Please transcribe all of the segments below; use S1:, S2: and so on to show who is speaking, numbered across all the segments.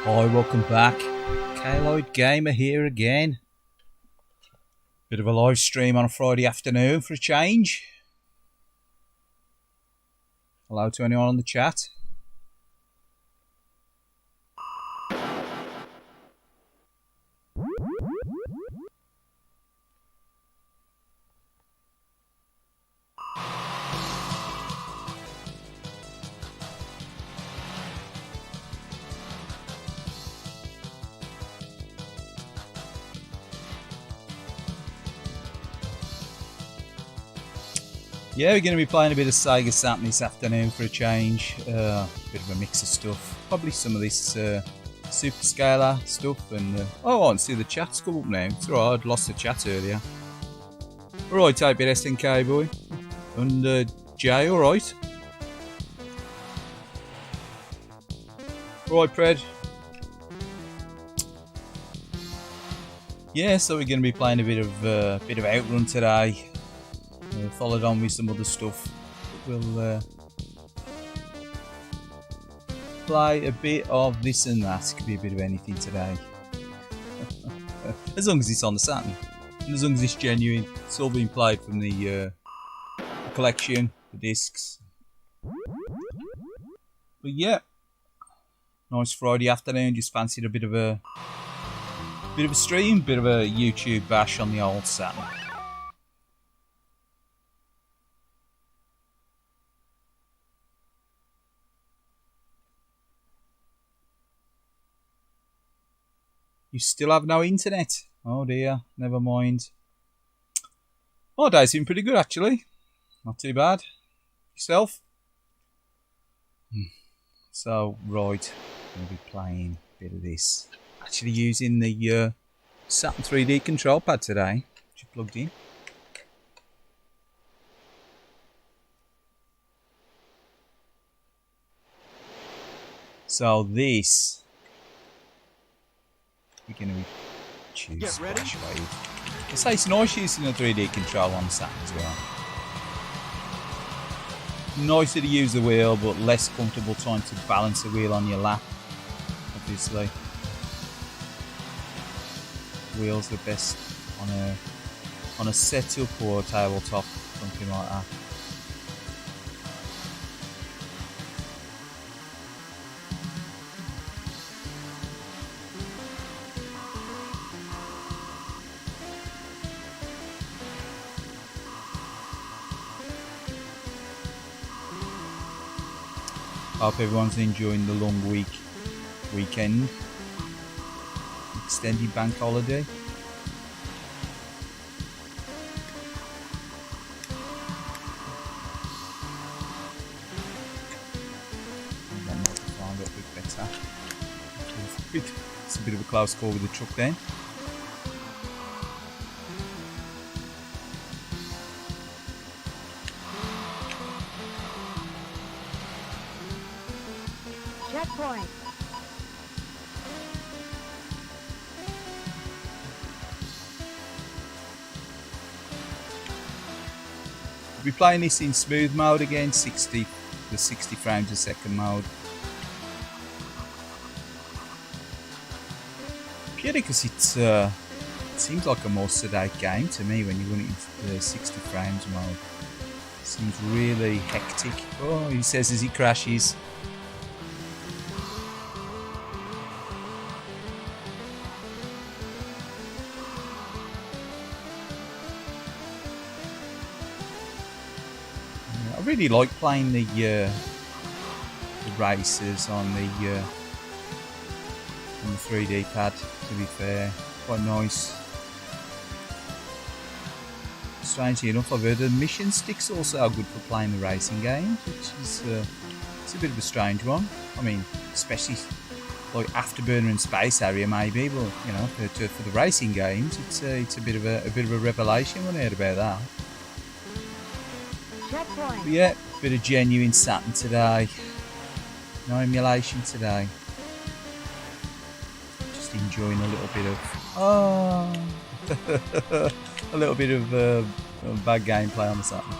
S1: Hi, welcome back. Kaylied Gamer here again. Bit of a live stream on a Friday afternoon for a change. Hello to anyone on the chat. Yeah, we're going to be playing a bit of Sega Saturn this afternoon for a change. Bit of a mix of stuff. Probably some of this Super Scalar stuff. And oh, I want to see the chat's come up now. It's alright, I'd lost the chat earlier. Alright, type it SNK boy. And Jay, alright. Alright, Pred. Yeah, so we're going to be playing a bit of Outrun today. Followed on with some other stuff. We'll play a bit of this and that. Could be a bit of anything today. As long as it's on the Saturn. And as long as it's genuine. It's all been played from the collection, the discs. But yeah. Nice Friday afternoon. Just fancied a bit of a stream. Bit of a YouTube bash on the old Saturn. You still have no internet? Oh dear, never mind. My day's been pretty good actually. Not too bad. Yourself? So, right, I'm going to be playing a bit of this. Actually using the Saturn 3D control pad today, which I plugged in. So this... we're going to be choose Splash Wave. I say it's nice using a 3D control on Saturn as well. Nicer to use the wheel, but less comfortable trying to balance the wheel on your lap, obviously. Wheels the best on a setup or a tabletop, something like that. Hope everyone's enjoying the long weekend. Extended bank holiday. It's a bit of a close call with the truck then.
S2: Checkpoint.
S1: We'll be playing this in smooth mode again, the 60 frames a second mode. Purely because it seems like a more sedate game to me when you run it into the 60 frames mode. It seems really hectic. Oh, he says as he crashes. I really like playing the races on the 3D pad, to be fair. Quite nice. Strangely enough, I've heard the mission sticks also are good for playing the racing games, which is it's a bit of a strange one. I mean, especially like Afterburner and Space Harrier maybe, but you know, for the racing games, it's a bit of a revelation when I heard about that.
S2: Checkpoint.
S1: But yeah, a bit of genuine Saturn today. No emulation today. Just enjoying a little bit of a little bit of bad gameplay on the Saturn.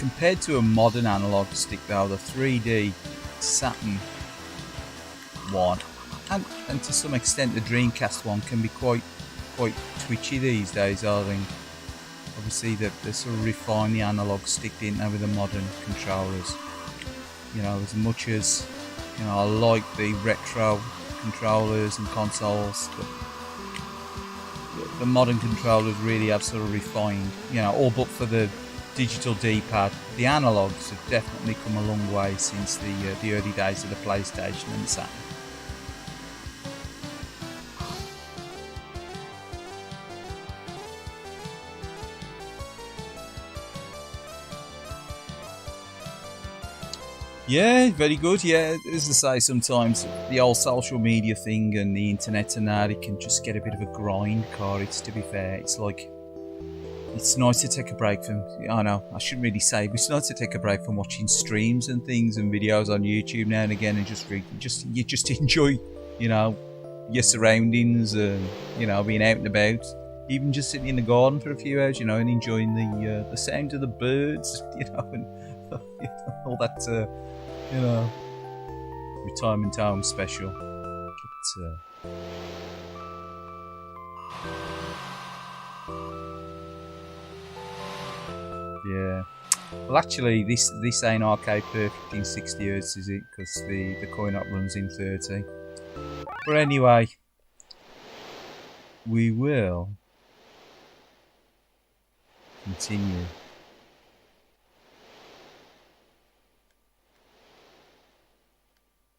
S1: compared to a modern analog stick though, the 3D Saturn one, and to some extent the Dreamcast one, can be quite twitchy these days, I think. Obviously they sort of refine the analog stick, didn't they, with the modern controllers. You know, as much as, you know, I like the retro controllers and consoles, the modern controllers really have sort of refined, you know, all but for the digital D-pad. The analogs have definitely come a long way since the early days of the PlayStation and Saturn. Yeah, very good. Yeah, as I say, sometimes the old social media thing and the internet and that, it can just get a bit of a grind, It's, to be fair, it's like, it's nice to take a break from, I know, I shouldn't really say, but it's nice to take a break from watching streams and things and videos on YouTube now and again, and you just enjoy, you know, your surroundings and, you know, being out and about. Even just sitting in the garden for a few hours, you know, and enjoying the sound of the birds, you know, and all that, you know, retirement home special. But, yeah. Well, actually, this ain't arcade perfect in 60 Hz, is it? Because the coin-op runs in 30. But anyway, we will continue.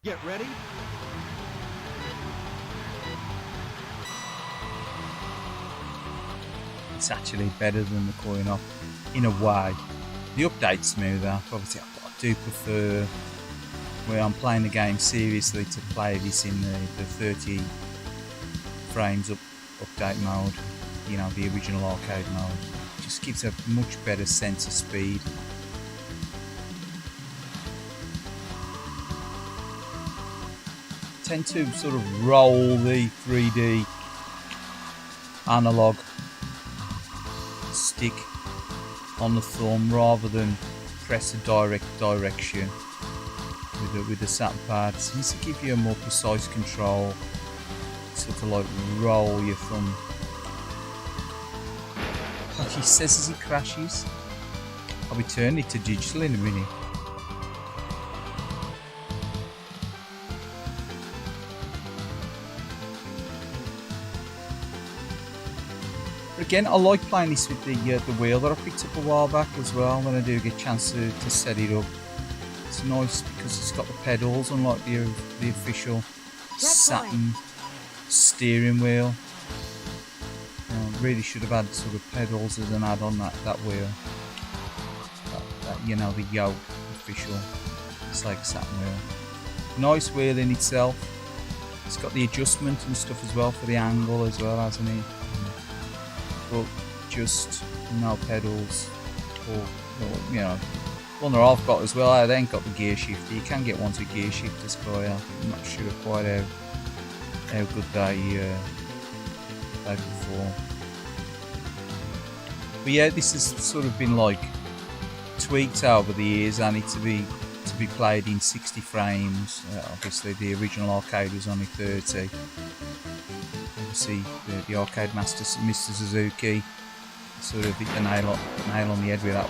S2: Get ready.
S1: It's actually better than the coin-op in a way. The update's smoother. Obviously, I do prefer, where I'm playing the game seriously, to play this in the 30 frames update mode. You know, the original arcade mode. It just gives a much better sense of speed. Tend to sort of roll the 3D analog stick on the thumb rather than press a direct direction with the Saturn pad. It seems to give you a more precise control. Sort of like roll your thumb. Like he says as he crashes. I'll be turning it to digital in a minute. Again, I like playing this with the wheel that I picked up a while back as well, when I do get a chance to set it up. It's nice because it's got the pedals, unlike the official Saturn steering wheel. Really should have had sort of pedals as an add-on that wheel. That, you know, the yoke official Sega Saturn wheel. Nice wheel in itself. It's got the adjustment and stuff as well for the angle as well, hasn't it? But just no pedals, or you know, one that I've got as well. I ain't got the gear shifter. You can get ones with gear shifters, but I'm not sure quite how good they perform. But yeah, this has sort of been like tweaked over the years, and it to be played in 60 frames. Obviously, the original arcade was only 30. Obviously, the arcade master, Mr. Suzuki, sort of hit the nail on the head with that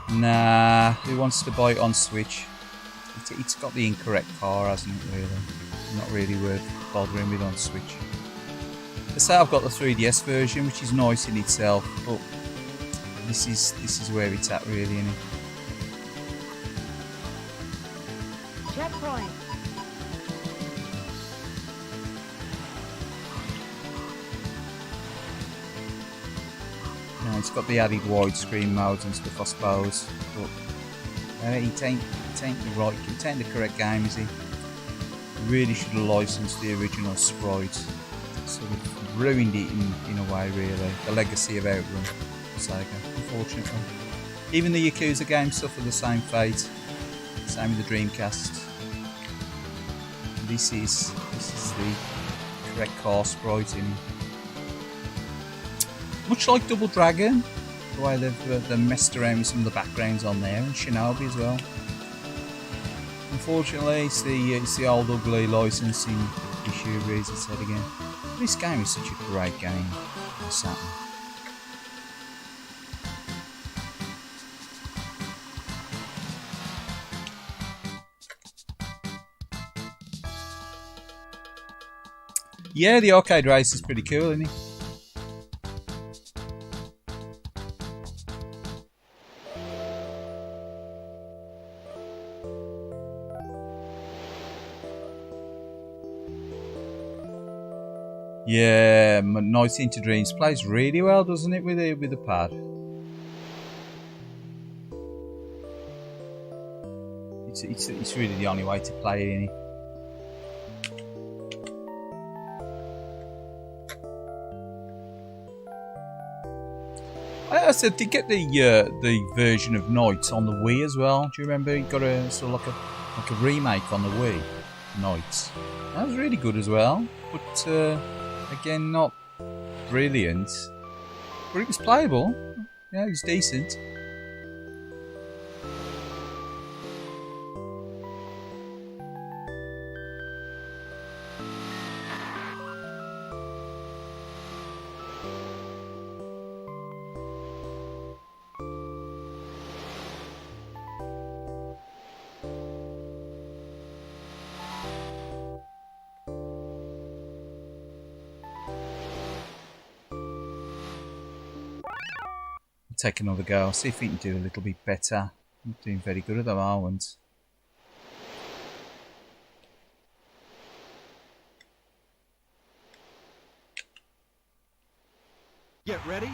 S1: one. Nah, who wants to buy it on Switch? It's got the incorrect car, hasn't it, really? Not really worth bothering with on Switch. Let's say I've got the 3DS version, which is nice in itself, but this is where it's at, really, isn't it?
S3: Checkpoint.
S1: Now it's got the added widescreen modes and stuff, I suppose, but it ain't the correct game, is it? Really should have licensed the original sprite. Sort of ruined it in a way, really. The legacy of Outrun Sega, unfortunately. Even the Yakuza games suffer the same fate. Same with the Dreamcast. This is the correct car sprite in. Much like Double Dragon, the way they've messed around with some of the backgrounds on there, and Shinobi as well. Unfortunately, it's the old ugly licensing issue rears its head again. This game is such a great game on Saturn. Yeah, the arcade race is pretty cool, isn't it? Yeah, Night into Dreams plays really well, doesn't it, with the pad? It's really the only way to play it, isn't it? I said to get the version of Nights on the Wii as well. Do you remember? You got a sort of like a remake on the Wii, Nights. That was really good as well, but again, not brilliant. But it was playable. Yeah, it was decent. Take another go, see if we can do a little bit better. I'm doing very good at the moment.
S2: Get ready.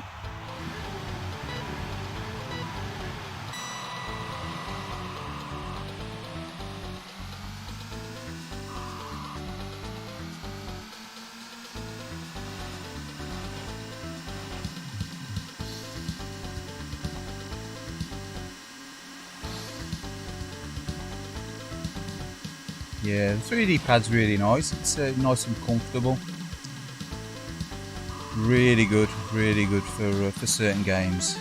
S1: Yeah, the 3D pad's really nice. It's nice and comfortable. Really good for certain games.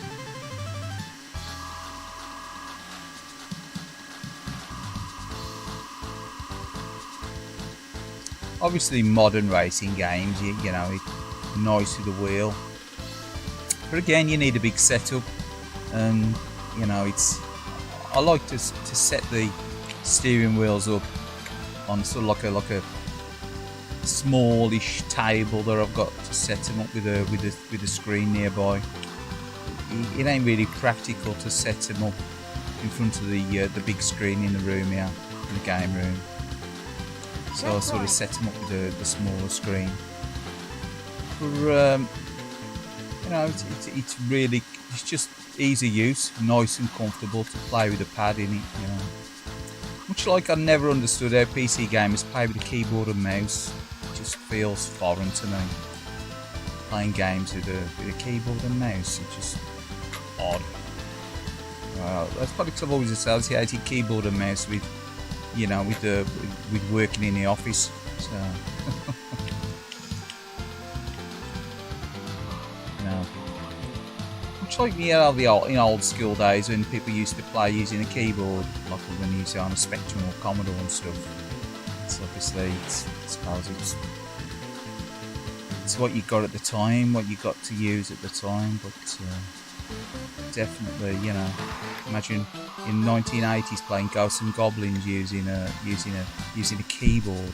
S1: Obviously, modern racing games, you know, it's nice with the wheel. But again, you need a big setup, and you know, I like to set the steering wheels up on sort of like a smallish table that I've got to set them up with a screen nearby. It ain't really practical to set them up in front of the big screen in the room here, in the game room. So I sort of set them up with the smaller screen. But you know, it's just easy use, nice and comfortable to play with the pad in it. You know. Much like I never understood how PC gamers play with a keyboard and mouse. It just feels foreign to me. Playing games with a keyboard and mouse, it's just odd. That's probably because I've always associated keyboard and mouse with, you know, with working in the office. So, you know. Much like in old school days when people used to play using a keyboard, like when you used it on a Spectrum or Commodore and stuff. It's obviously, I suppose it's what you got at the time, what you got to use at the time. But definitely, you know, imagine in 1980s playing Ghosts and Goblins using a keyboard.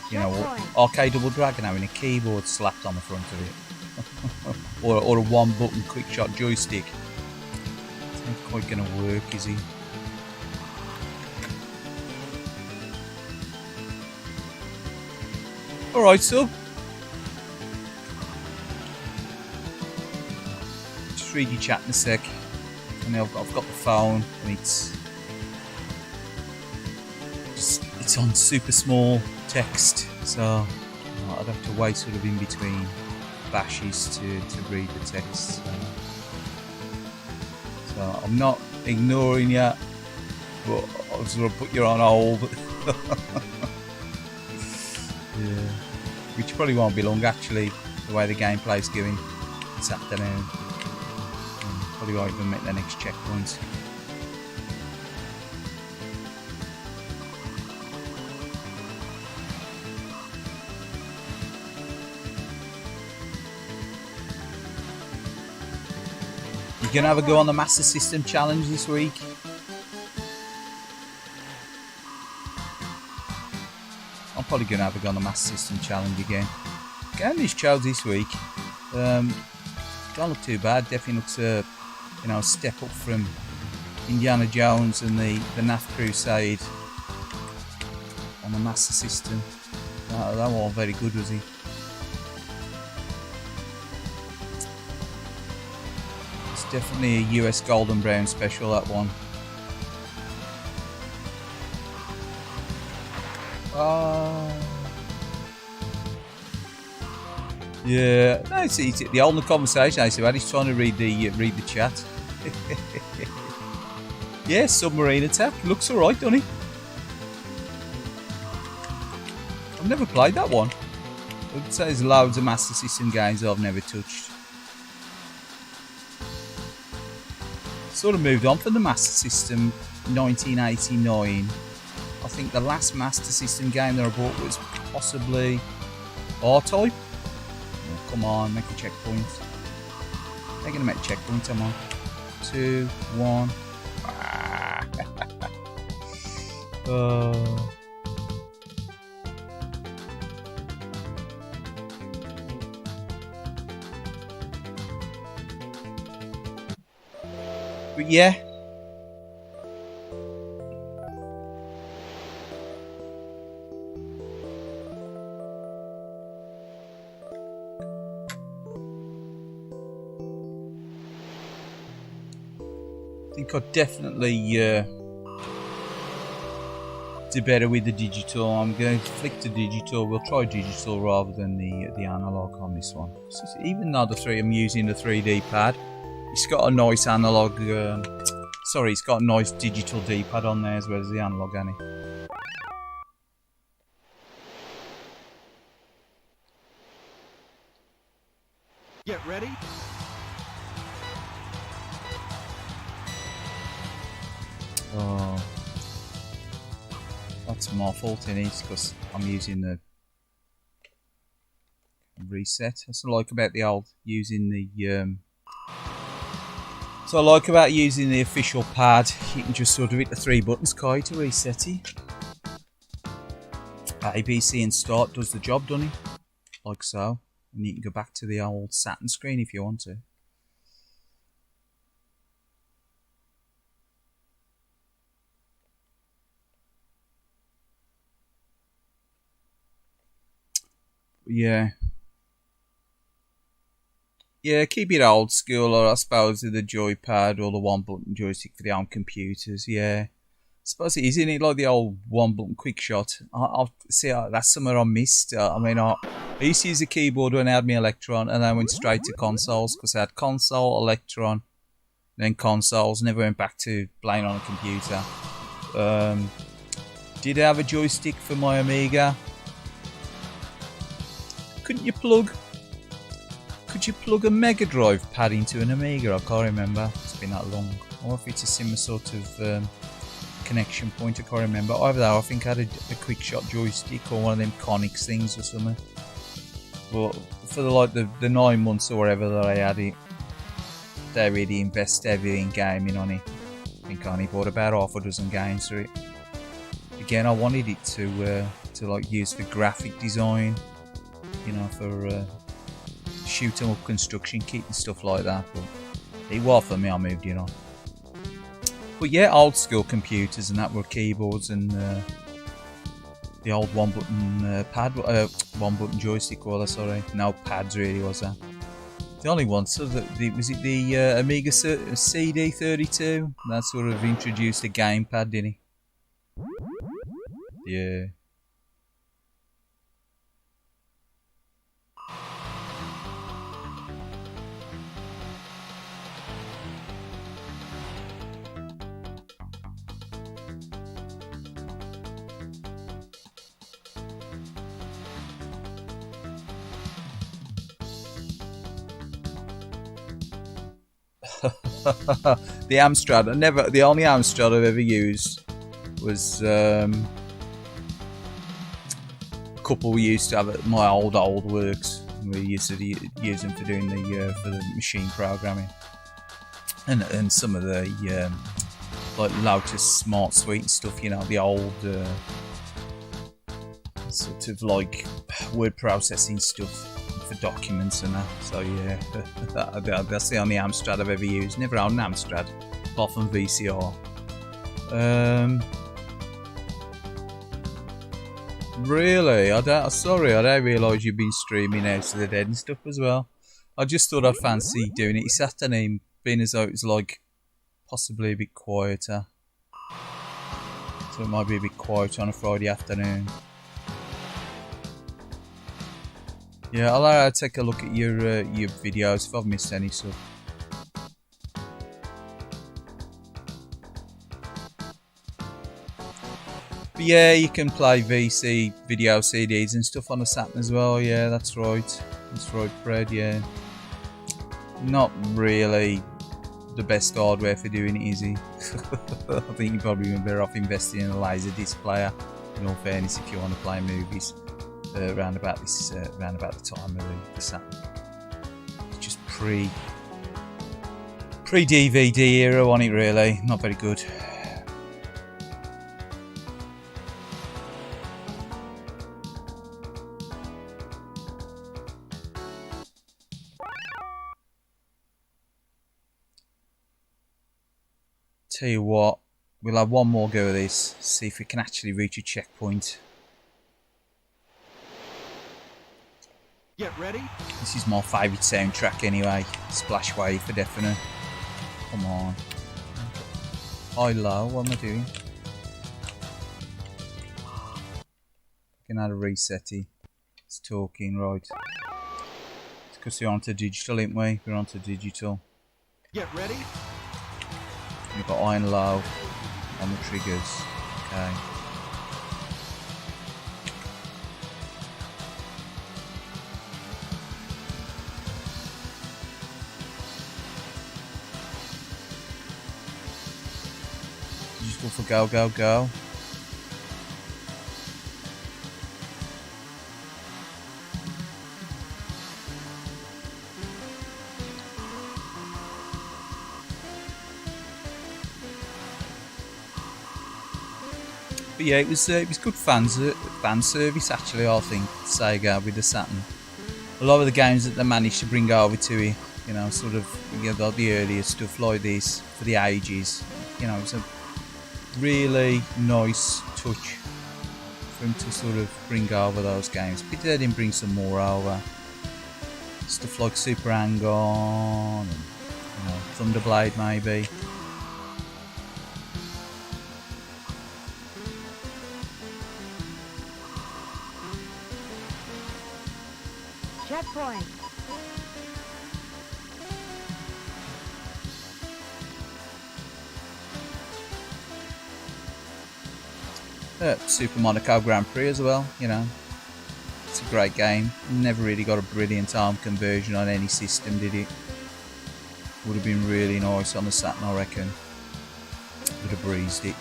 S1: You know, Arcade Double Dragon having a keyboard slapped on the front of it. or a one button quick shot joystick. It's not quite going to work, is he? Alright, so just read your chat in a sec. And I've got the phone and it's on super small text, so I'd have to wait sort of in between bashes to read the text. So I'm not ignoring you, but I'll sort of put you on hold. Yeah. Which probably won't be long actually, the way the gameplay's going this afternoon. Probably won't even make the next checkpoint. You gonna have a go on the Master System Challenge this week? I'm probably gonna have a go on the Master System Challenge again. Getting these chows this week. Don't look too bad. Definitely looks a step up from Indiana Jones and the NAF Crusade on the Master System. That wasn't very good, was he? It's definitely a US Golden Brown special, that one. Yeah, no, it's the older conversation I said, he's trying to read the chat. Yeah, submarine attack looks alright, doesn't he? I've never played that one. I'd say there's loads of Master System games I've never touched. Sort of moved on from the Master System 1989. I think the last Master System game that I bought was possibly R-Type. Oh, come on, make a checkpoint. They're going to make a checkpoint, come on. 2, 1. But yeah. I think I'd definitely do better with the digital. I'm going to flick to digital. We'll try digital rather than the analog on this one. So even though I'm using the 3D pad, it's got a nice analog. It's got a nice digital D-pad on there as well as the analog, hasn't it?
S2: Get ready.
S1: Oh, that's my fault in it because I'm using the reset. That's what I like about the old using the. So I like about using the official pad. You can just sort of hit the 3 buttons, Kai, to reset it. A, B, C, and start does the job, doesn't it? Like so, and you can go back to the old Saturn screen if you want to. Yeah. Yeah, keep it old school, or I suppose the joypad or the 1-button joystick for the home computers. Yeah, I suppose it is, isn't it? Like the old 1-button quick shot. I'll see. That's somewhere I missed. I used to use a keyboard when I had my Electron, and I went straight to consoles because I had console, Electron, then consoles. Never went back to playing on a computer. Did I have a joystick for my Amiga? Could you plug a Mega Drive pad into an Amiga? I can't remember. It's been that long. Or if it's a similar sort of connection point, I can't remember. Either that, I think I had a quick shot joystick or one of them Conix things or something. But for the 9 months or whatever that I had it, they really invest heavily in gaming on it. I think I only bought about half a dozen games for it. Again, I wanted it to like use for graphic design, you know, for shoot 'em up construction kit and stuff like that. But it was for me. I moved it on. But yeah, old school computers and that were keyboards and the old 1-button pad, 1-button joystick. Well, sorry, no pads really was that. The only one, so was it the Amiga CD32? That sort of introduced a gamepad, didn't it? Yeah. The Amstrad. The only Amstrad I've ever used was a couple we used to have at my old works. We used to use them for doing for the machine programming, and some of the like Lotus Smart Suite and stuff. You know, the old sort of like word processing stuff for documents and that. So yeah, that's the only Amstrad I've ever used. Never owned an Amstrad, apart from VCR. Really? Sorry, I don't realise you've been streaming House of the Dead and stuff as well. I just thought I'd fancy doing it this afternoon, being as though it was like possibly a bit quieter. So it might be a bit quiet on a Friday afternoon. Yeah, I'll take a look at your videos if I've missed any stuff. But yeah, you can play VC video CDs and stuff on the Saturn as well. Yeah, that's right. That's right, Fred. Yeah, not really the best hardware for doing it, is he? I think you're probably better off investing in a laser disc player. In all fairness, if you want to play movies around about the time of the Saturn. It's just pre-DVD era on it, really. Not very good. Tell you what, we'll have one more go at this, see if we can actually reach a checkpoint.
S2: Get ready.
S1: This is my favourite soundtrack anyway, Splash Wave for definite. Come on. High, low, what am I doing? Can add a resetty. It's talking, right. It's because we're onto digital, ain't we? We're onto digital.
S2: Get ready.
S1: We've got high and low on the triggers. Okay. You just go for go, go, go. But yeah, it was good fan service actually. I think Sega with the Saturn. A lot of the games that they managed to bring over to it, you know, sort of the earlier stuff like this for the ages. You know, it's a really nice touch for him to sort of bring over those games. Pity they didn't bring some more over. Stuff like Super Hang-On and Thunderblade maybe.
S3: Checkpoint.
S1: Super Monaco Grand Prix as well, you know. It's a great game. Never really got a brilliant arm conversion on any system, did it? Would have been really nice on the Saturn, I reckon. Would have breezed it.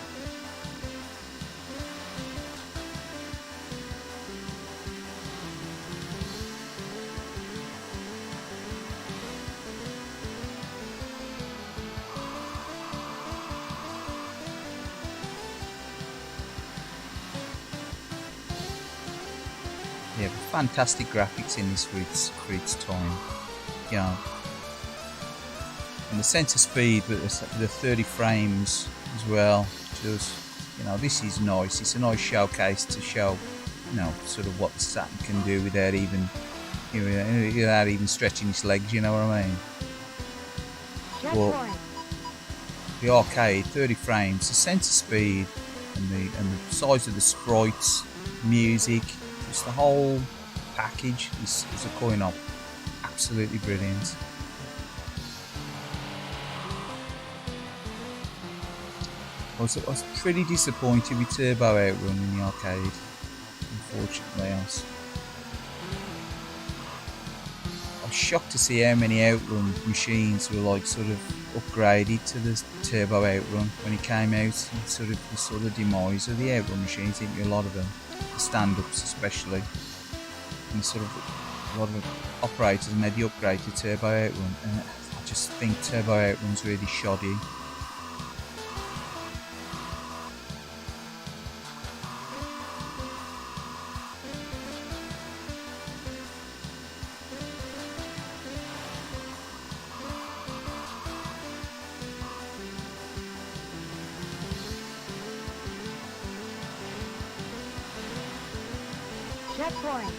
S1: Yeah, fantastic graphics in this for its time. You know, and the sensor speed with the 30 frames as well. Just, you know, this is nice. It's a nice showcase to show, you know, sort of what the Saturn can do without even, without even stretching its legs. You know what I mean? Well, the arcade, 30 frames, the sensor speed, and the size of the sprites, music. Just the whole package is a coin op. Absolutely brilliant. I was pretty disappointed with Turbo Outrun in the arcade. Unfortunately, I was shocked to see how many Outrun machines were like sort of upgraded to the turbo Outrun when it came out. And sort of the demise of the Outrun machines, didn't you? A lot of them, the stand-ups especially, and sort of a lot of operators made the upgrade to turbo Outrun. And I just think turbo Outrun's really shoddy.
S3: Checkpoint.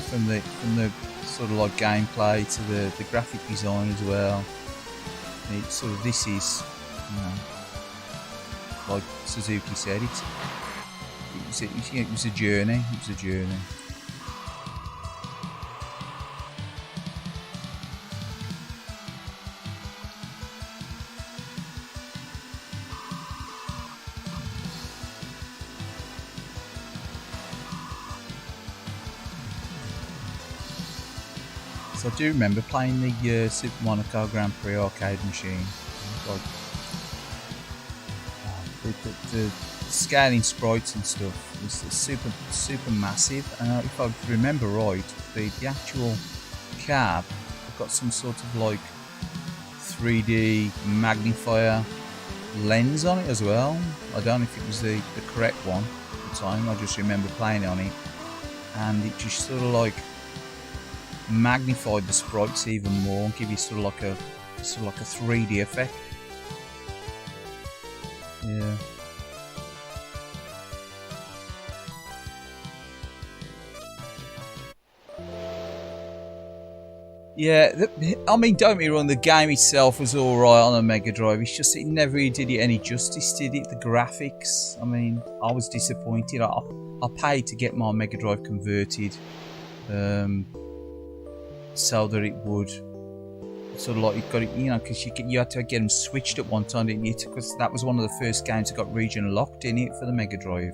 S1: From the sort of like gameplay to the graphic design as well. It sort of, this is, you know, like Suzuki said, it was a journey. It was a journey. So I do remember playing the Super Monaco Grand Prix arcade machine. Like, the scaling sprites and stuff was super massive. And if I remember right, the actual cab got some sort of like 3D magnifier lens on it as well. I don't know if it was the correct one at the time. I just remember playing on it, and it just sort of like magnified the sprites even more and give you sort of like a 3D effect. Yeah. Yeah, I mean, don't get me wrong, the game itself was alright on a Mega Drive. It's just it never really did it any justice, did it? The graphics, I mean, I was disappointed. I paid to get my Mega Drive converted, so that it would sort of like, it got it, you know, because you had to get them switched at one time, didn't you? Because that was one of the first games that got region locked in it for the Mega Drive.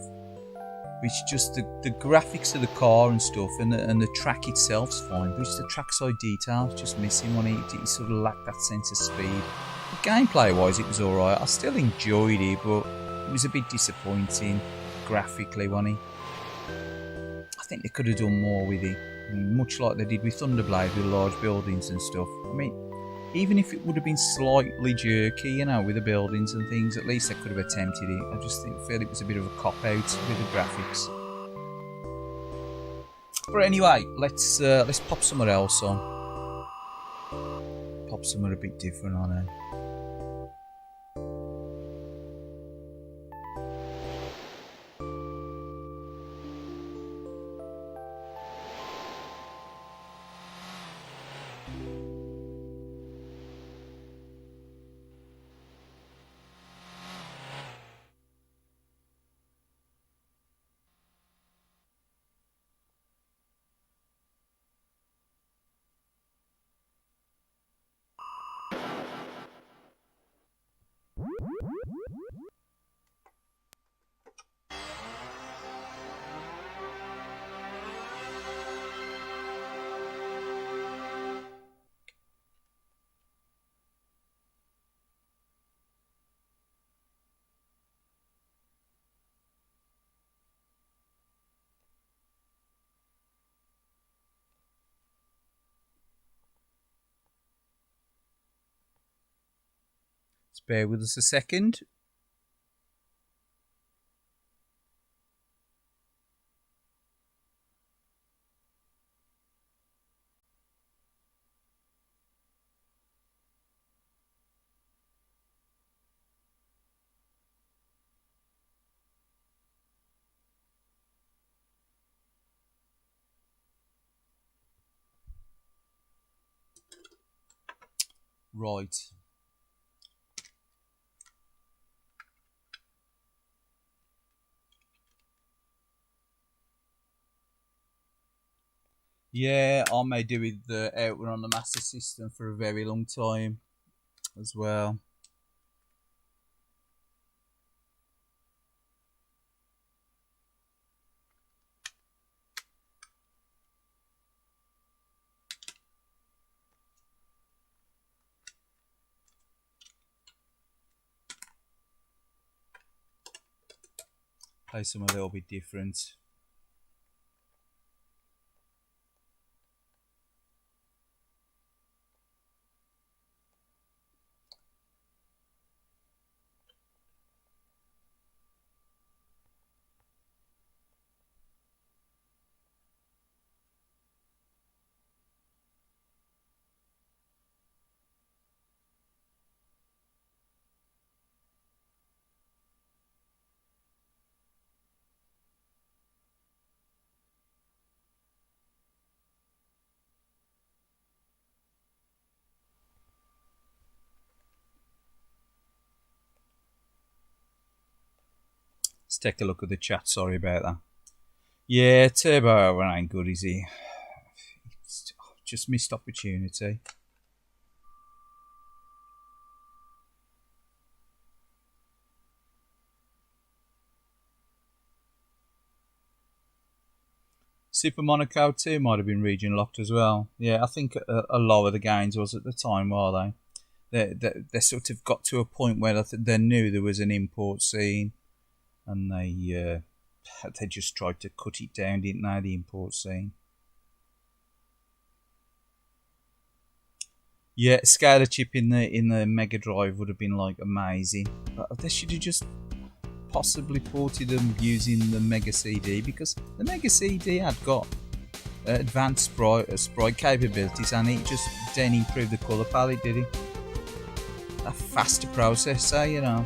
S1: Which just the graphics of the car and stuff, and the track itself's fine, but just the trackside details just missing on it. It sort of lacked that sense of speed. But gameplay wise, it was alright. I still enjoyed it, but it was a bit disappointing graphically, wasn't it? I think they could have done more with it. I mean, much like they did with Thunderblade with large buildings and stuff. I mean, even if it would have been slightly jerky, you know, with the buildings and things, at least they could have attempted it. I just feel it was a bit of a cop-out with the graphics. But anyway, let's pop somewhere else on. Pop somewhere a bit different on it. Just bear with us a second. Right. Yeah, I may do with the Outrun on the Master System for a very long time as well. Play some a little bit different. Let's take a look at the chat. Sorry about that. Yeah, Turbo ain't good, is he? Just missed opportunity. Super Monaco 2 might have been region locked as well. Yeah, I think a lot of the games was at the time, were they? They sort of got to a point where they knew there was an import scene, and they just tried to cut it down, didn't they? The import scene. Yeah, SCADA chip in the Mega Drive would have been like amazing. But they should have just possibly ported them using the Mega CD, because the Mega CD had got advanced sprite capabilities, and it just didn't improve the colour palette, did it? A faster processor, you know.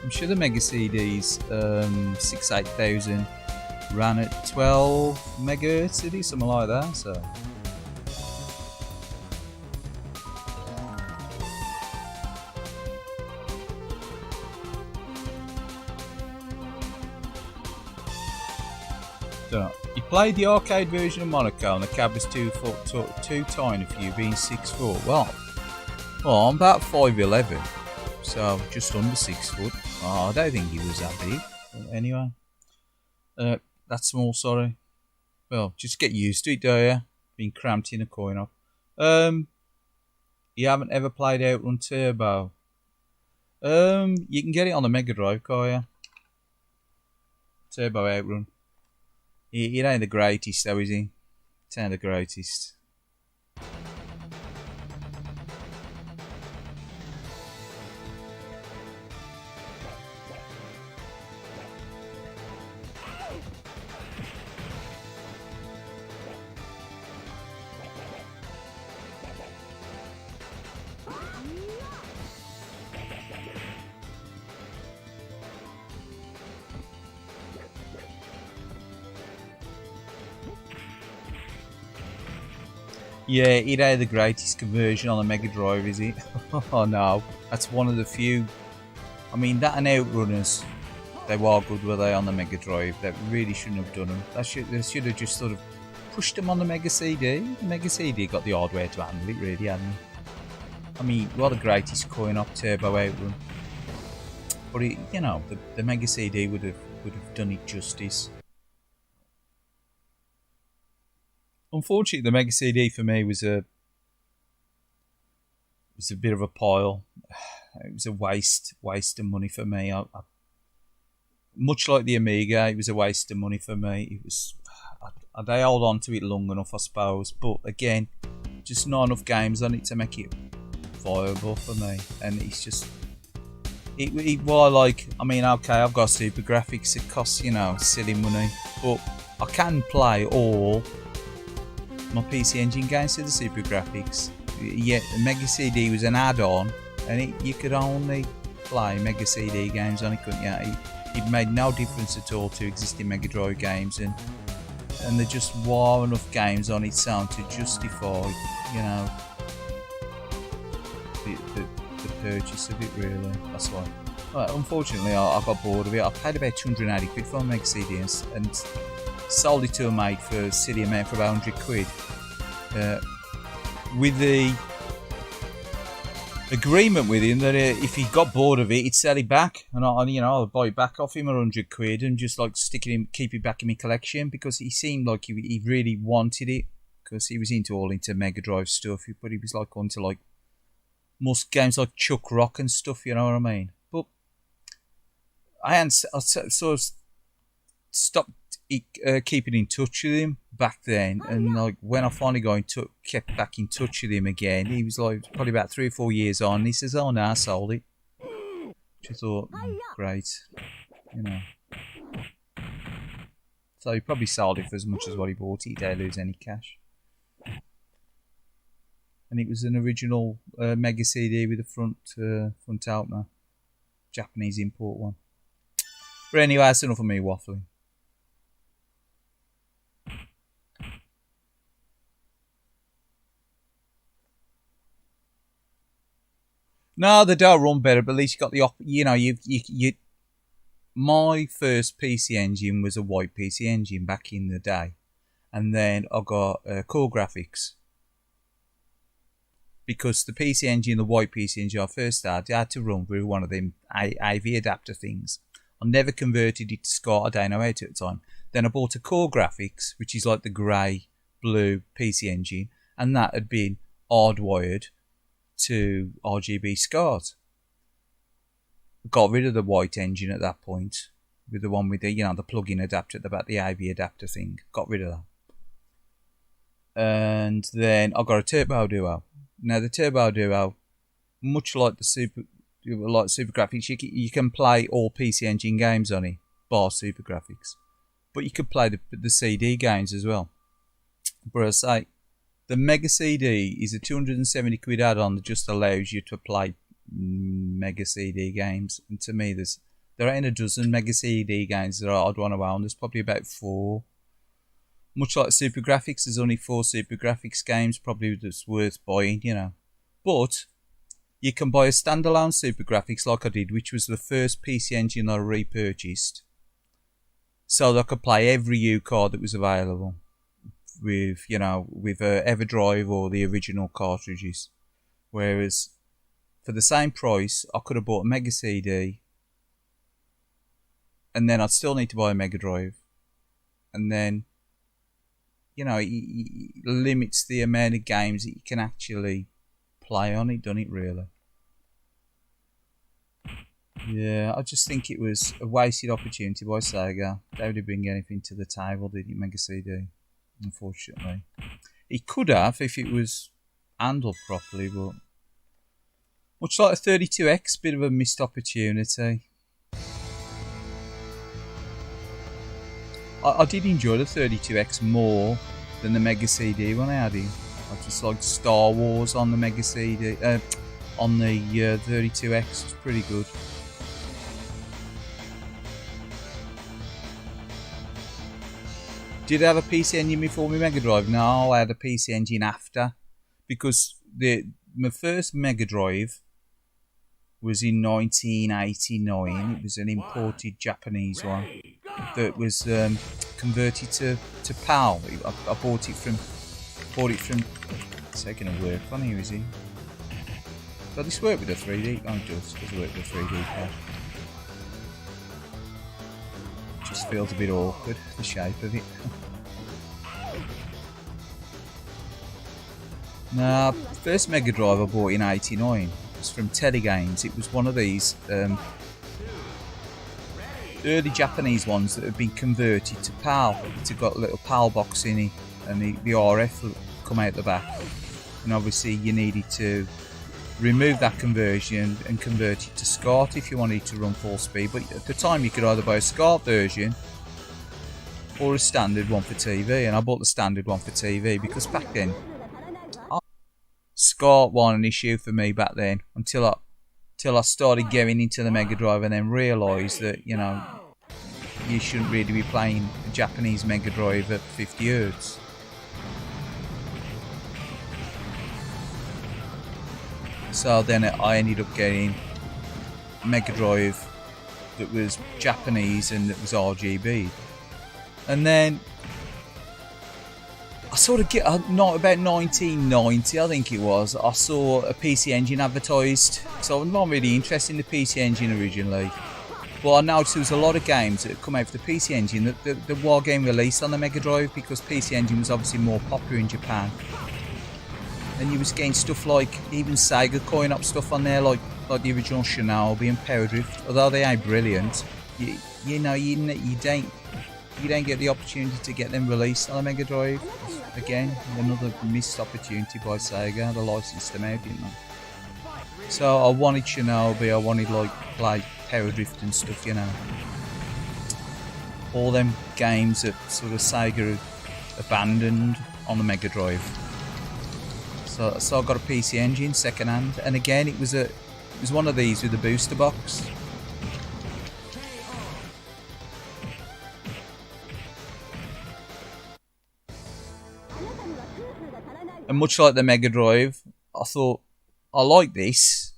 S1: I'm sure the Mega CD's 68000 ran at 12 megahertz, did it? Something like that. So. So, you played the arcade version of Monaco and the cab was too tiny for you, being 6 foot. Well, I'm about 5'11", so just under 6 foot. Oh, I don't think he was that big. But anyway, that's small, sorry. Well, just get used to it, do you? Being cramped in a coin op. You haven't ever played Outrun Turbo? You can get it on the Mega Drive, can't you? Turbo Outrun. It ain't the greatest, though, is he? It ain't the greatest. Yeah, it ain't the greatest conversion on the Mega Drive, is it? Oh no, that's one of the few. I mean, that and Outrunners, they were good, were they, on the Mega Drive? They really shouldn't have done them. They should have just sort of pushed them on the Mega CD. The Mega CD got the hardware to handle it, really, hadn't it? I mean, what the greatest coin op Turbo Outrun. But it, you know, the Mega CD would have done it justice. Unfortunately, the Mega CD for me was a bit of a pile. It was a waste of money for me. Much like the Amiga, it was a waste of money for me. It was. They hold on to it long enough, I suppose. But again, just not enough games on it to make it viable for me. And it's just. Well, like, I mean, okay, I've got super graphics. It costs, you know, silly money. But I can play all my PC Engine games to the super graphics. Yeah, the Mega CD was an add-on, and you could only play Mega CD games on it, couldn't you? It made no difference at all to existing Mega Drive games, and there just were enough games on its own to justify, you know, the purchase of it, really. That's why. Well, unfortunately, I got bored of it. I paid about 280 quid for a Mega CD and sold it to a mate for a silly amount for about 100 quid. With the agreement with him that if he got bored of it, he'd sell it back, and I'll buy it back off him at 100 quid and just like keep it back in my collection, because he seemed like he really wanted it, because he was into Mega Drive stuff, but he was like onto like most games like Chuck Rock and stuff, you know what I mean? But I sort of stopped keeping in touch with him back then, and like when I finally kept back in touch with him again, he was like probably about 3 or 4 years on. And he says, "Oh no, I sold it." Which I thought, great, you know. So he probably sold it for as much as what he bought it. He didn't lose any cash. And it was an original Mega CD with a front opener, Japanese import one. But anyway, that's enough of me waffling. No, they don't run better, but at least you got the my first PC Engine was a white PC Engine back in the day, and then I got Core Graphics because the PC Engine, the white PC Engine I first had to run through one of them AV adapter things. I never converted it to SCART. I don't know how to at the time. Then I bought a Core Graphics, which is like the grey blue PC Engine, and that had been hardwired to RGB SCART. Got rid of the white engine at that point with the one with the the plug-in adapter, the AV adapter thing. Got rid of that, and then I got a Turbo Duo. Now the Turbo Duo, much like the Super Graphics, you can play all PC Engine games on it, bar Super Graphics, but you could play the CD games as well. But I say, the Mega CD is a 270 quid add-on that just allows you to play Mega CD games. And to me, there ain't a dozen Mega CD games that I'd want to own. There's probably about 4. Much like Super Graphics, there's only 4 Super Graphics games probably that's worth buying, But you can buy a standalone Super Graphics like I did, which was the first PC Engine I repurchased, so that I could play every U card that was available with EverDrive or the original cartridges. Whereas for the same price, I could have bought a Mega CD, and then I'd still need to buy a Mega Drive, and then it limits the amount of games that you can actually play on it, doesn't it, really? Yeah, I just think it was a wasted opportunity by Sega. They would bring anything to the table, didn't it, Mega CD? Unfortunately, it could have if it was handled properly, but much like a 32X, bit of a missed opportunity. I did enjoy the 32X more than the Mega CD when I had it. I just liked Star Wars on the Mega CD, on the 32X. It's pretty good. Did I have a PC Engine before my Mega Drive? No, I had a PC Engine after, because my first Mega Drive was in 1989. It was an imported Japanese one that was converted to PAL. I bought it from. It's taking a work on here, is he? Does this work with a 3D? Oh, it does work with a 3D pad. Just feels a bit awkward, the shape of it. Now, first Mega Drive I bought in '89 was from Telegames. It was one of these early Japanese ones that had been converted to PAL. It's got a little PAL box in it, and the RF will come out the back. And obviously you needed to remove that conversion and convert it to SCART if you wanted to run full speed. But at the time you could either buy a SCART version or a standard one for TV, and I bought the standard one for TV because back then SCART wasn't an issue for me back then until I started getting into the Mega Drive and then realised that you shouldn't really be playing a Japanese Mega Drive at 50 Hz. So then I ended up getting a Mega Drive that was Japanese and that was RGB. And then I sort of not about 1990, I think it was, I saw a PC Engine advertised. So I'm not really interested in the PC Engine originally, but I noticed there was a lot of games that had come out for the PC Engine that were game released on the Mega Drive, because PC Engine was obviously more popular in Japan. And you was getting stuff like even Sega coin up stuff on there, like the original Shinobi and Power Drift. Although they ain't brilliant, you know, you don't get the opportunity to get them released on a Mega Drive. Again, another missed opportunity by Sega. They licensed them out, didn't they? So I wanted Shinobi, I wanted like play Power Drift and stuff, you know. All them games that sort of Sega abandoned on the Mega Drive. So I got a PC Engine second hand, and again it was one of these with a booster box. And much like the Mega Drive, I thought, I like this.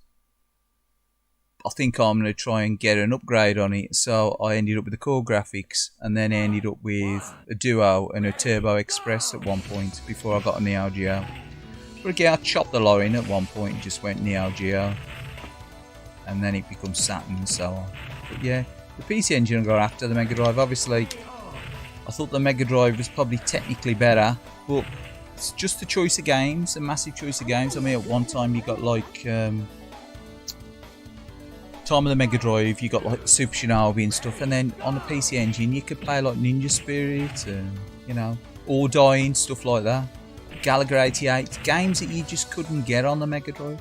S1: I think I'm going to try and get an upgrade on it. So I ended up with the core graphics, and then I ended up with a Duo and a Turbo Express at one point before I got a Neo Geo. But again, I chopped the line at one point and just went Neo Geo. And then it becomes Saturn and so on. But yeah, the PC Engine I got after the Mega Drive. Obviously, I thought the Mega Drive was probably technically better, but it's just a choice of games, a massive choice of games. I mean, at one time you got like time of the Mega Drive, you got like Super Shinobi and stuff, and then on the PC Engine you could play like Ninja Spirit and, you know, All Dying, stuff like that. Galaga 88, games that you just couldn't get on the Mega Drive.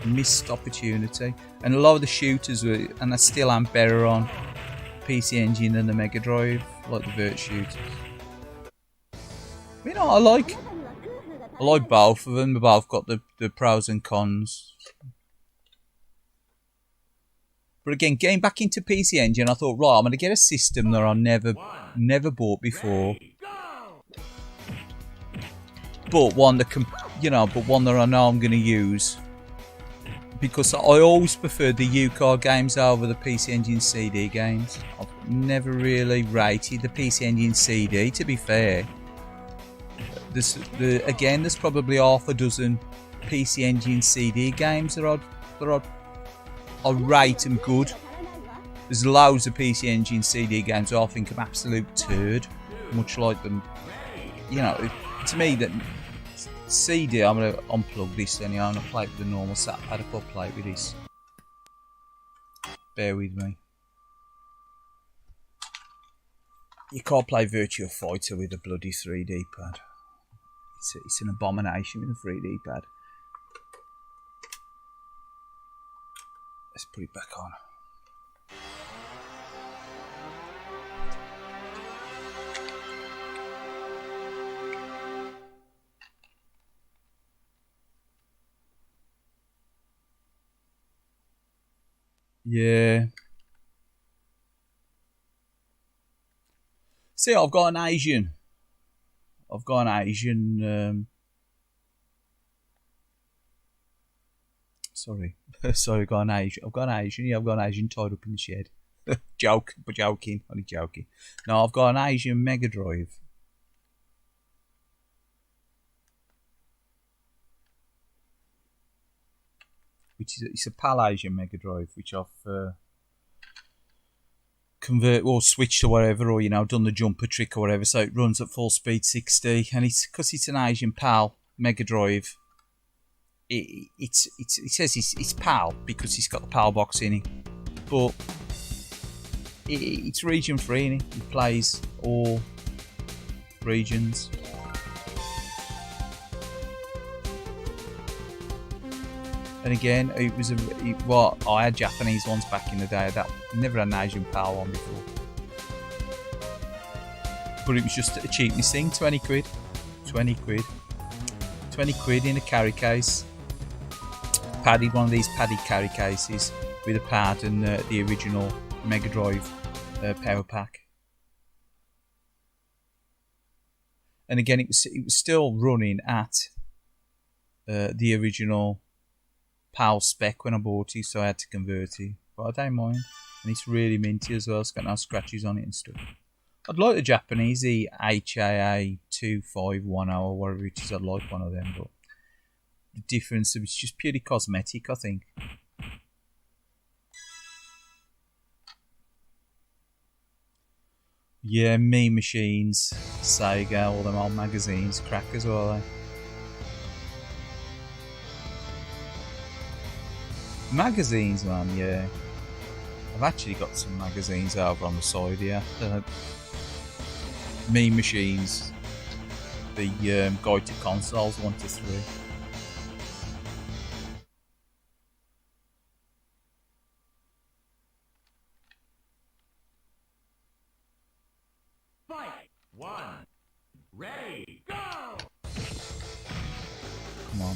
S1: Missed opportunity. And a lot of the shooters were, and they still am, better on PC Engine than the Mega Drive, like the Vert shooters. You know, I like both of them. They both got the pros and cons. But again, getting back into PC Engine, I thought, right, I'm going to get a system that I never bought before. But one that can, you know, but one that I know I'm going to use. Because I always preferred the U-Card games over the PC Engine CD games. I've never really rated the PC Engine CD, to be fair. There's probably half a dozen PC Engine CD games that I rate them good. There's loads of PC Engine CD games that I think are absolute turd, much like them. You know, to me that CD, I'm gonna unplug this anyway. I'm gonna play it with the normal sat pad. I'll play it with this. Bear with me. You can't play Virtua Fighter with a bloody 3D pad. It's an abomination with a 3D pad. Let's put it back on. Yeah. See, I've got an Asian. Sorry, I've got an Asian. Yeah, I've got an Asian tied up in the shed. Joking. Only joking. No, I've got an Asian Mega Drive. It's a PAL Asian Mega Drive, which I've convert or switched or whatever, or, you know, done the jumper trick or whatever, so it runs at full speed 60, and it's because it's an Asian PAL Mega Drive. It says it's PAL because it's got the PAL box in it, but it's region free, innit? It plays all regions. And again, I had Japanese ones back in the day. That never had an Asian PAL one before. But it was just a cheapness thing, 20 quid. 20 quid in a carry case. Padded, one of these padded carry cases with a pad and the original Mega Drive power pack. And again, it was still running at the original PAL spec when I bought it, so I had to convert it, but I don't mind. And it's really minty as well. It's got no scratches on it and stuff. I'd like the Japanese, the HAA 2510 or whatever it is. I'd like one of them, but the difference is just purely cosmetic, I think. Yeah, Mean Machines, Sega, all them old magazines, crackers, are they? Magazines, man, yeah. I've actually got some magazines over on the side here. Mean Machines, the Guide to Consoles 1 to 3.
S2: Fight! 1. Ready, go!
S1: Come on.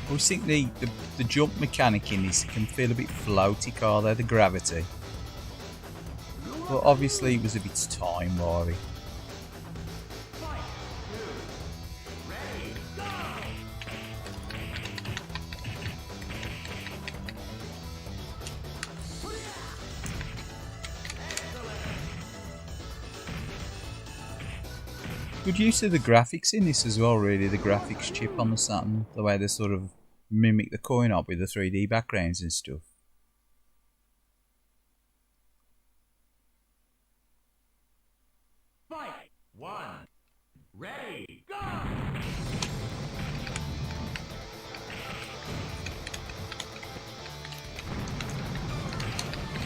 S1: I always think the jump mechanic in this can feel a bit floaty, car there, the gravity. But obviously it was of its time, Rory. Good use of the graphics in this as well, really. The graphics chip on the Saturn, the way they sort of mimic the coin op with the 3D backgrounds and stuff.
S2: Fight! 1. Ready, go!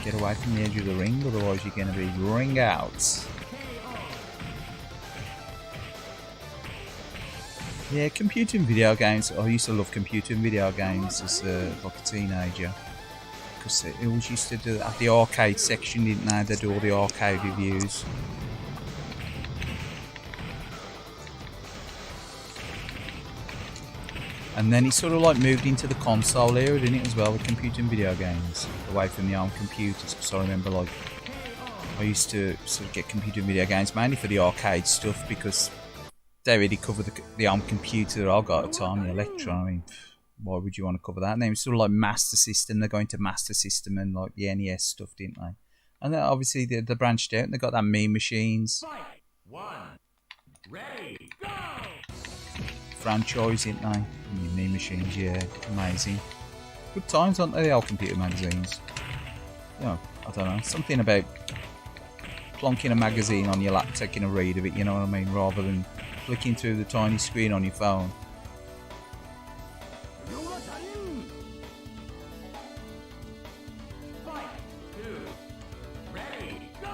S1: Get away from the edge of the ring, otherwise you're going to be ring out. Yeah, computer and video games. I used to love computer and video games as like a teenager, because it always used to do at the arcade section, didn't they? They do all the arcade reviews. And then it sort of like moved into the console era, didn't it, as well, with computer and video games, away from the home computers. Because I remember, like, I used to sort of get computer and video games mainly for the arcade stuff, because they really covered the home computer that I got at the time, the Electron. I mean, why would you want to cover that? And then it was sort of like Master System. They're going to Master System and like the NES stuff, didn't they? And then obviously they branched out and they got that Mean Machines.
S2: Fight! 1. Ready, go!
S1: Franchise, didn't they? Mean Machines, yeah, amazing. Good times, aren't they, the old computer magazines? You know, I don't know, something about plonking a magazine on your lap, taking a read of it, you know what I mean, rather than flicking through the tiny screen on your phone.
S2: Fight! 2. Ready, go!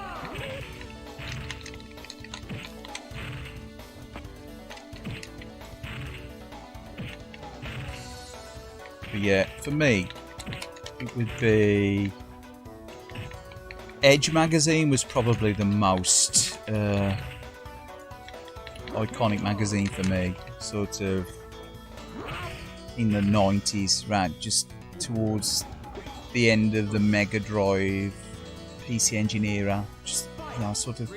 S1: But yeah, for me, it would be Edge magazine was probably the most iconic magazine for me, sort of in the 90s, right, just towards the end of the Mega Drive PC Engine era, just, you know, sort of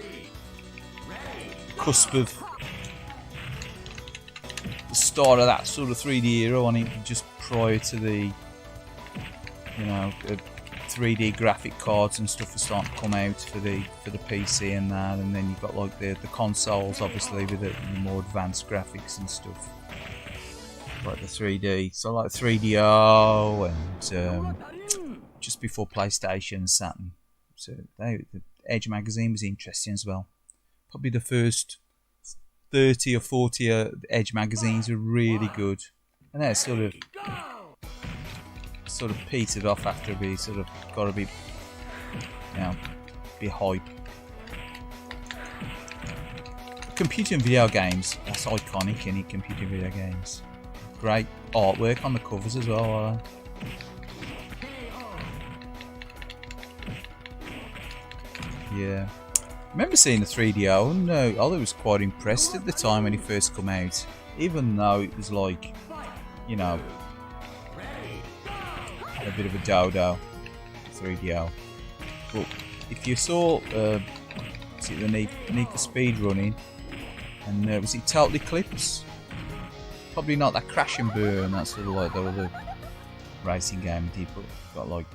S1: cusp of the start of that sort of 3D era on it, just prior to the, you know, 3D graphic cards and stuff are starting to come out for the PC and that, and then you've got like the consoles, obviously, with the more advanced graphics and stuff, like the 3D, so like 3DO and just before PlayStation and Saturn. So the Edge magazine was interesting as well. Probably the first 30 or 40 Edge magazines are really good, and they're sort of petered off after we sort of got to be, you know, be hype. Computer and video games, that's iconic, any computer and video games. Great artwork on the covers as well. Yeah. I remember seeing the 3DO and I was quite impressed at the time when it first came out, even though it was like, you know, a bit of a dodo 3DO. But if you saw was it the Need for Speed running, and was it Total Eclipse? Probably not that Crash and Burn, that's sort of like the other racing game did, but got like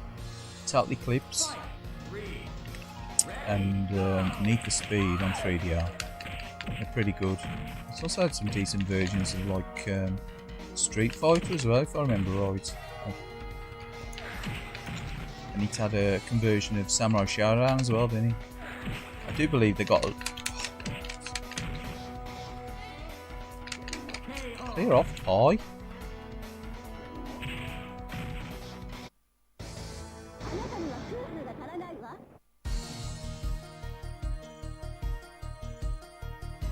S1: Total Eclipse and Need for Speed on 3DO. They're pretty good. It's also had some decent versions of like Street Fighter as well, if I remember right. And it had a conversion of Samurai Showdown as well, didn't he? I do believe they got. Clear off, Ty.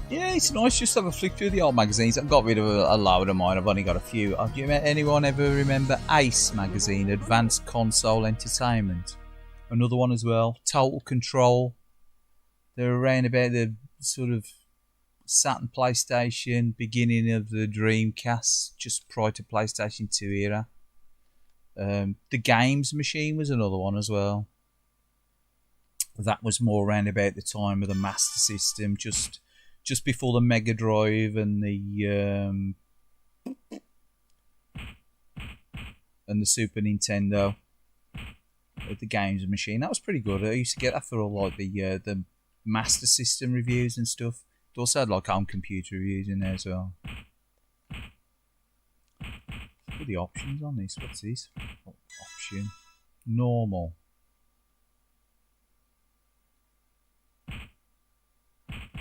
S1: Yeah, it's nice just to have a flick through the old magazines. I've got rid of a load of mine. I've only got a few. Do you anyone ever remember Ace magazine, Advanced Console Entertainment? Another one as well, Total Control. They're around about the sort of Saturn, PlayStation, beginning of the Dreamcast, just prior to PlayStation 2 era. The Games Machine was another one as well. That was more around about the time of the Master System, just before the Mega Drive and the Super Nintendo. The Games Machine, that was pretty good. I used to get that for all like the Master System reviews and stuff. It also had like home computer reviews in there as well. What are the options on this? What's this? Option normal.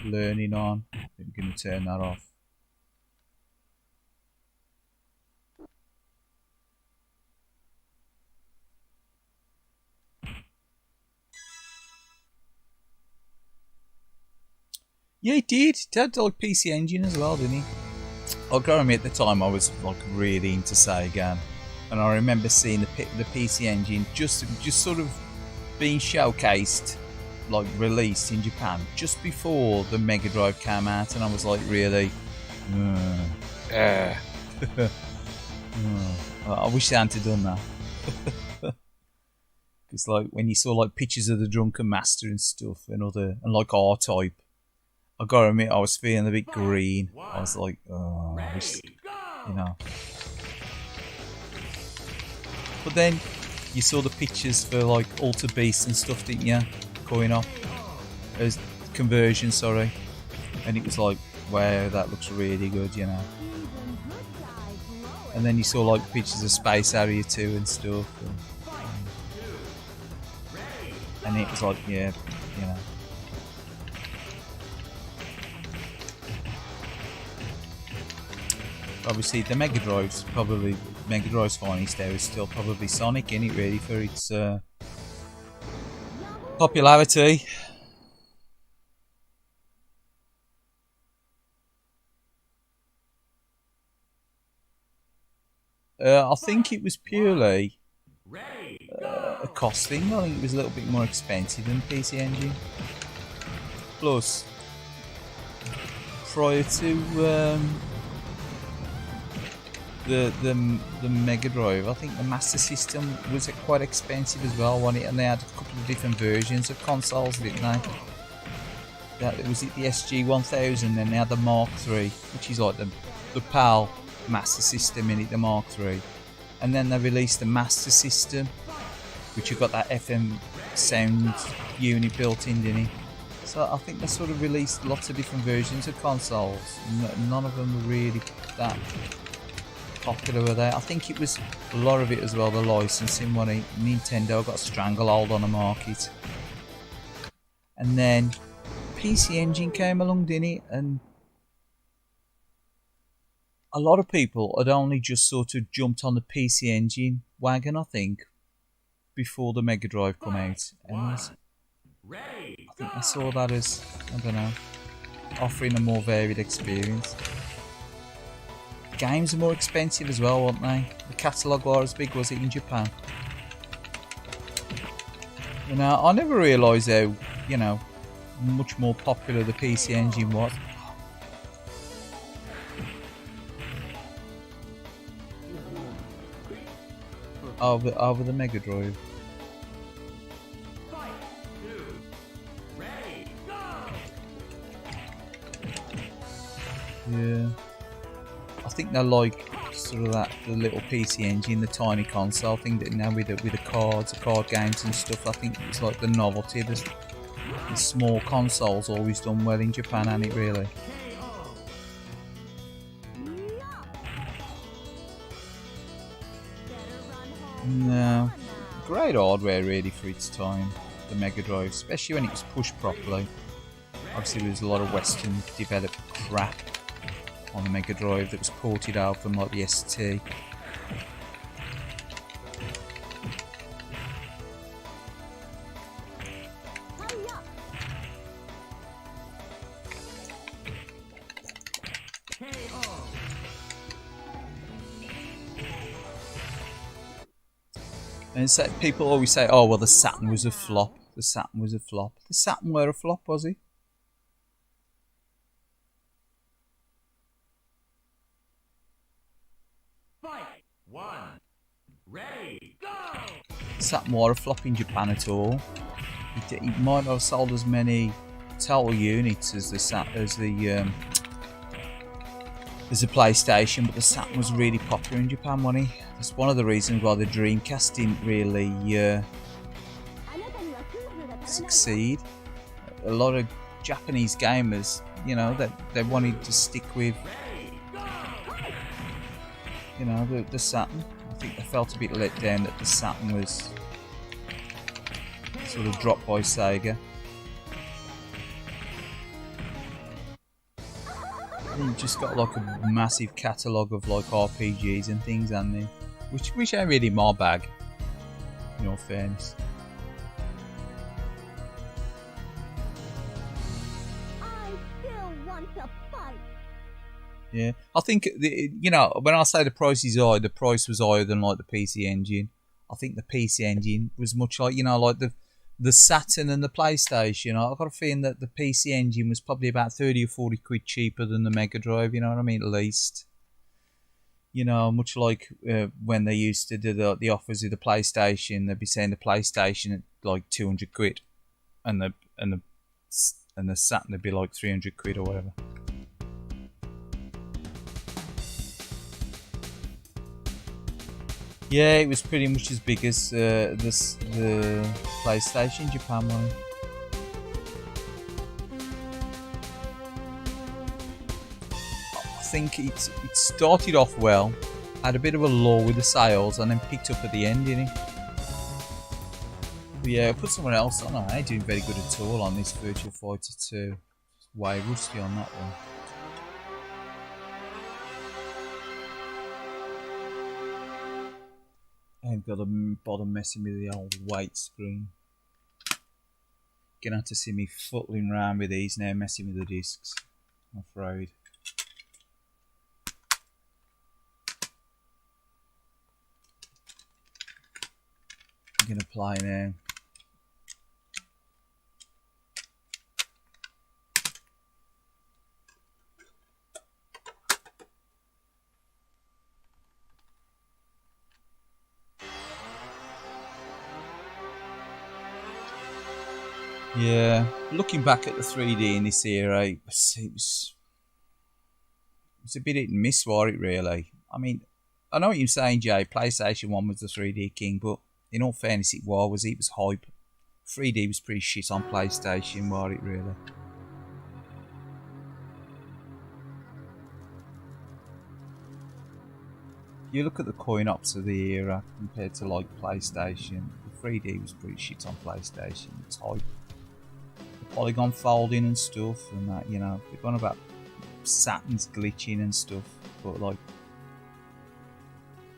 S1: Learning on. I'm going to turn that off. Yeah, he did. He had like PC Engine as well, didn't he? I'll go admit at the time I was like really into Sega, and I remember seeing the PC Engine just sort of being showcased, like released in Japan just before the Mega Drive came out, and I was like, really, I wish they hadn't done that. Because like when you saw like pictures of the Drunken Master and stuff and like R-Type, I gotta admit I was feeling a bit green. I was like, oh, I wish, you know. But then you saw the pictures for like Alter Beast and stuff, didn't you? Going up as conversion, sorry, and it was like, wow, that looks really good, you know. And then you saw like pictures of Space Area 2 and stuff, and it was like, yeah, you know. Obviously, the Mega Drive's finest there is still probably Sonic, isn't it, really, for its popularity. I think it was purely a cost thing. I think it was a little bit more expensive than the PC Engine. Plus, prior to the Mega Drive, I think the Master System was quite expensive as well, wasn't it? And they had a couple of different versions of consoles, didn't they? Was it the SG-1000, and they had the Mark III, which is like the PAL Master System in it, the Mark III. And then they released the Master System, which you got that FM sound unit built in, didn't it? So I think they sort of released lots of different versions of consoles. None of them were really that popular with that. I think it was a lot of it as well, the licensing money. Nintendo got a stranglehold on the market, and then PC Engine came along, didn't it? And a lot of people had only just sort of jumped on the PC Engine wagon, I think, before the Mega Drive come out, and I think I saw that as, I don't know, offering a more varied experience. Games are more expensive as well, weren't they? The catalogue was as big, was it, in Japan? You know, I never realised how, you know, much more popular the PC Engine was. Over the Mega Drive. Yeah. I think they're like sort of the little PC Engine, the tiny console thing that now with the cards, the card games and stuff. I think it's like the novelty. The small consoles always done well in Japan, ain't it, really? No, great hardware really for its time. the Mega Drive, especially when it was pushed properly. Obviously there was a lot of Western developed crap on the Mega Drive that was ported out from like the ST. And so people always say, oh well, the Saturn was a flop. The Saturn was a flop. The Saturn were a flop, was he?
S2: Fight! 1. Ready, go!
S1: Saturn were a flop in Japan at all. It might not have sold as many total units as the PlayStation, but the Saturn was really popular in Japan, wasn't he? That's one of the reasons why the Dreamcast didn't really succeed. A lot of Japanese gamers, you know, that they wanted to stick with, you know, the Saturn. I think they felt a bit let down that the Saturn was sort of dropped by Sega. You just got like a massive catalogue of like RPGs and things, and there, which ain't really my bag, in all fairness.
S3: I still want to fight.
S1: Yeah, I think you know, when I say the price is high, the price was higher than like the PC Engine. I think the PC Engine was much like, you know, like the Saturn and the PlayStation. I've got a feeling that the PC Engine was probably about 30 or 40 quid cheaper than the Mega Drive, you know what I mean, at least. You know, much like when they used to do the offers of the PlayStation, they'd be saying the PlayStation at like 200 quid, and the Saturn would be like 300 quid or whatever. Yeah, it was pretty much as big as the PlayStation Japan one. I think it started off well, had a bit of a lull with the sales, and then picked up at the end, didn't it? But yeah, put someone else on. I ain't doing very good at all on this Virtua Fighter 2. Way rusty on that one. I ain't got to bother messing with the old weight screen. Gonna have to see me footling around with these now, messing with the discs, I'm afraid. I'm gonna play now. Yeah, looking back at the 3D in this era, it was a bit hit and miss, was it, really? I mean, I know what you're saying, Jay, PlayStation 1 was the 3D king, but in all fairness, it was hype. 3D was pretty shit on PlayStation, was it, really? If you look at the coin-ops of the era compared to, like, PlayStation, the 3D was pretty shit on PlayStation. It's hype. Polygon folding and stuff, and that, you know, they've gone about Saturn's glitching and stuff, but like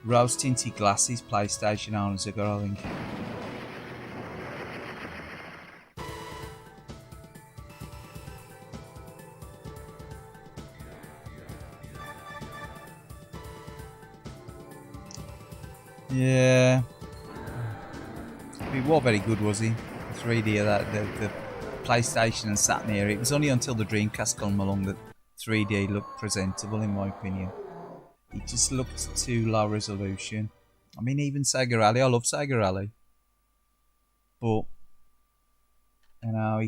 S1: rose tinted glasses PlayStation owners have got, I think. Yeah, he was very good, was he? The 3D of that, the PlayStation and Saturn era. It was only until the Dreamcast came along that 3D looked presentable, in my opinion. It just looked too low resolution. I mean, even Sega Rally, I love Sega Rally, but you know,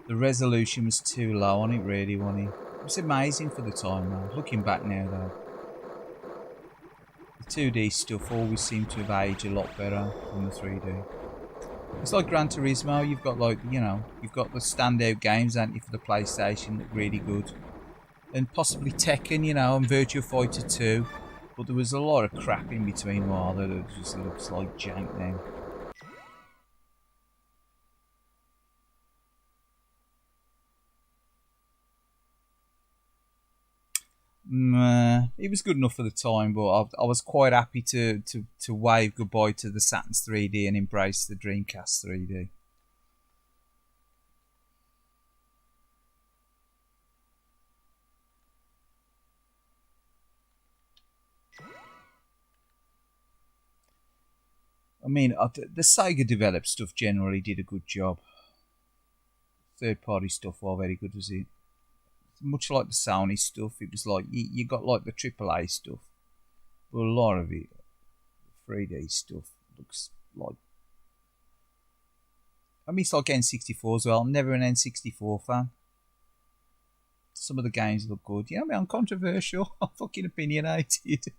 S1: the resolution was too low on it, really, wasn't it? It was amazing for the time, though. Looking back now, though, the 2D stuff always seemed to have aged a lot better than the 3D. It's like Gran Turismo. You've got, like, you know, you've got the standout games, haven't you, for the PlayStation that really good, and possibly Tekken, you know, and Virtua Fighter 2. But there was a lot of crap in between while that it just looks like jank now. It was good enough for the time, but I was quite happy to wave goodbye to the Saturn's 3D and embrace the Dreamcast 3D. I mean, the Sega developed stuff generally did a good job. Third-party stuff was very good, was it? Much like the Sony stuff, it was like you got like the AAA stuff, but a lot of it, 3D stuff, looks like. I mean, it's like N64 as well. I'm never an N64 fan. Some of the games look good. Yeah, I mean, I'm controversial. I'm fucking opinionated.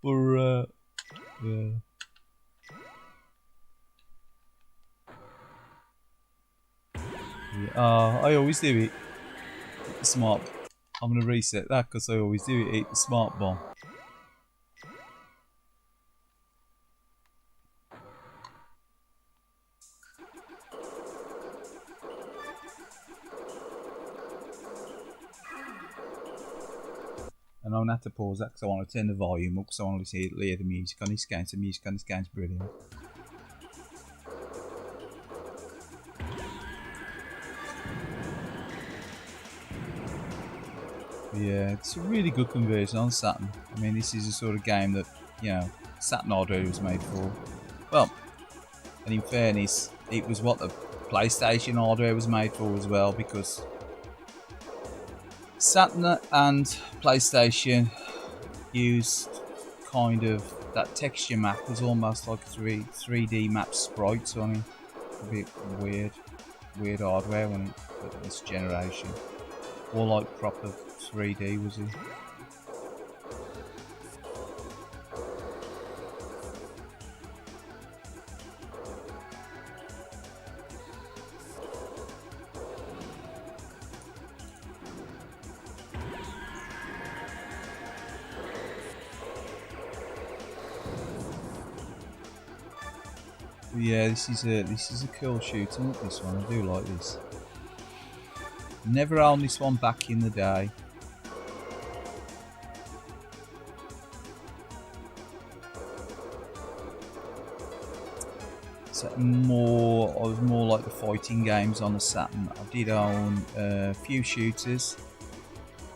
S1: But yeah. I always do it. Eat the smart. I'm gonna reset that because I always do it. Eat the smart bomb. And I'm gonna have to pause that because I want to turn the volume up because I want to hear the music on this game. So the music on this game is brilliant. Yeah, it's a really good conversion on Saturn. I mean, this is the sort of game that, you know, Saturn hardware was made for. Well, and in fairness, it was what the PlayStation hardware was made for as well, because Saturn and PlayStation used kind of that texture map was almost like 3D map sprites on it. A bit weird hardware when it this generation. Or like proper 3D, was it? Yeah, this is a cool shoot 'em up, this one. I do like this. Never owned this one back in the day. So I was more like the fighting games on the Saturn. I did own a few shooters.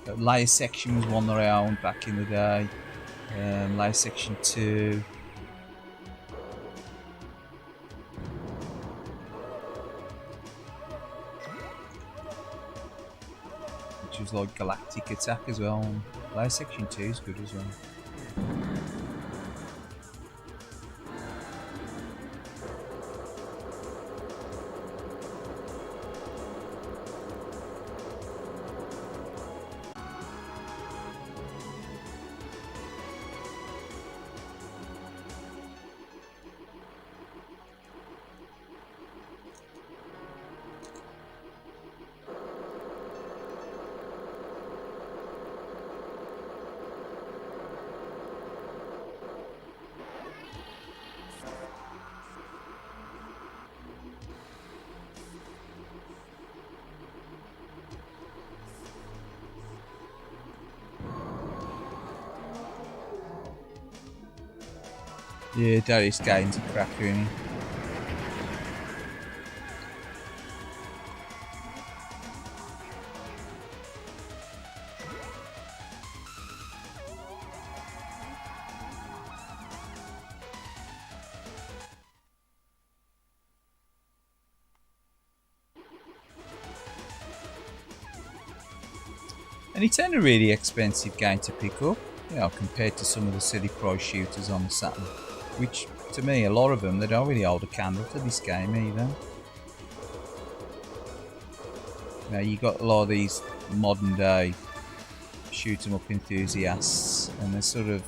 S1: Layer Section was one that I owned back in the day. Layer Section 2. Which was like Galactic Attack as well. And Layer Section 2 is good as well. Yeah, Darius Gaines a cracker, isn't he? And it's only a really expensive game to pick up, you know, compared to some of the silly price shooters on the Saturn. Which, to me, a lot of them, they don't really hold a candle to this game either. You know, you got a lot of these modern day shoot 'em up enthusiasts, and they sort of,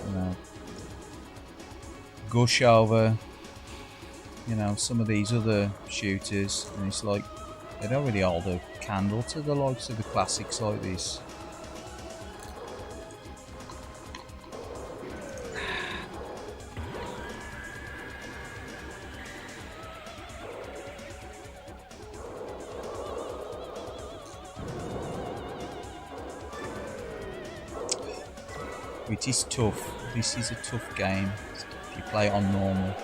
S1: you know, gush over, you know, some of these other shooters, and it's like they don't really hold a candle to the likes of the classics like this. It is tough. This is a tough game. If you play it on normal,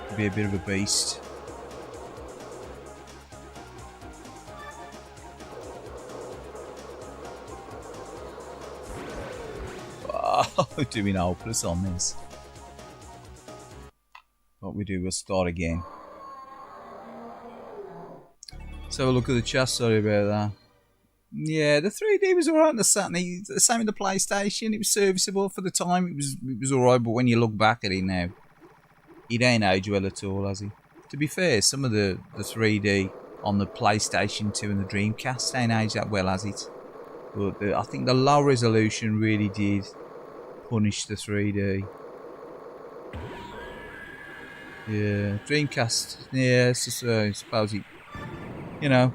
S1: it'll be a bit of a beast. Oh, doing hopeless on this. What we do, we'll start again. So look at the chat, sorry about that. Yeah, the 3D was alright on the Saturn. The same with the PlayStation. It was serviceable for the time. It was alright, but when you look back at it now, it ain't aged well at all, has it? To be fair, some of the 3D on the PlayStation 2 and the Dreamcast ain't aged that well, has it? But I think the low resolution really did punish the 3D. Yeah, Dreamcast. Yeah, it's just, I suppose it, you know,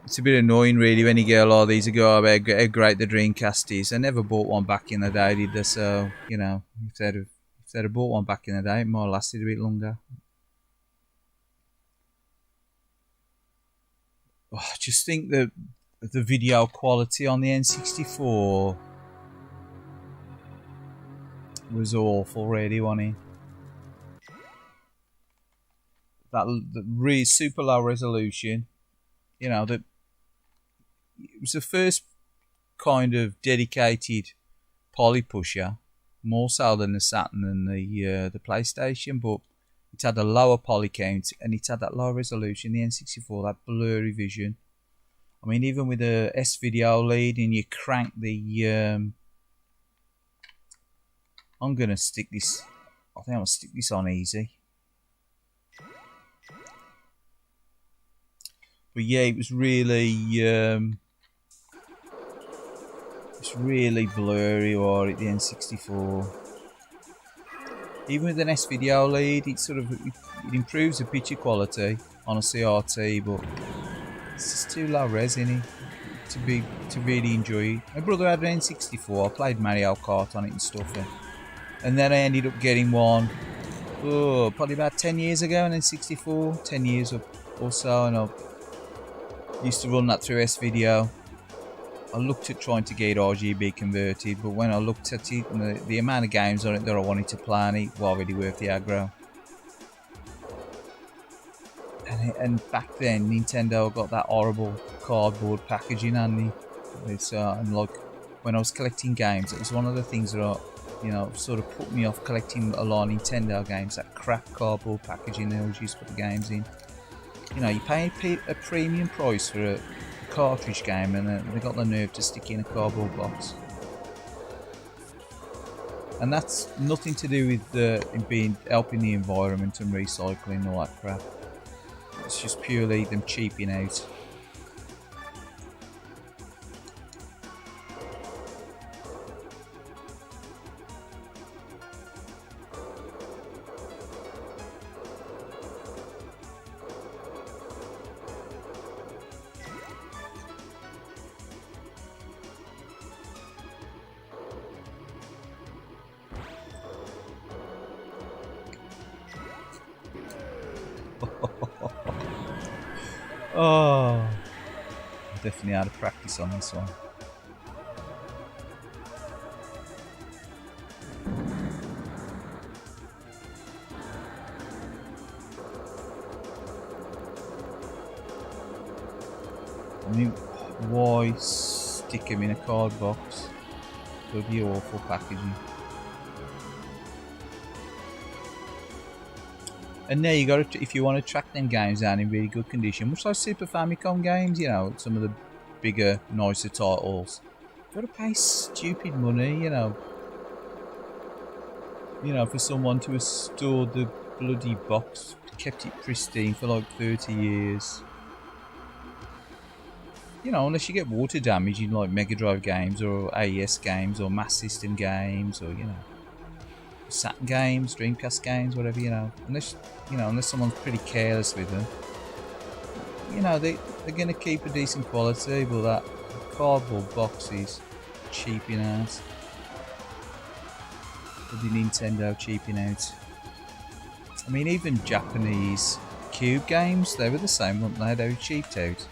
S1: it's a bit annoying really when you get a lot of these and go about how great the Dreamcast is. I never bought one back in the day, did they? So, you know, if they'd have bought one back in the day, it might have lasted a bit longer. Oh, I just think that the video quality on the N64 was awful, really, wasn't it? The really super low resolution, you know, that it was the first kind of dedicated poly pusher, more so than the Saturn and the PlayStation, but it had a lower poly count and it had that low resolution. The N64, that blurry vision. I mean, even with the S-Video lead and you crank the I'm gonna stick this. I think I'm gonna stick this on easy. But yeah, it was really blurry, or at the N64. Even with an S-Video lead, it improves the picture quality on a CRT, but it's just too low res in it to really enjoy it. My brother had an N64. I played Mario Kart on it and stuff, and then I ended up getting one. Oh, probably about 10 years ago, an N64, 10 years or so, and I used to run that through S-Video. I looked at trying to get RGB converted, but when I looked at it and the amount of games on it that I wanted to play on it, was already worth the aggro. And back then, Nintendo got that horrible cardboard packaging on it. And like when I was collecting games, it was one of the things that sort of put me off collecting a lot of Nintendo games. That crap cardboard packaging they always used to put the games in. You know, you pay a premium price for a cartridge game, and they got the nerve to stick it in a cardboard box. And that's nothing to do with helping the environment and recycling and all that crap. It's just purely them cheaping out. Oh, definitely out of practice on this one. I mean, why stick them in a card box? Bloody awful packaging. And there you got to, if you want to track them games down in really good condition, much like Super Famicom games, you know, some of the bigger, nicer titles, you got to pay stupid money, you know, for someone to have stored the bloody box, kept it pristine for like 30 years. You know, unless you get water damage in like Mega Drive games or AES games or Mass System games or, you know, Saturn games, Dreamcast games, whatever, you know. Unless someone's pretty careless with them, you know, they're gonna keep a decent quality, but that cardboard box is cheaping out. The Nintendo cheaping out. I mean, even Japanese Cube games, they were the same, weren't they? They were cheaped out.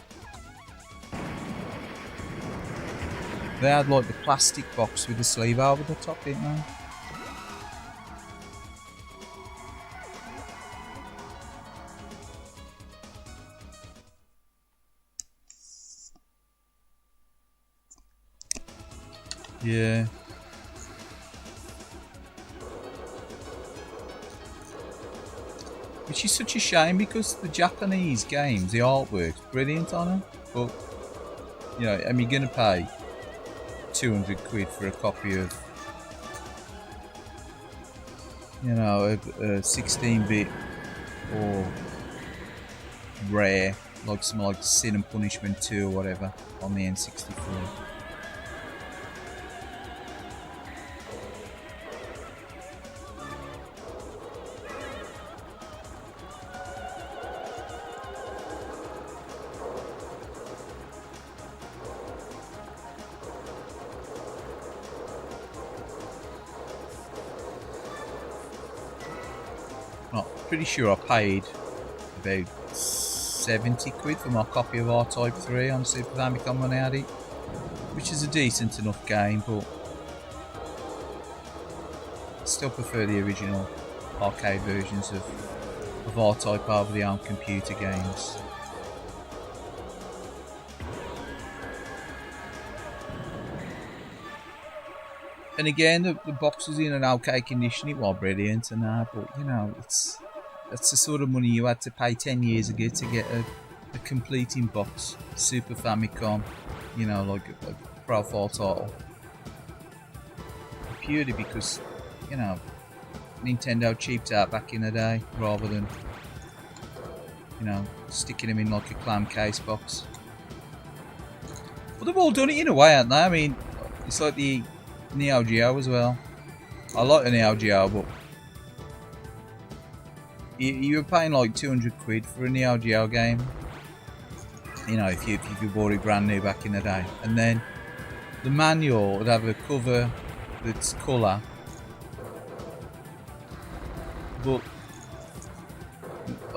S1: They had like the plastic box with the sleeve over the top, didn't they? Yeah. Which is such a shame because the Japanese games, the artwork's brilliant on them. But, you know, you're going to pay 200 quid for a copy of, you know, a 16-bit or rare, like some like Sin and Punishment 2 or whatever on the N64. Pretty sure I paid about 70 quid for my copy of R-Type 3 on Super Famicom when I had it, which is a decent enough game, but I still prefer the original arcade versions of R-Type over the home computer games. And again, the box was in an okay condition, it was brilliant and that, but you know, that's the sort of money you had to pay 10 years ago to get a complete in box Super Famicom, you know, like a profile title. Purely because, you know, Nintendo cheaped out back in the day rather than, you know, sticking them in like a clam case box. But they've all done it in a way, haven't they? I mean, it's like the Neo Geo as well. I like the Neo Geo, but you were paying like 200 quid for a Neo Geo game. You know, if you bought it brand new back in the day, and then the manual would have a cover that's colour, but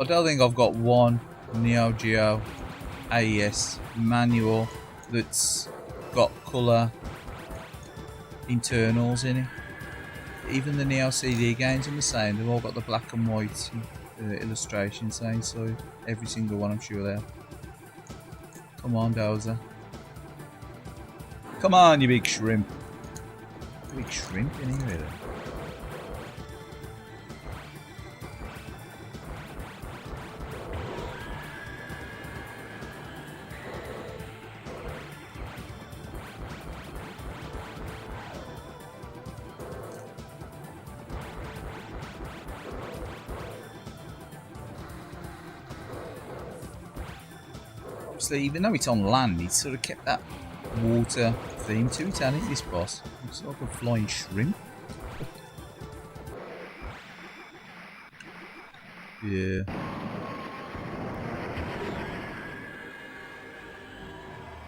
S1: I don't think I've got one Neo Geo AES manual that's got colour internals in it. Even the Neo CD games are the same, they've all got the black and white illustrations inside. Every single one, I'm sure they have. Come on, Dozer. Come on, you big shrimp. Big shrimp in here, really. Obviously, even though it's on land, it's sort of kept that water theme to it, hasn't it, this boss? It's like a flying shrimp. Yeah.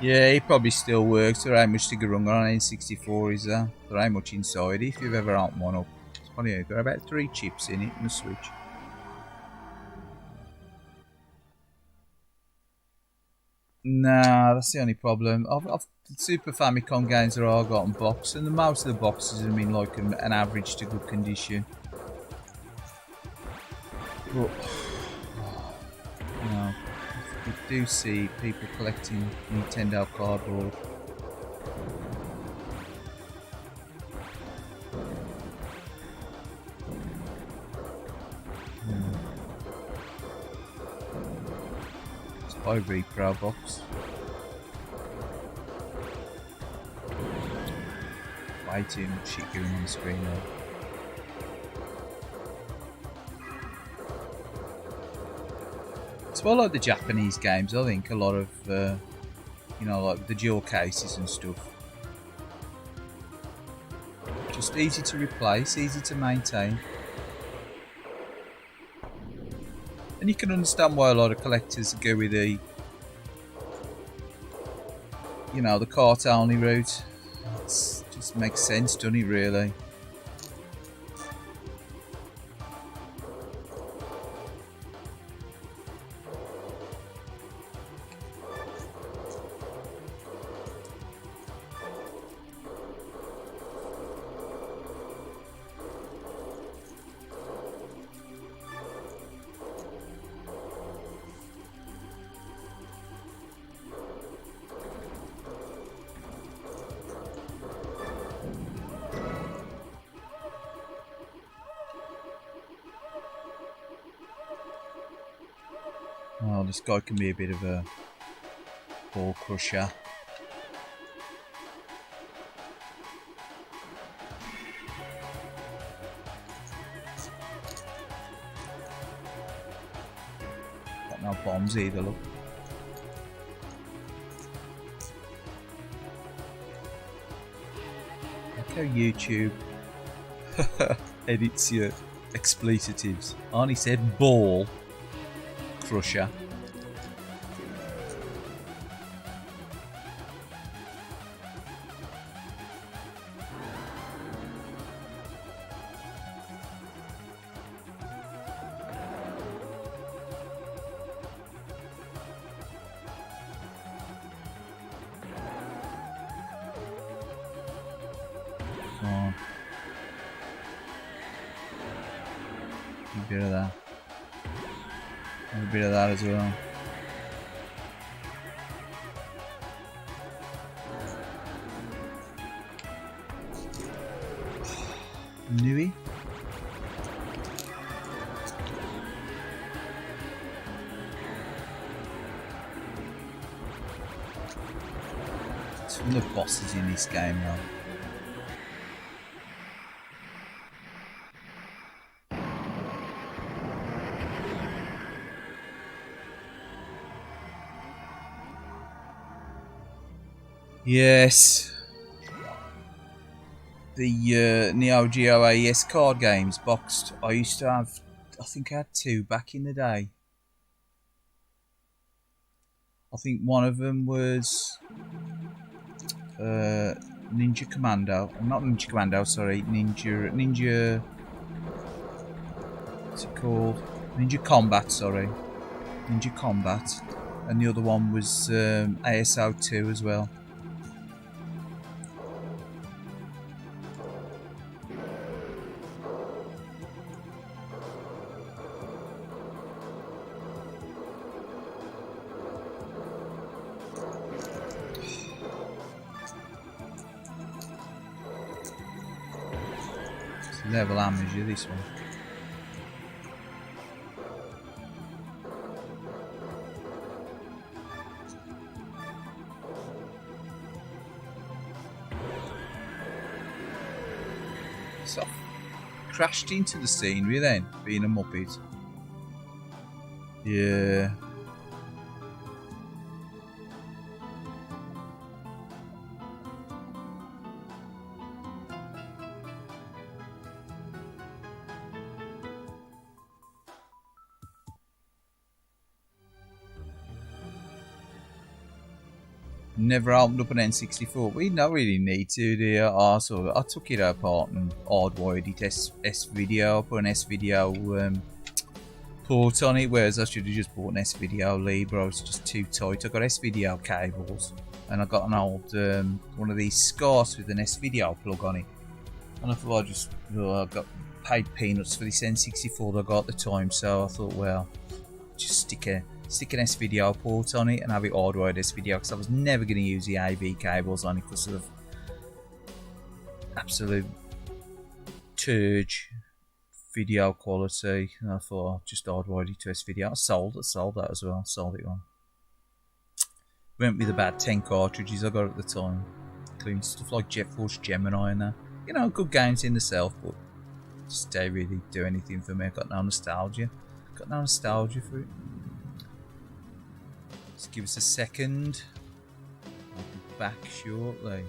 S1: Yeah, it probably still works. There ain't much to go wrong on an N64, is there? There ain't much inside if you've ever opened one up. It's probably got about 3 chips in it and a switch. Nah, that's the only problem. I've Super Famicom games are all got in box, and most of the boxes are in like an average to good condition. But you know, you do see people collecting Nintendo cardboard. By Repro box. Way too much shit going on the screen now. It's more like the Japanese games, I think. A lot of, you know, like the dual cases and stuff. Just easy to replace, easy to maintain. And you can understand why a lot of collectors go with the, you know, the cart only route. It just makes sense, doesn't it, really? this guy can be a bit of a ball crusher. Got no bombs either, look. Look how YouTube edits your expletives. Arnie said ball crusher. Oh. A bit of that. A bit of that as well. Nui. Some of the bosses in this game now. Yes, the Neo Geo AES card games boxed. I used to have, I think I had 2 back in the day. I think one of them was Ninja Commando. Not Ninja Commando, sorry, Ninja. What's it called? Ninja Combat, sorry. Ninja Combat. And the other one was ASO 2 as well. Level amateur, this one. So, crashed into the scenery then, being a muppet. Yeah. Never opened up an N64. We don't really need to, do you? I took it apart and hardwired it S-Video, put an S-Video port on it, whereas I should have just bought an S-Video lead, but I was just too tight. I got S-Video cables, and I got an old one of these SCARTs with an S-Video plug on it. And I thought I got paid peanuts for this N64 that I got at the time, so I thought, well, just stick an S-Video port on it and have it hardwired S-Video, because I was never going to use the AV cables on it because of absolute turge video quality. And I thought I'll just hardwire it to S-Video. I sold that as well. Sold it on. Went with about 10 cartridges I got at the time, including stuff like Jet Force Gemini and that. You know, good games in themselves, but just don't really do anything for me. I got no nostalgia. For it. Just give us a second. I'll be back shortly.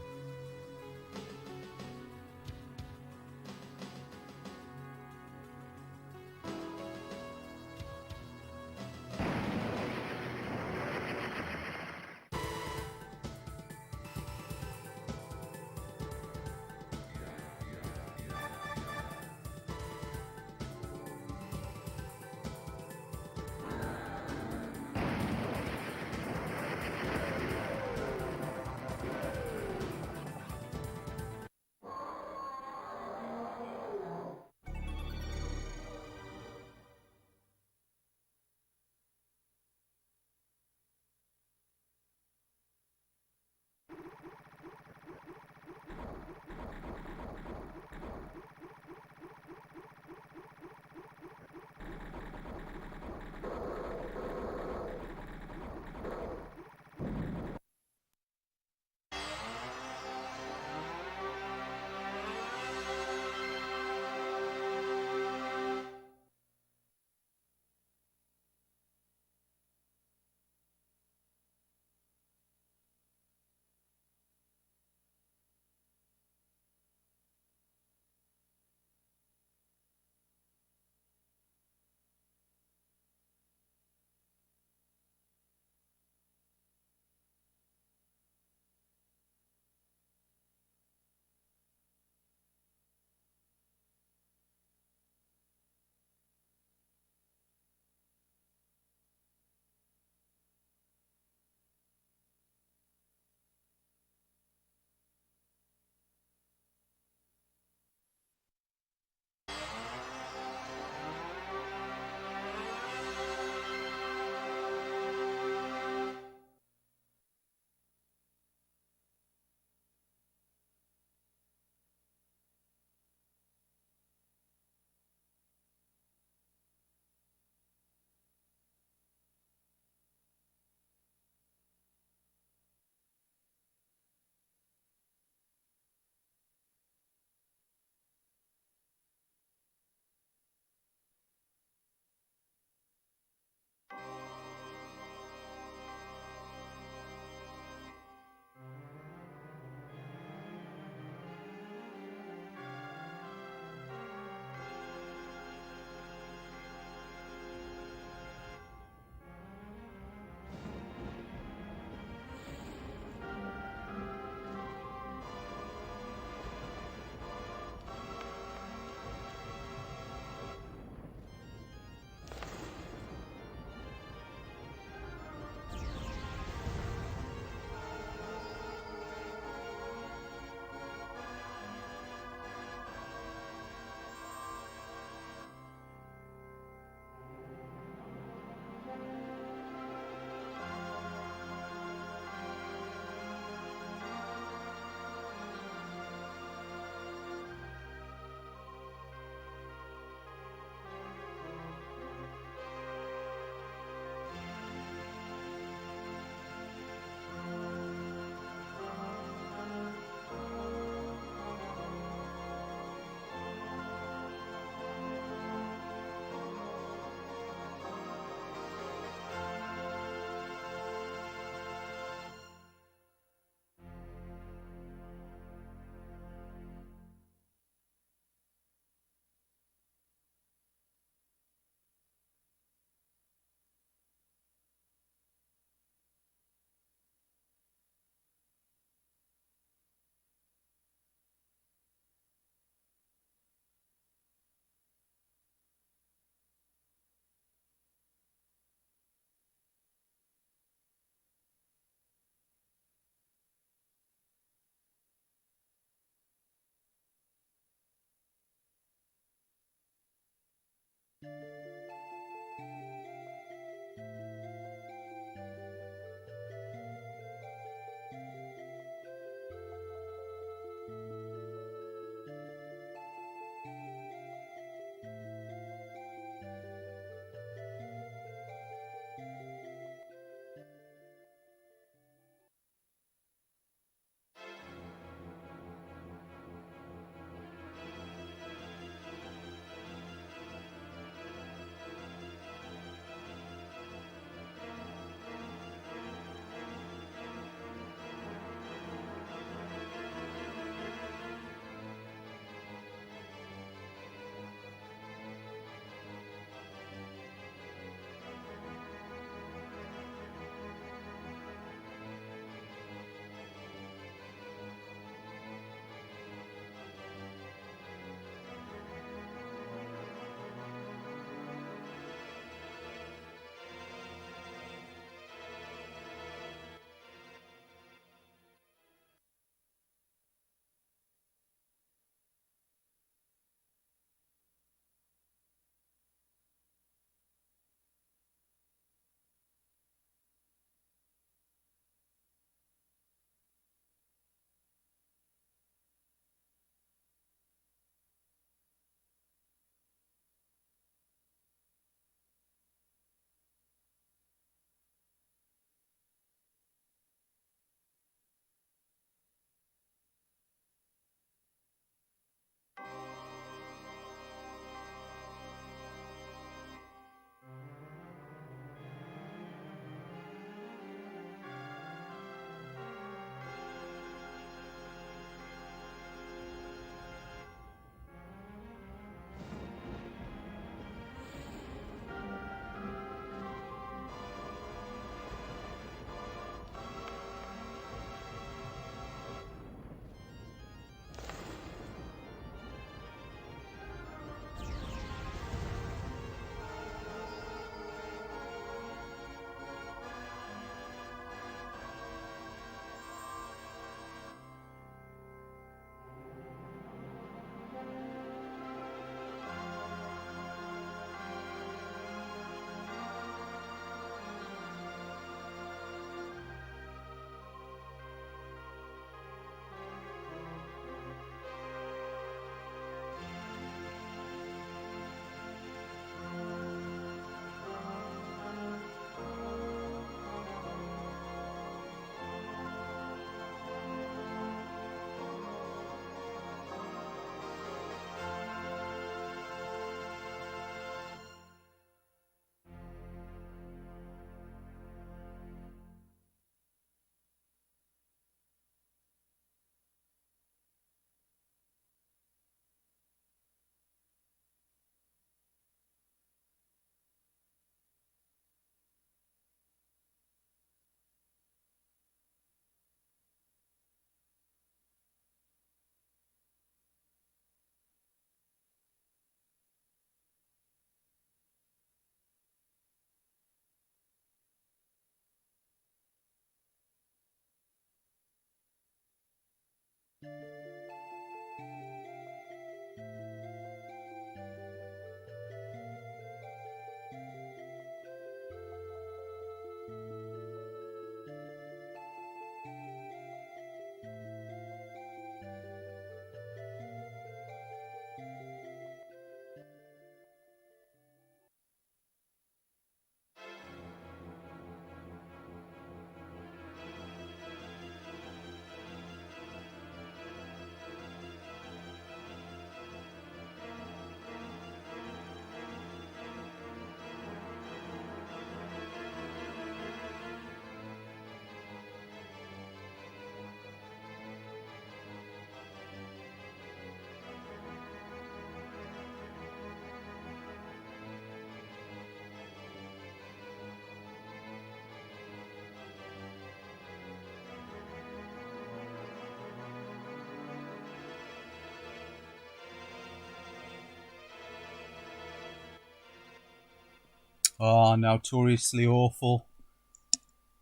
S1: Oh, notoriously awful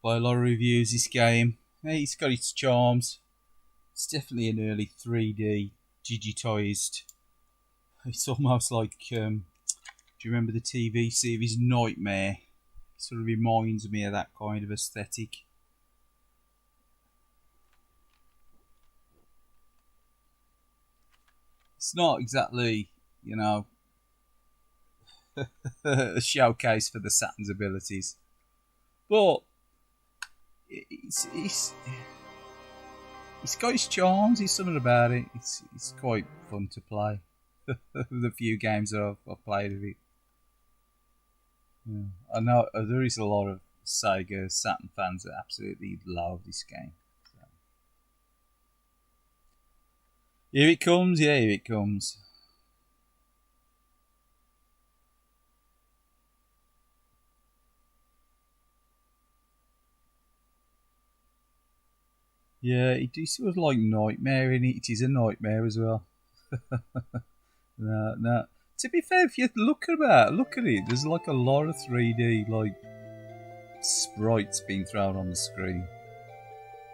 S1: by a lot of reviews, this game. Hey, it's got its charms. It's definitely an early 3D digitised. It's almost like Do you remember the TV series Nightmare? It sort of reminds me of that kind of aesthetic. It's not exactly, you know, a showcase for the Saturn's abilities, but it's got its charms. There's something about it. It's quite fun to play. The few games that I've played of it. Yeah. I know there is a lot of Sega Saturn fans that absolutely love this game. So. Here it comes, yeah, here it comes. Yeah, it sort of like Nightmare in it. It is a nightmare as well. No. To be fair, if you look at it, there's like a lot of 3D like sprites being thrown on the screen.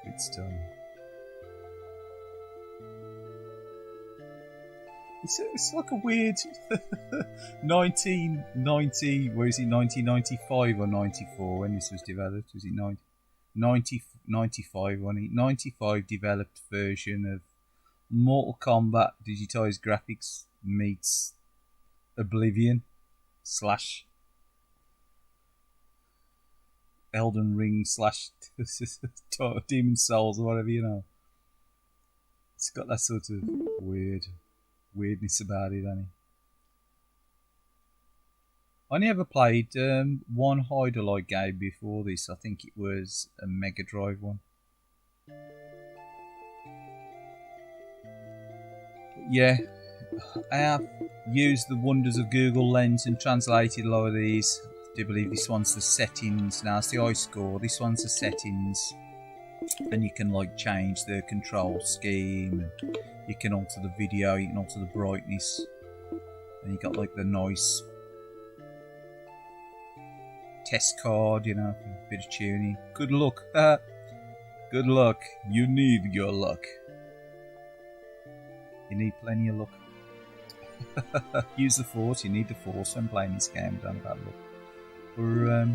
S1: It's done. It's like a weird 1990. Where is it? 1995 or 94 when this was developed? Was it 95? 95 developed version of Mortal Kombat digitized graphics meets Oblivion / Elden Ring / Demon Souls or whatever, you know. It's got that sort of weirdness about it, hasn't it? I only ever played one hide-alike game before this. I think it was a Mega Drive one. Yeah, I have used the wonders of Google Lens and translated a lot of these. I do believe this one's the settings. Now it's the iScore. This one's the settings, and you can like change the control scheme. And you can alter the video. You can alter the brightness, and you got like the nice test card. You know, a bit of tuning. Good luck. Good luck. You need your luck. You need plenty of luck. Use the force. You need the force when playing this game. Don't have luck. Yeah,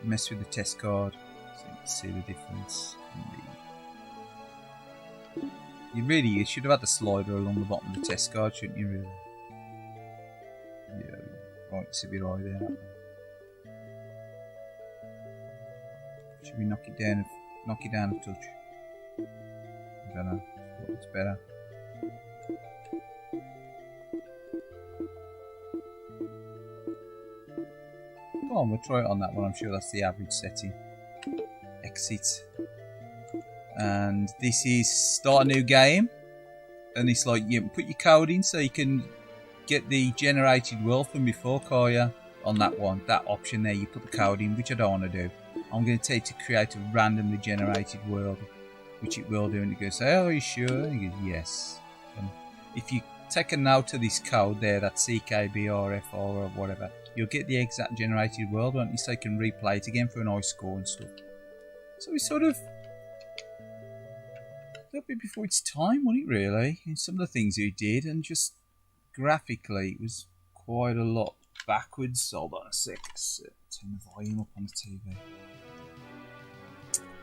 S1: mess with the test card so you can see the difference. You should have had the slider along the bottom of the test card, shouldn't you? Really? Yeah, right. It's a bit right there. Should we knock it down a touch? I don't know. It's better. Come on, we'll try it on that one. I'm sure that's the average setting. Exit. And this is start a new game. And it's like you put your code in so you can get the generated world from before, Kaya. On that one, that option there, you put the code in, which I don't want to do. I'm going to tell you to create a randomly generated world, which it will do, and it goes, oh, are you sure? And he goes, yes. And if you take a note of this code there, that CKBRFR or whatever, you'll get the exact generated world, won't you? So you can replay it again for an iScore and stuff. So it's sort of a little bit before its time, wasn't it, really? And some of the things he did, and just graphically, it was quite a lot backwards. Hold on a sec. Let's turn the volume up on the TV.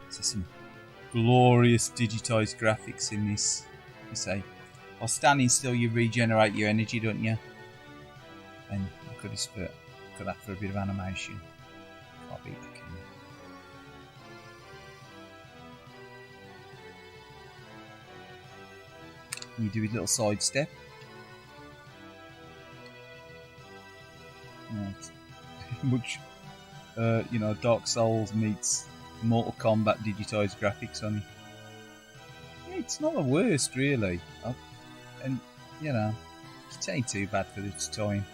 S1: So some glorious digitized graphics in this. You say, while standing still, you regenerate your energy, don't you? And look at this foot. Look at that for a bit of animation. Can't beat that, can you? You do a little side step. Much, Dark Souls meets Mortal Kombat digitized graphics on it. Yeah, it's not the worst, really. And, it ain't too bad for this time.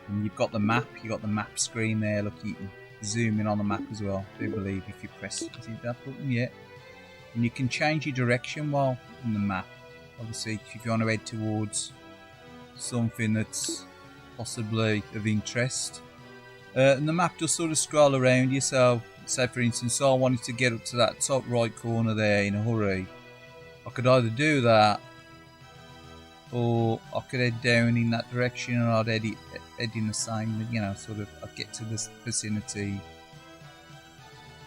S1: And you've got the map, screen there. Look, you can zoom in on the map as well. I do believe if you press that button, yeah. And you can change your direction while in the map. Obviously, if you want to head towards something that's possibly of interest. And the map does sort of scroll around you, so say for instance I wanted to get up to that top right corner there in a hurry. I could either do that or I could head down in that direction, and I'd head in the same, you know, sort of. I'd get to this vicinity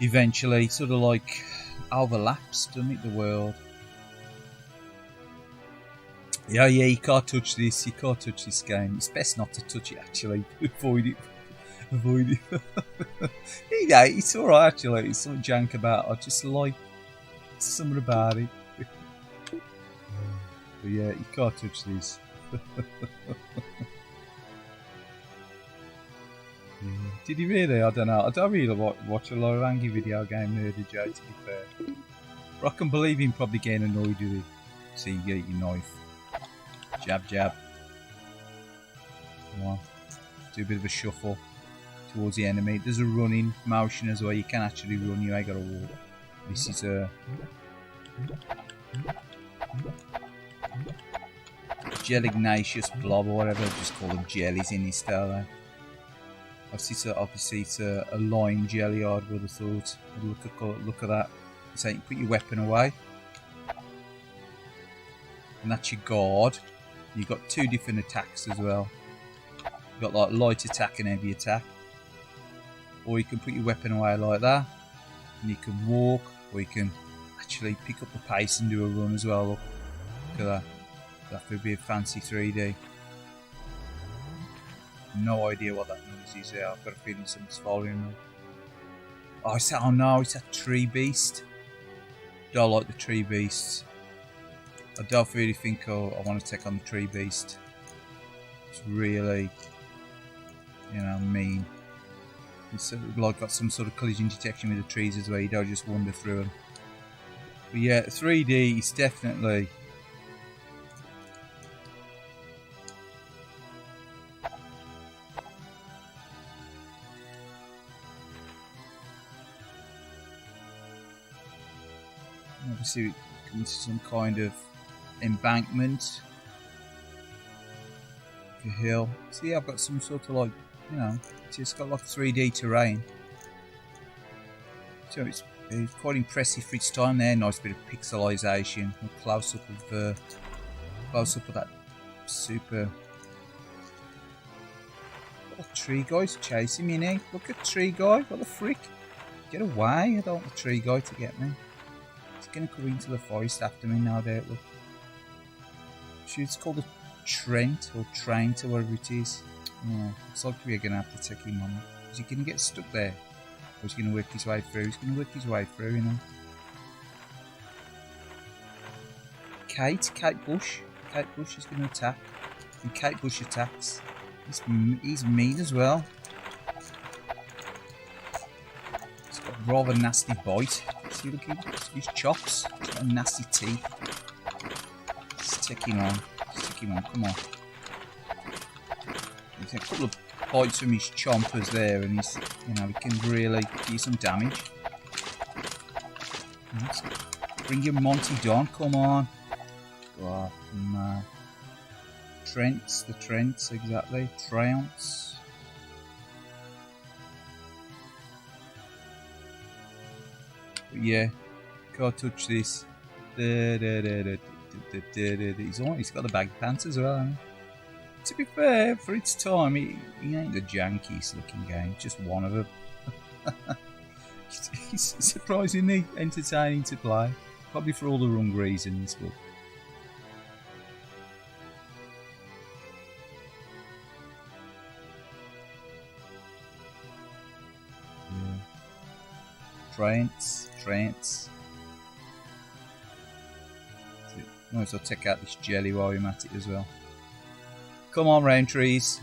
S1: eventually, sort of like overlaps, doesn't it, the world? Yeah, you can't touch this. You can't touch this game. It's best not to touch it, actually. Avoid it. Avoid it. Yeah, it's alright, actually. It's something jank about it. I just like something about it. But yeah, you can't touch this. Did he really? I don't know. I don't really watch a lot of angry video game nerdy Joe, to be fair. But I can believe him probably getting annoyed with it. So you get your knife. Jab, jab. Come on. Do a bit of a shuffle towards the enemy. There's a running motion as well. You can actually run, you ain't got to walk. This is a Jellignacious blob or whatever. Just call them jellies in this style there. Obviously it's a lime jelly, I would have thought. Look at that. So you put your weapon away. And that's your guard. You've got two different attacks as well. You've got like light attack and heavy attack. Or you can put your weapon away like that. And you can walk, or you can actually pick up the pace and do a run as well. Look at that. That could be a fancy 3D. No idea what that noise is there. I've got a feeling something's following me. Oh, no, it's that tree beast. Don't like the tree beasts. I don't really think I want to take on the tree beast. It's really, you know, mean. It's like got some sort of collision detection with the trees as well. You don't just wander through them. But yeah, 3D is definitely. Obviously, it comes to some kind of embankment, like a hill. See, I've got some sort of like, you know, it's just got like 3D terrain. So it's quite impressive for its time there. Nice bit of pixelization, a close up of that super. What a tree guy's chasing me now. Look at tree guy. What the frick? Get away! I don't want the tree guy to get me. He's gonna come into the forest after me now. There, look. It's called a Trent or Trent or whatever it is. Oh, looks like we're gonna have to take him on. Is he gonna get stuck there? Or is he gonna work his way through? He's gonna work his way through, you know. Kate Bush. Kate Bush is gonna attack. And Kate Bush attacks. He's mean as well. He's got a rather nasty bite. See, look at his chops. He's got nasty teeth. Let's take him on. Come on. He's a couple of bites from his chompers there, and he's, you know, he can really do some damage. Let's bring your Monty Don, come on. Oh, man. The Trents, exactly. Trounce. But yeah, can't touch this. He's got the bag pants as well, hasn't he? To be fair, for its time, he ain't the jankiest looking game, just one of them. He's surprisingly entertaining to play, probably for all the wrong reasons, but. Yeah. Trance. Might as well check out this jelly while we're at it as well. Come on, Roundtrees.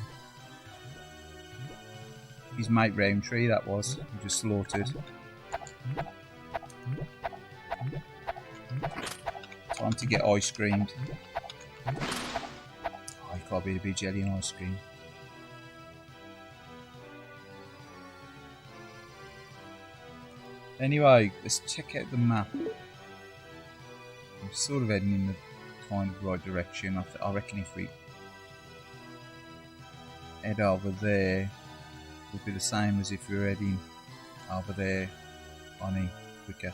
S1: His mate Roundtree, that was. He just slaughtered. Time to get ice creamed. Oh, you can't be a big jelly and ice cream. Anyway, let's check out the map. I'm sort of heading in the kind of right direction. I reckon if we head over there, it would be the same as if we were heading over there only quicker.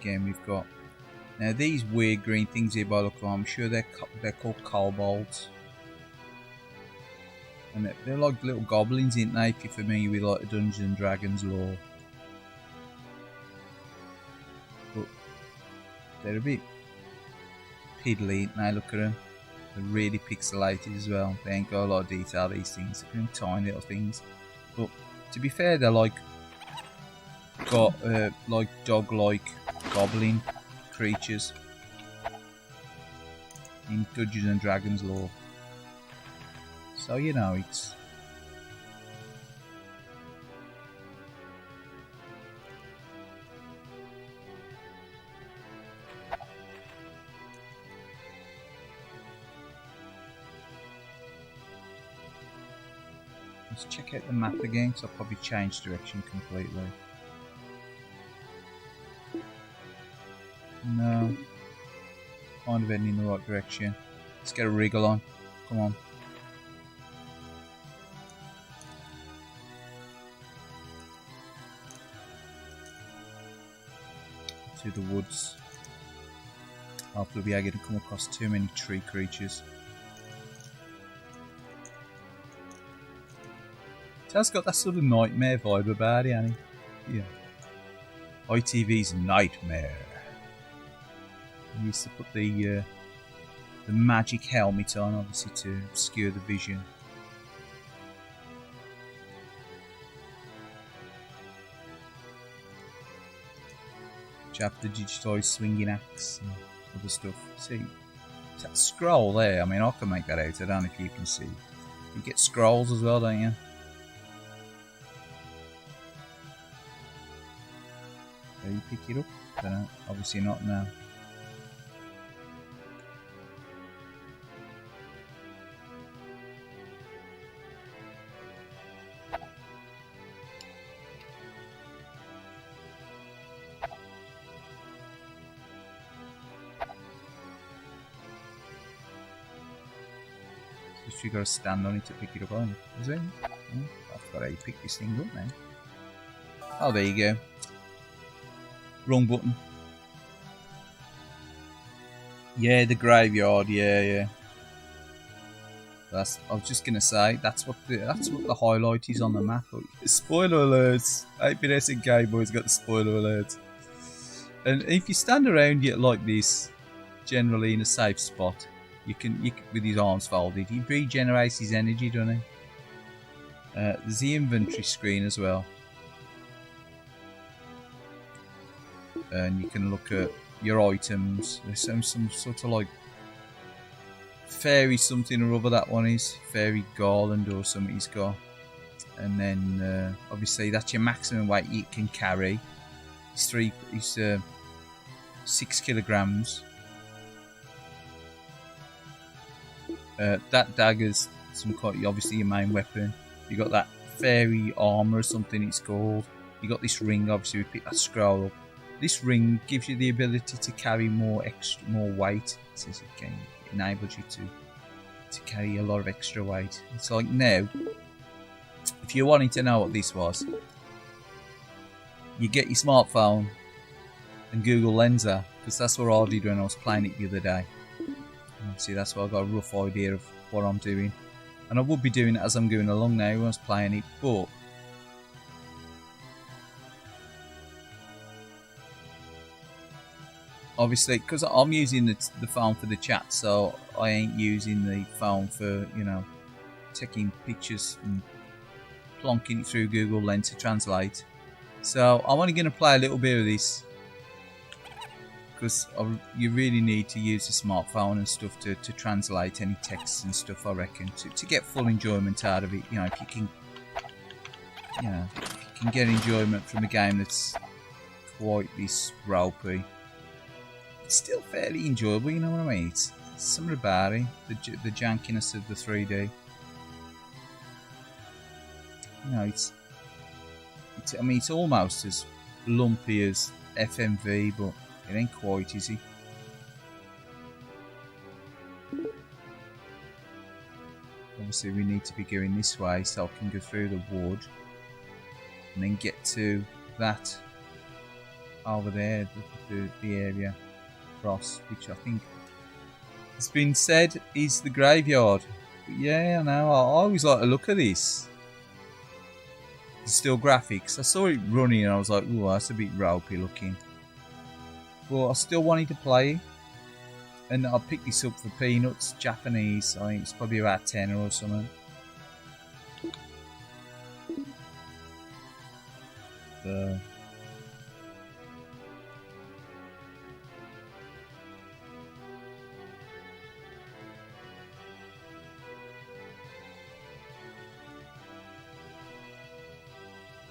S1: again we've got. Now these weird green things here by the look of, I'm sure they're called kobolds. And they're like little goblins, ain't they, if you're familiar with like the Dungeons and Dragons lore. But they're a bit piddly, ain't they? Look at them. They're really pixelated as well. They ain't got a lot of detail, these things. They're tiny little things. But to be fair, they're like got like dog-like goblin creatures in Dungeons and Dragons lore. So you know it's let's check out the map again, because I'll probably change direction completely. No. Kind of heading in the right direction. Let's get a wriggle on. Come on. To the woods. Hopefully we are going to come across too many tree creatures. It has got that sort of nightmare vibe about it, hasn't it? Yeah. ITV's Nightmare. I used to put the magic helmet on, obviously, to obscure the vision. Chap the digitized swinging axe and other stuff. See, that scroll there, I mean, I can make that out. I don't know if you can see. You get scrolls as well, don't you? So you pick it up? Don't know. Obviously not now. You got to stand on it to pick it up on, is it? Oh, I forgot how you pick this thing up now. Oh, there you go. Wrong button. Yeah, the graveyard. Yeah. I was just gonna say that's what the highlight is on the map. Spoiler alerts. 8-bit and Game Boy's got the spoiler alerts. And if you stand around it like this, generally in a safe spot. You can with his arms folded, he regenerates his energy, doesn't he? There's the inventory screen as well, and you can look at your items. There's some sort of like fairy something or other. That one is fairy garland or something he's got, and then obviously that's your maximum weight you can carry. It's 6 kilograms. That dagger's some kind, obviously your main weapon. You got that fairy armor or something it's called. You got this ring, obviously we pick that scroll up. This ring gives you the ability to carry more weight. It says it enables you to carry a lot of extra weight. It's like now, if you're wanting to know what this was, you get your smartphone and Google Lenser, because that's what I did when I was playing it the other day. Obviously that's why I got a rough idea of what I'm doing, and I would be doing it as I'm going along now when I was playing it, but obviously because I'm using the phone for the chat, so I ain't using the phone for, you know, taking pictures and plonking it through Google Lens to translate. So I'm only going to play a little bit of this, because you really need to use the smartphone and stuff to translate any texts and stuff, I reckon, to get full enjoyment out of it. You know, if you can, you know, if you can get enjoyment from a game that's quite this ropey, it's still fairly enjoyable, you know what I mean? It's something about it, the jankiness of the 3D. You know, I mean, it's almost as lumpy as FMV, but it ain't quite, is it? Obviously we need to be going this way so I can go through the wood and then get to that over there, the area across, which I think has been said is the graveyard. But yeah, I know. I always like to look at this. It's still graphics. I saw it running and I was like, ooh, that's a bit ropey looking. But I still wanted to play. And I picked this up for peanuts, Japanese. I think it's probably about 10 or something.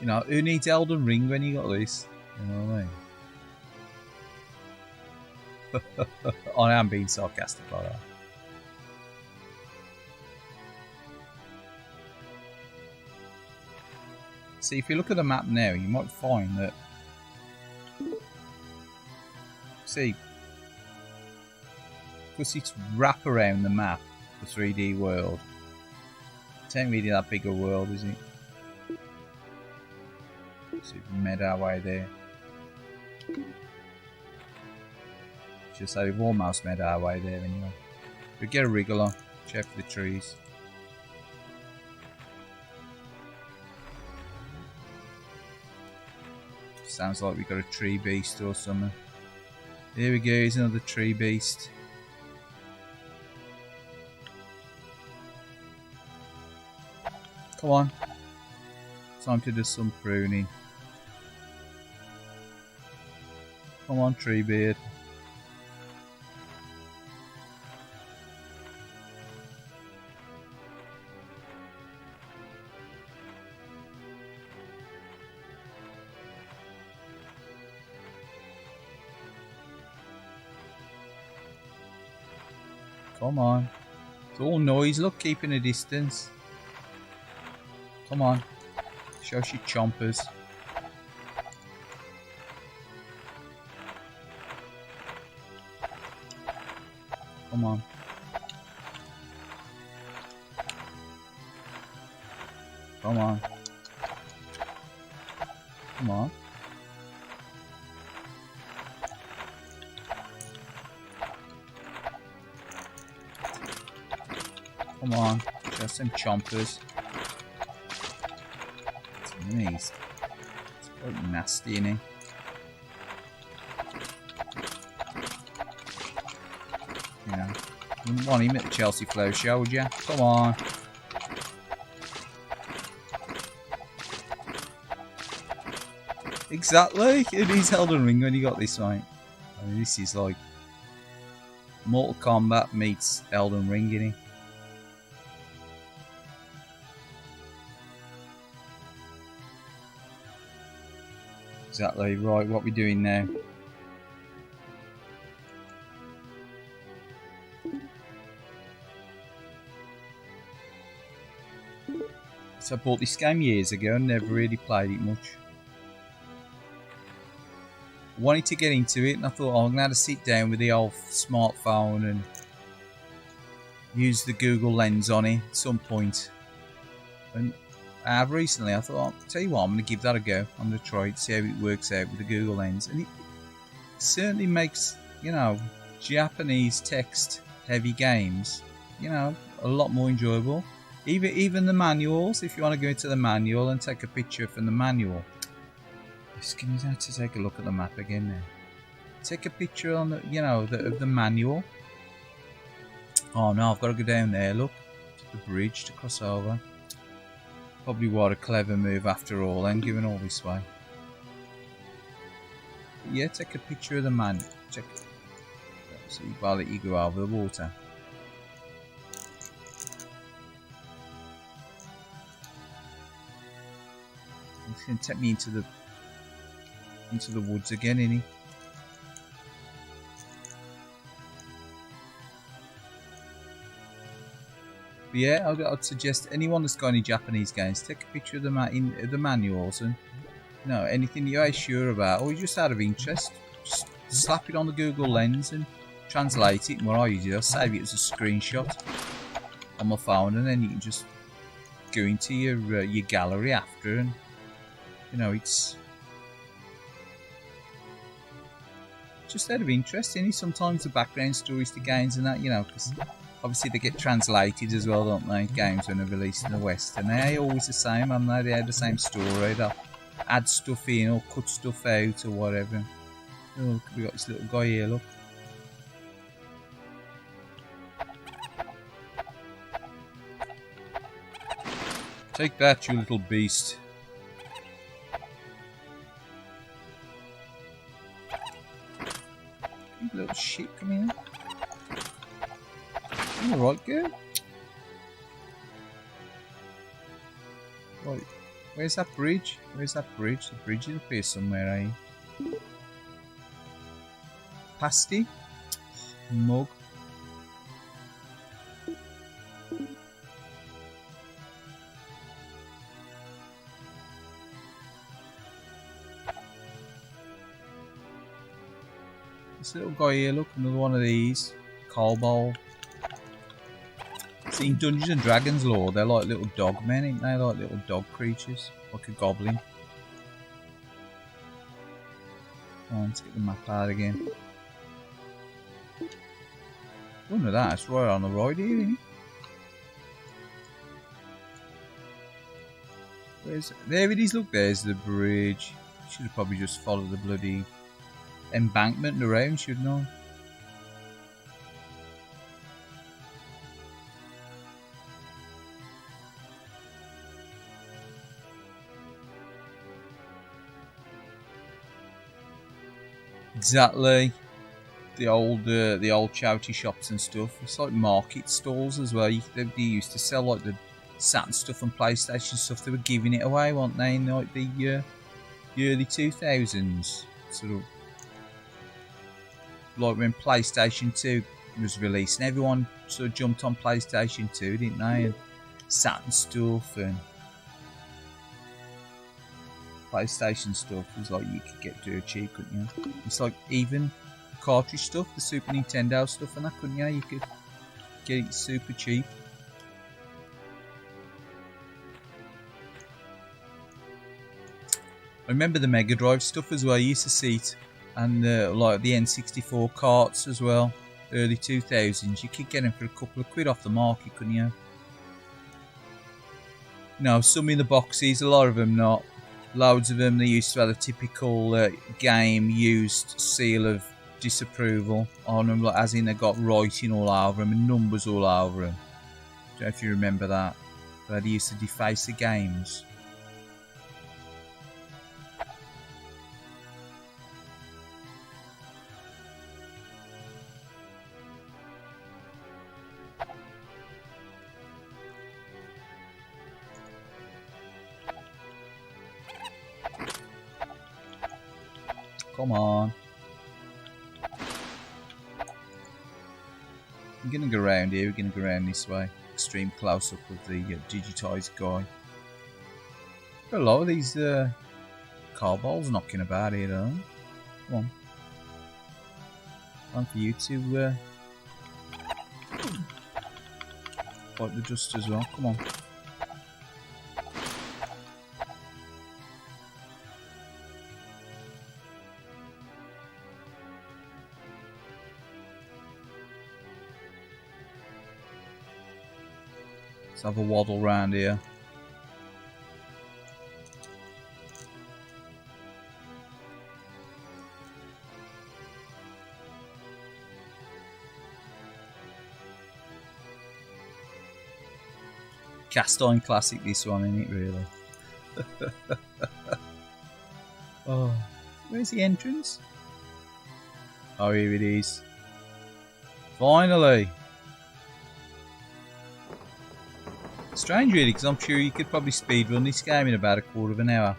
S1: You know, who needs Elden Ring when you got this? You know what I mean? I am being sarcastic like that. See, if you look at the map now, you might find that. See, because it's wrap around the map, the 3D world. It ain't really that big a world, is it? So we've made our way there. Just say we've almost made our way there anyway. We get a wriggle on, check for the trees. Sounds like we got a tree beast or something. Here we go, here's another tree beast. Come on. Time to do some pruning. Come on, tree beard. Come on. It's all noise, look, keeping a distance. Come on. Show us your chompers. Come on. Come on. Come on. Come on. Just some chompers. It's quite nasty, isn't it? You know, you wouldn't want him at the Chelsea Flow show, would you? Come on. Exactly. It is Elden Ring when you got this, mate. I mean, this is like Mortal Kombat meets Elden Ring, innit? Exactly. Right, what we doing now? So I bought this game years ago and never really played it much. I wanted to get into it and I thought, oh, I'm going to have to sit down with the old smartphone and use the Google Lens on it at some point. And I have recently, I thought, oh, tell you what, I'm going to give that a go. I'm going to try it, see how it works out with the Google Lens. And it certainly makes, you know, Japanese text heavy games, you know, a lot more enjoyable. Even the manuals, if you want to go into the manual and take a picture from the manual. Just give me that to take a look at the map again now. Take a picture on the, you know, of the manual. Oh no, I've got to go down there, look. To the bridge to cross over. Probably what a clever move after all, and giving all this way. But yeah, take a picture of the man. Check it. So while you go over the water. It's gonna take me into the woods again, innit? But yeah, I'd suggest anyone that's got any Japanese games, take a picture of the manuals and, you know, anything you're sure about, or just out of interest, just slap it on the Google Lens and translate it. And what I usually do, I save it as a screenshot on my phone, and then you can just go into your gallery after, and you know, it's just out of interest, sometimes the background stories to games and that, because obviously they get translated as well, don't they? Games when they're released in the West, and they are always the same, aren't they? They have the same story. They'll add stuff in or cut stuff out or whatever. Oh, look, we got this little guy here, look. Take that, you little beast. You little shit, come here. You alright, girl? Right, where's that bridge? Where's that bridge? The bridge is up here somewhere, eh? Pasty? Mug? This little guy here, look, another one of these. Coal bowl. See, in Dungeons and Dragons lore, they're like little dog men, ain't they? Like little dog creatures. Like a goblin. Oh, let's get the map out again. Look at that, it's right on the right here, isn't it? Where's it? There it is, look, there's the bridge. Should have probably just followed the bloody embankment around, shouldn't I? Exactly. The old charity shops and stuff. It's like market stalls as well. They used to sell like the Saturn stuff and PlayStation stuff. They were giving it away, weren't they? In like the early 2000s, sort of. Like when PlayStation 2 was released, and everyone sort of jumped on PlayStation 2, didn't they? And Saturn stuff and PlayStation stuff was like you could get dirt cheap, couldn't you? It's like even cartridge stuff, the Super Nintendo stuff and that, couldn't you? You could get it super cheap. I remember the Mega Drive stuff as well. I used to see it. And like the N64 carts as well, early 2000s, you could get them for a couple of quid off the market, couldn't you? No, some in the boxes, a lot of them not. Loads of them, they used to have a typical game used seal of disapproval on them, like, as in they got writing all over them and numbers all over them. Don't know if you remember that. But they used to deface the games. Come on. I'm gonna go around here, we're gonna go around this way. Extreme close up of the digitised guy. Got a lot of these car balls knocking about here, though. Come on. Time for you to fight the dust as well. Come on. Let's have a waddle round here. Cast iron classic, this one, isn't it, really? Oh, where's the entrance? Oh, here it is. Finally! Strange, really, because I'm sure you could probably speedrun this game in about a quarter of an hour.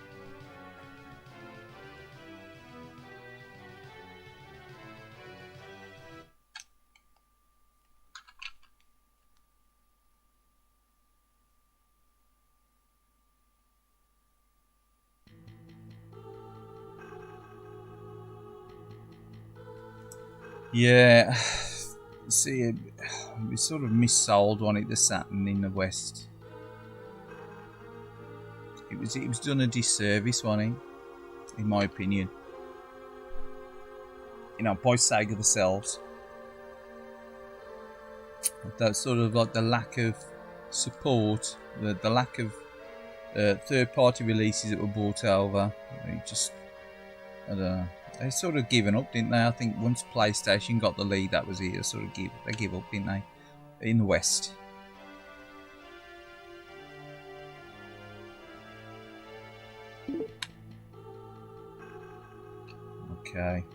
S1: Yeah, see, we sort of missold one at the Saturn in the West. It was done a disservice, wasn't it? In my opinion. you know, by Sega themselves. That's sort of like the lack of support, the lack of third-party releases that were bought over. They just, I don't know. They sort of given up, didn't they? I think once PlayStation got the lead, that was it. They give up, didn't they? In the West. Okay.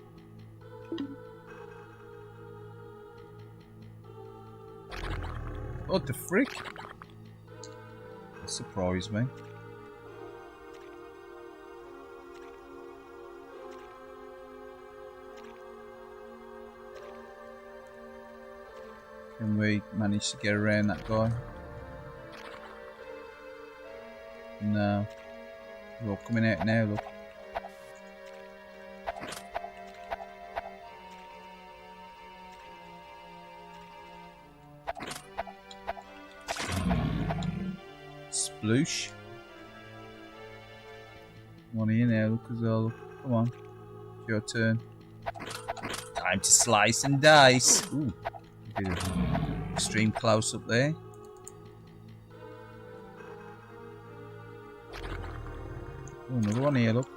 S1: What the frick? That surprised me. Can we manage to get around that guy? No. They're all coming out now, look. Sploosh. One here now, look as well. Look. Come on. It's your turn. Time to slice and dice. Ooh. A bit of extreme close up there. Oh, another one here, look.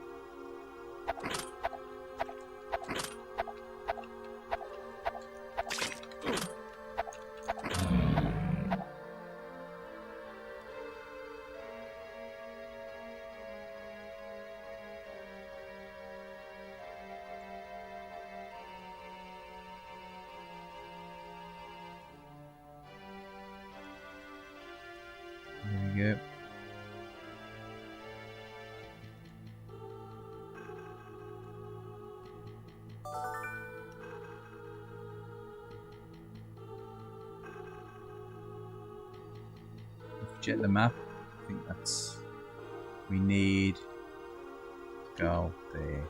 S1: There we go. Check the map. I think that's we need to go there.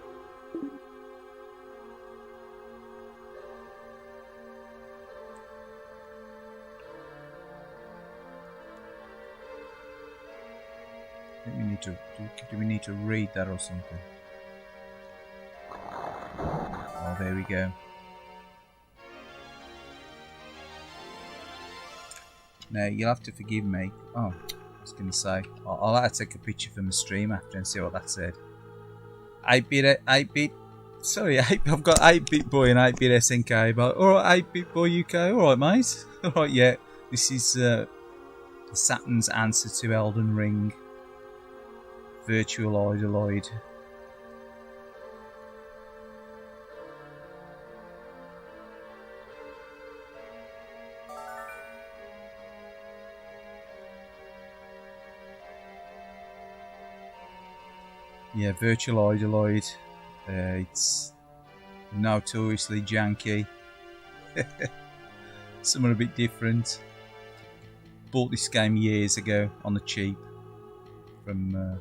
S1: I think we need to do we need to read that or something? Oh, there we go. Now, you'll have to forgive me. Oh, I was going to say, I'll have to take a picture from the stream after and see what that said. 8-bit, sorry, I've got 8-bit boy and 8-bit SNK, but alright, 8-bit boy UK, alright mate. Alright, yeah, this is Saturn's answer to Elden Ring. Virtual Idoloid. Yeah, Virtual Idoloid. It's notoriously janky. Some are a bit different. Bought this game years ago on the cheap from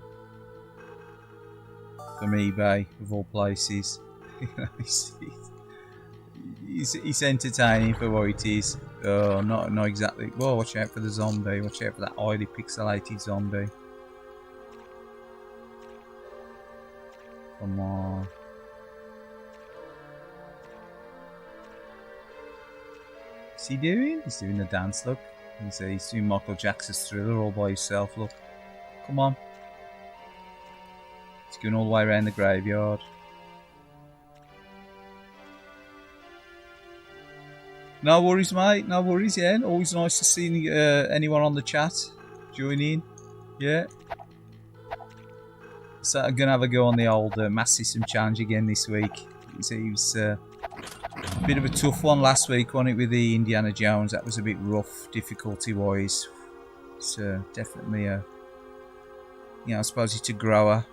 S1: eBay, of all places. It's entertaining for what it is. Oh, not exactly. Whoa, watch out for the zombie. Watch out for that highly pixelated zombie. Come on. What's he doing? He's doing the dance, look. He's doing Michael Jackson's Thriller all by himself, look. Come on. He's going all the way around the graveyard. No worries, mate. No worries, yeah. Always nice to see anyone on the chat. Join in. Yeah. So I'm going to have a go on the old Mass System Challenge again this week. It was a bit of a tough one last week, wasn't it, with the Indiana Jones? That was a bit rough, difficulty-wise. It's definitely a... You know, I suppose it's a grower.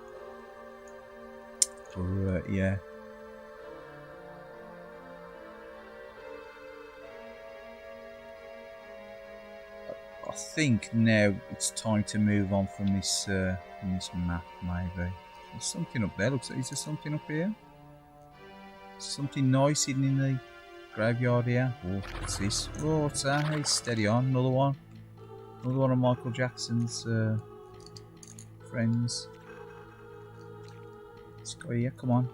S1: But, yeah. I think now it's time to move on from this map, maybe. There's something up there. Looks like, is there something up here? Something nice hidden in the graveyard here. Oh, what's this? Oh, what's that? Hey, steady on. Another one. Another one of Michael Jackson's friends. Let's go here. Come on.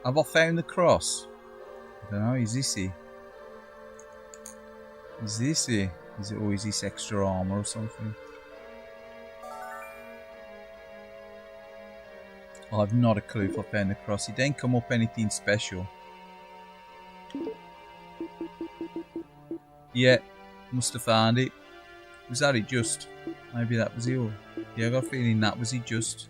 S1: Have I found the cross? I don't know, is this it? Is this it? Is it, or is this extra armor or something? I've not a clue if I found the cross. It didn't come up anything special. Yeah, must have found it. Was that it just? Maybe that was it all. Yeah, I got a feeling that was it just.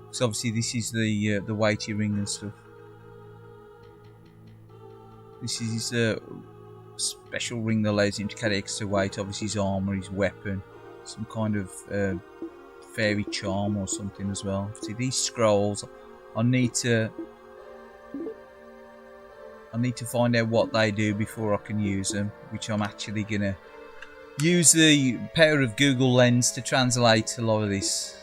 S1: Because obviously this is the weighty ring and stuff. This is his special ring that allows him to carry extra weight. Obviously his armour, his weapon. Some kind of fairy charm or something as well. See these scrolls, I need to find out what they do before I can use them, which I'm actually gonna use the power of Google Lens to translate a lot of this.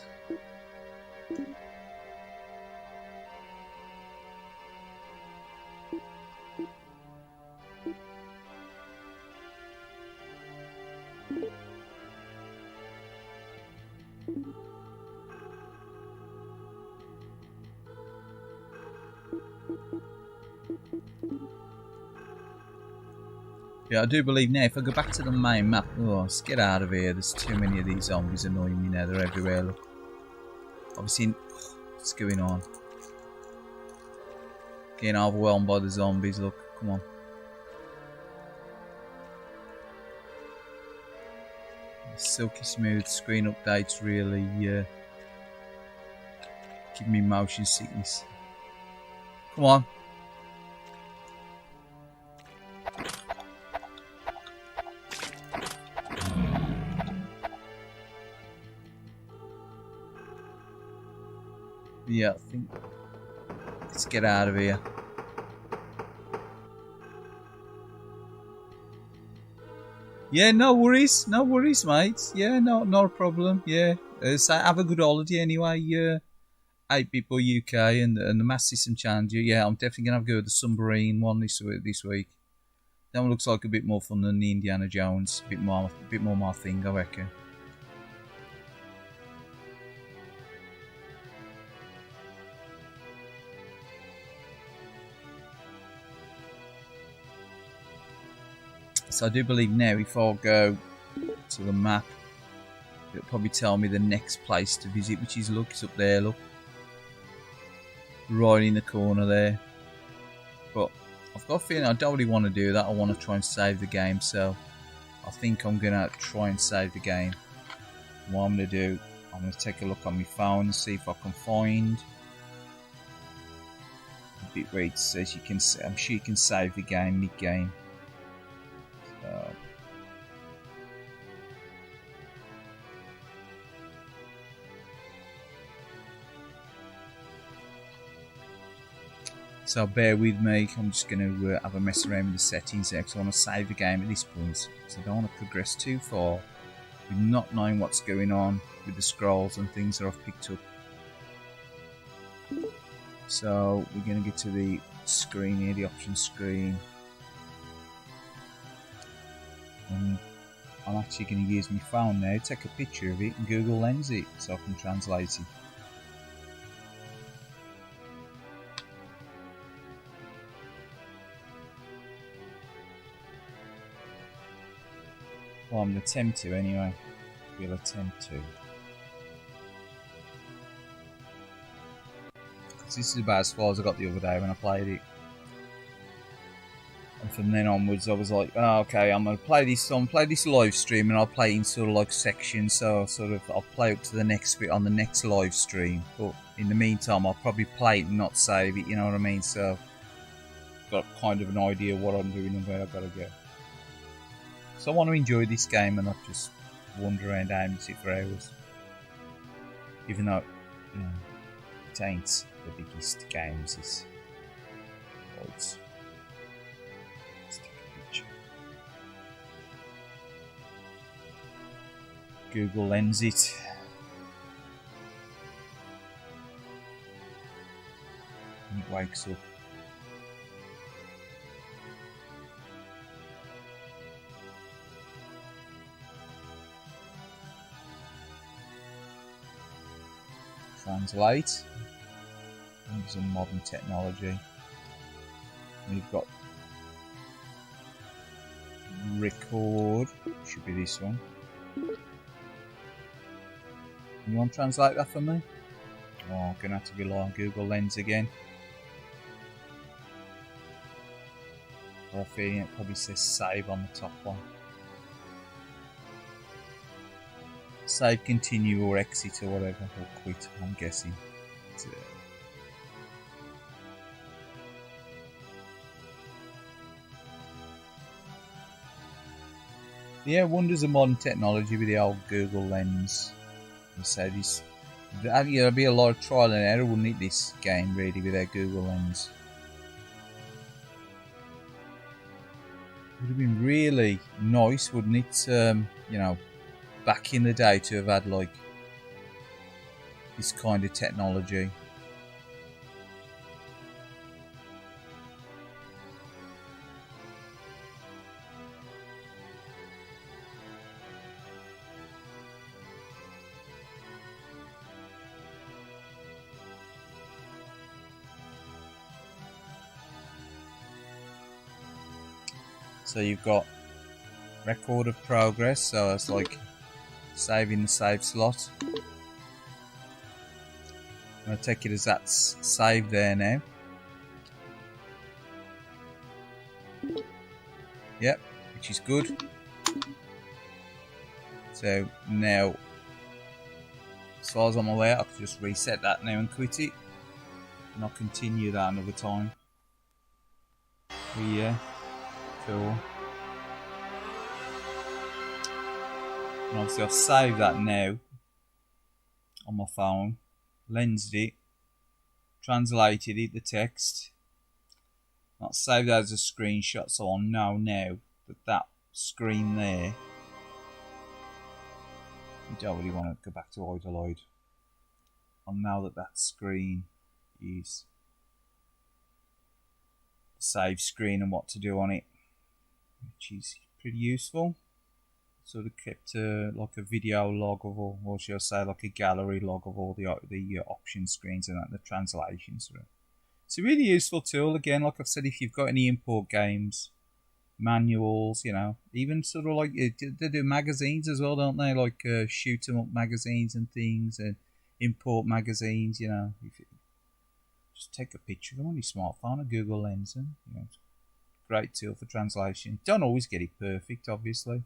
S1: Yeah, I do believe now, if I go back to the main map... Oh, let's get out of here. There's too many of these zombies annoying me now. They're everywhere, look. Obviously... What's going on? Getting overwhelmed by the zombies, look. Come on. Silky smooth screen updates really give me motion sickness. Come on. Yeah, I think let's get out of here. Yeah, no worries, mate. Yeah, not a problem. Yeah, so have a good holiday anyway. 8-bit boy UK and the Mass System Challenger. Yeah, I'm definitely gonna have a go at the submarine one this week. That one looks like a bit more fun than the Indiana Jones. A bit more my thing, I reckon. So I do believe now if I go to the map, it'll probably tell me the next place to visit, which is, look, it's up there, look. Right in the corner there. But I've got a feeling I don't really want to do that. I want to try and save the game, so I think I'm going to try and save the game. And what I'm going to do, I'm going to take a look on my phone and see if I can find a bit where it says you can, I'm sure you can save the game mid-game. So bear with me, I'm just going to have a mess around with the settings there because I want to save the game at this point. So I don't want to progress too far with not knowing what's going on with the scrolls and things that I've picked up. So we're going to get to the screen here, the options screen. And I'm actually going to use my phone now, take a picture of it and Google Lens it so I can translate it. Well, I'm going to attempt to anyway. We'll attempt to. Because this is about as far as I got the other day when I played it. And from then onwards, I was like, oh, okay, I'm going to play this live stream and I'll play in sort of like sections. So I'll play up to the next bit on the next live stream. But in the meantime, I'll probably play it and not save it, you know what I mean? So I've got kind of an idea of what I'm doing and where I've got to go. So I want to enjoy this game and not just wander around and sit for hours. Even though, you know, it ain't the biggest games, it's loads. Let's take a picture. Google Lens it. And it wakes up. Translate. Some modern technology. We've got record. Should be this one. You want to translate that for me? Oh, I'm gonna have to rely on Google Lens again. I have a feeling it probably says save on the top one. Save, continue, or exit, or whatever, or quit, I'm guessing. Yeah, wonders of modern technology with the old Google Lens. I say this, there'd be a lot of trial and error, wouldn't it? This game really without Google Lens. Would have been really nice, wouldn't it? You know, back in the day to have had like this kind of technology. So you've got record of progress, so it's like saving the save slot. I'm going to take it as that's saved there now. Yep, which is good. So now, as far as I'm aware, I can just reset that now and quit it. And I'll continue that another time. But yeah, cool. And obviously I've saved that now on my phone, lensed it, translated it, the text, not saved that as a screenshot, so I'll know now that that screen there, you don't really want to go back to Idleoid. I'll know that that screen is the save screen and what to do on it, which is pretty useful. Sort of kept like a video log of all, or shall I say like a gallery log of all the option screens and the translations. It's a really useful tool. Again, like I've said, if you've got any import games, manuals, you know, even sort of like they do magazines as well, don't they? Like shoot 'em up magazines and things, and import magazines. You know, if you just take a picture of them on your smartphone or Google Lens, and you know, it's a great tool for translation. Don't always get it perfect, obviously.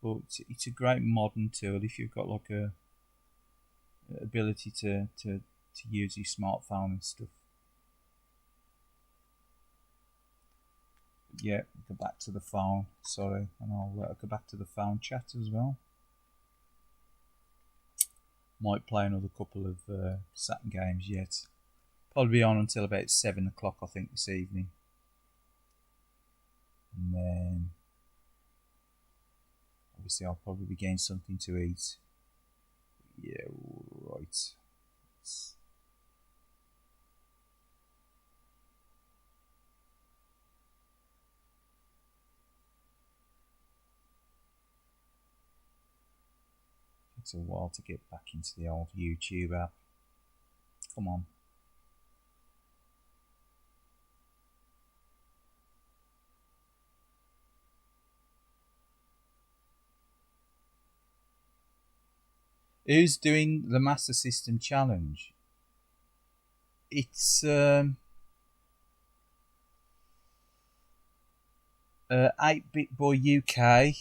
S1: But it's a great modern tool if you've got like a ability to use your smartphone and stuff. Yeah, go back to the phone. Sorry, and I'll go back to the phone chat as well. Might play another couple of Saturn games yet. Probably be on until about 7 o'clock, I think, this evening. And then obviously I'll probably be getting something to eat. Yeah, right. Takes a while to get back into the old YouTube app. Come on. Who's doing the Master System Challenge? It's 8-Bit Boy UK.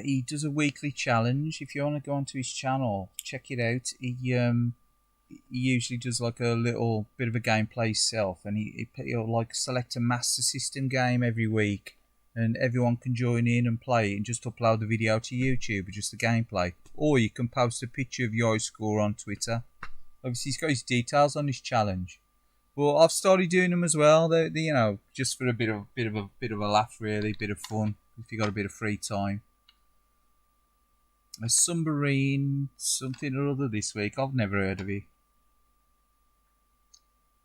S1: He does a weekly challenge. If you want to go onto his channel, check it out. He usually does like a little bit of a gameplay himself, and he'll like select a Master System game every week, and everyone can join in and play it and just upload the video to YouTube, just the gameplay. Or you can post a picture of your score on Twitter. Obviously, he's got his details on his challenge. Well, I've started doing them as well. They you know, just for a bit of a laugh, really, bit of fun. If you got a bit of free time. A submarine something or other this week. I've never heard of it.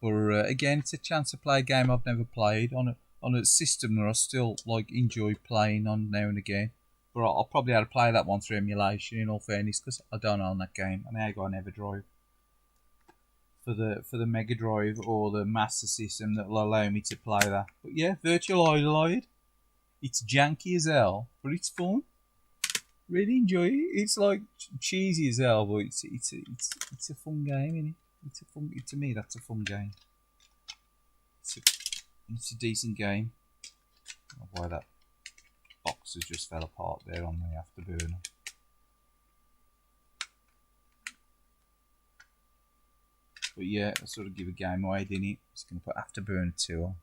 S1: But again, it's a chance to play a game I've never played on a system that I still like enjoy playing on now and again. But I'll probably have to play that one through emulation, in all fairness, because I don't own that game, and I never drive. for the Mega Drive or the Master System that will allow me to play that. But yeah, Virtual Idoloid. It's janky as hell, but it's fun. Really enjoy it. It's like cheesy as hell, but it's a fun game, isn't it? It's a fun. To me, that's a fun game. It's a decent game. Oh, why that box has just fell apart there on the afterburner. But yeah, I sort of give a game away, didn't it? Just going to put Afterburner 2 on.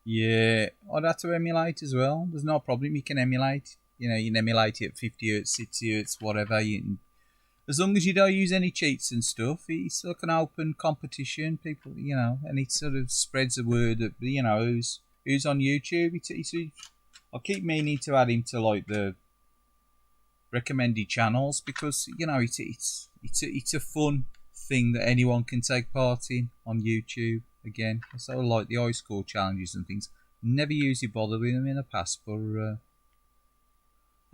S1: Yeah, I'd have to emulate as well. There's no problem, you can emulate. You know, you can emulate it at 50 Hz, 60 Hz, whatever. You can, as long as you don't use any cheats and stuff, it's like an open competition. People, you know, and it sort of spreads the word that, you know, who's on YouTube. I keep meaning to add him to like the recommended channels because, you know, it's a fun thing that anyone can take part in on YouTube. Again, I sort of like the high score challenges and things. Never usually bothered with them in the past, but I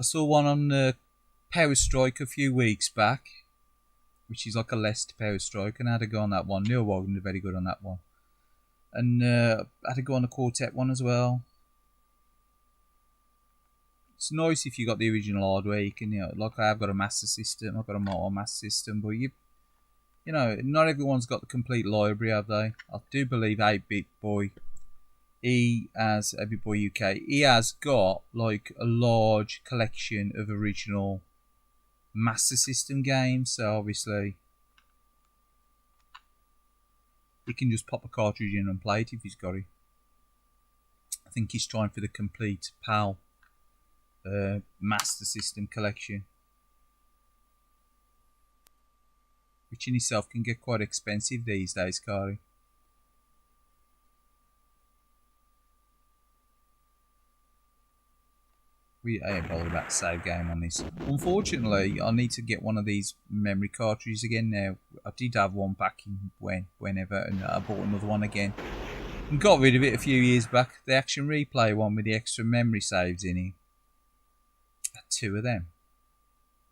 S1: saw one on Power Strike a few weeks back, which is like a Leicester Power Strike, and I had to go on that one. Neil Wagner very good on that one, and I had to go on the Quartet one as well. It's nice if you got the original hardware. You can, you know, like I've got a Master System, I've got a Motor Master System, but you know, not everyone's got the complete library, have they? I do believe 8-Bit Boy, he has 8-Bit Boy UK. He has got like a large collection of original Master System games, so obviously he can just pop a cartridge in and play it if he's got it. I think he's trying for the complete PAL Master System collection, which in itself can get quite expensive these days, Kari. I ain't bothered about the save game on this. Unfortunately, I need to get one of these memory cartridges again now. I did have one back in whenever, and I bought another one again. And got rid of it a few years back. The Action Replay one with the extra memory saves in it. I had 2 of them.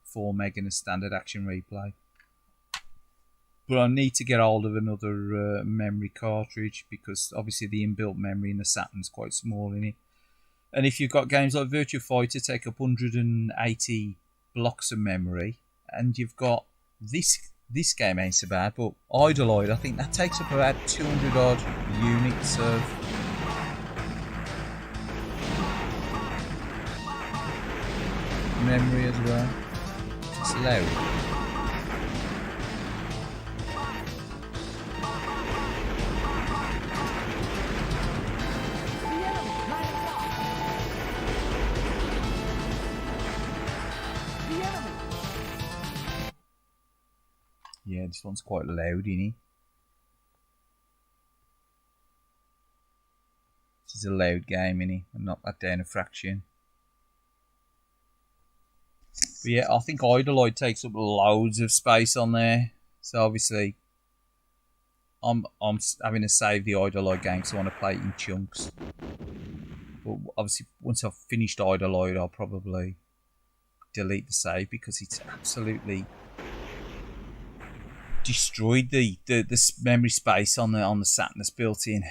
S1: 4 meg and a standard Action Replay. But I need to get hold of another memory cartridge because obviously the inbuilt memory in the Saturn's quite small in it. And if you've got games like Virtua Fighter take up 180 blocks of memory, and you've got this game ain't so bad, but Idoloid, I think that takes up about 200 odd units of memory as well. It's loud. Yeah, this one's quite loud, isn't it? This is a loud game, isn't it? And knock that down a fraction. But yeah, I think Idoloid takes up loads of space on there. So obviously, I'm having to save the Idoloid game, so I want to play it in chunks. But obviously, once I've finished Idoloid, I'll probably delete the save because it's absolutely destroyed the memory space on the Saturn that's built in.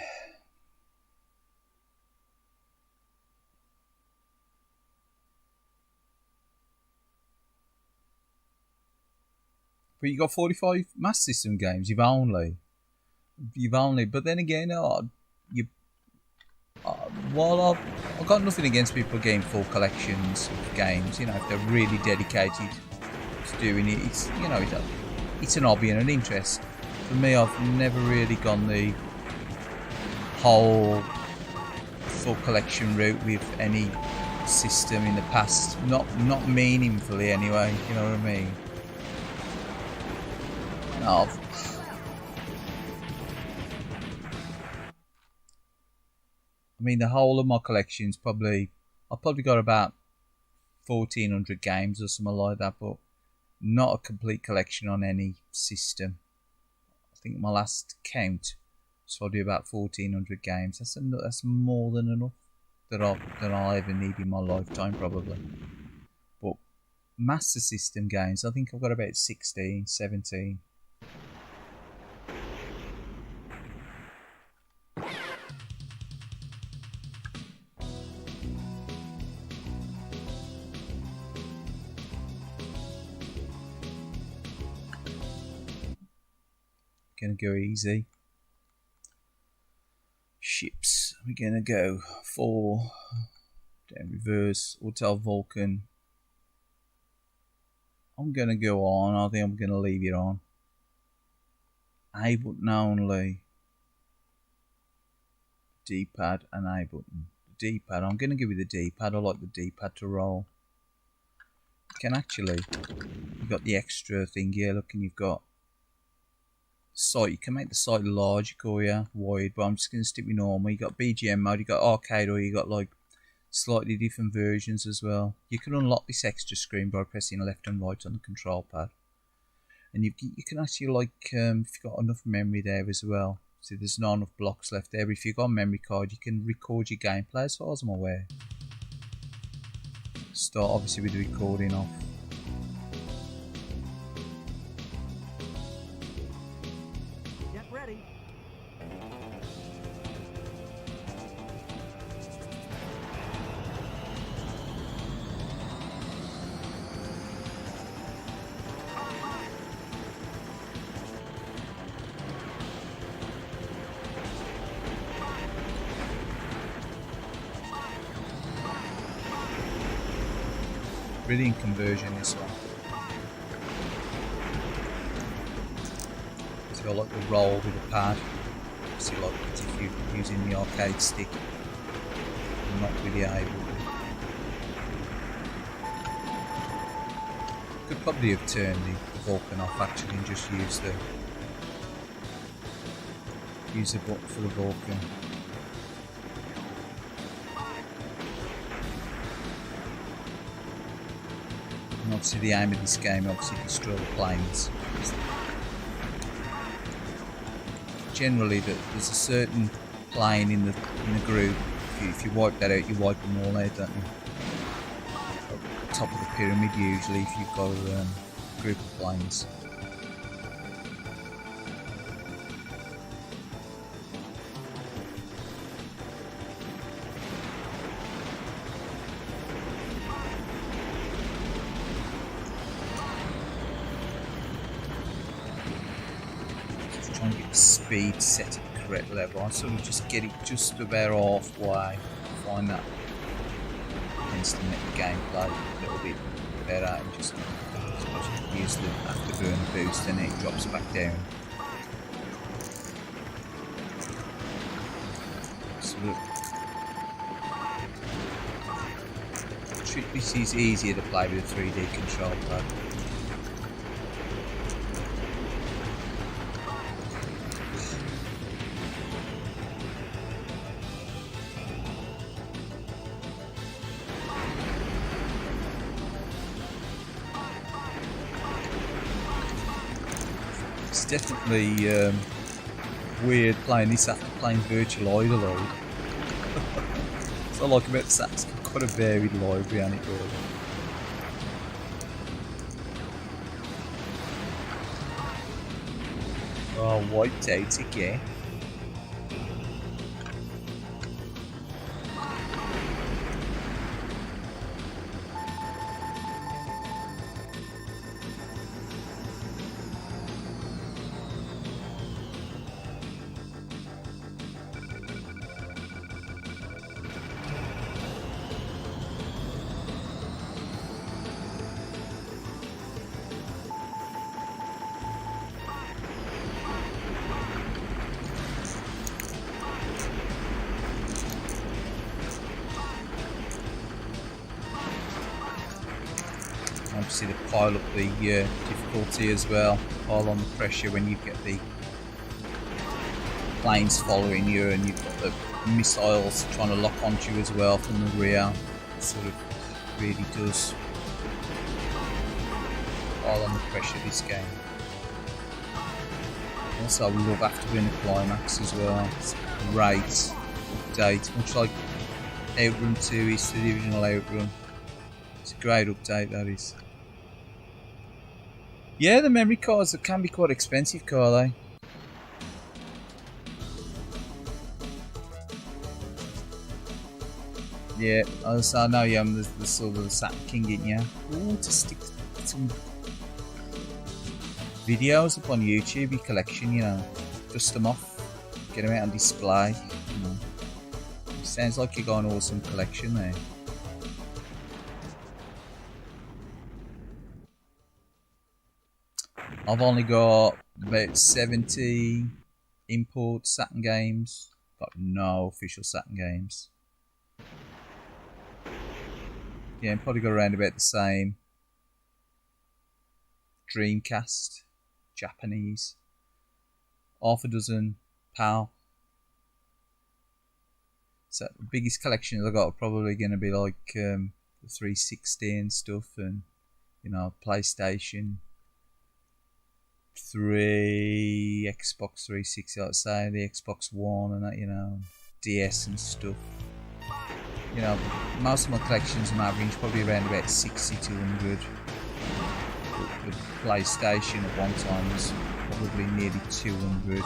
S1: But you got 45 Master System games. You've only. But then again, while I've got nothing against people getting full collections of games. You know, if they're really dedicated to doing it, it's, you know, it's an hobby and an interest. For me, I've never really gone the whole full collection route with any system in the past. Not meaningfully anyway, you know what I mean? No, I mean, the whole of my collection's I've probably got about 1,400 games or something like that, but not a complete collection on any system. I think my last count So I do about 1400 games. That's more than enough that I'll ever need in my lifetime probably. But Master System games, I think I've got about 16, 17. Gonna go easy. Ships. We're gonna go 4. Down reverse. Hotel Vulcan. I'm gonna go on. I think I'm gonna leave it on. A button only. D-pad and A button. D-pad. I'm gonna give you the D-pad. I like the D-pad to roll. You can actually. You've got the extra thing here. Look, and you've got sight. You can make the sight large, wide, but I'm just going to stick with normal. You got BGM mode, you got arcade, or you got like slightly different versions as well. You can unlock this extra screen by pressing left and right on the control pad, and you can actually like if you've got enough memory there as well. So there's not enough blocks left there. But if you've got a memory card, you can record your gameplay as far as I'm aware. Start obviously with the recording off. Brilliant conversion this one. So I like the roll with the pad. See, like as if you're using the arcade stick, and not really able. Could probably have turned the Vulcan off actually and just use the button for the Vulcan. And obviously the aim of this game, obviously destroy the planes. Generally, there's a certain plane in the group. If you wipe that out, you wipe them all out, don't you? At the top of the pyramid usually, if you've got a group of planes. Trying to get the speed set at the correct level. I sort of just get it just about halfway. Find that tends to make the gameplay a little bit better, and just use the afterburner boost and it drops back down. So look, this is easier to play with a 3D control pad. It's definitely weird playing this after playing Virtual Idol. So I like about the Saturn, it's got quite a varied library on it really. Oh, wiped out again. Obviously to pile up the difficulty as well, pile on the pressure when you get the planes following you and you've got the missiles trying to lock onto you as well from the rear. It sort of really does pile on the pressure this game. Also, I love After Winter Climax as well. It's a great update, much like Outrun 2 is to the original Outrun. It's a great update, that is. Yeah, the memory cards can be quite expensive, can't they? Yeah, I know you have the sort of the Saturn King in you. Ooh, to stick some videos up on YouTube, your collection, you know. Dust them off, get them out on display, you know. It sounds like you got an awesome collection there. I've only got about 70 import Saturn games, but no official Saturn games. Yeah, I've probably got around about the same. Dreamcast, Japanese, half a dozen PAL. So the biggest collections I've got are probably going to be like the 360 and stuff, and you know, PlayStation 3, Xbox 360, like say, the Xbox One and that, you know, DS and stuff. You know, most of my collections on average probably around about 60 to 100. The PlayStation at one time was probably nearly 200.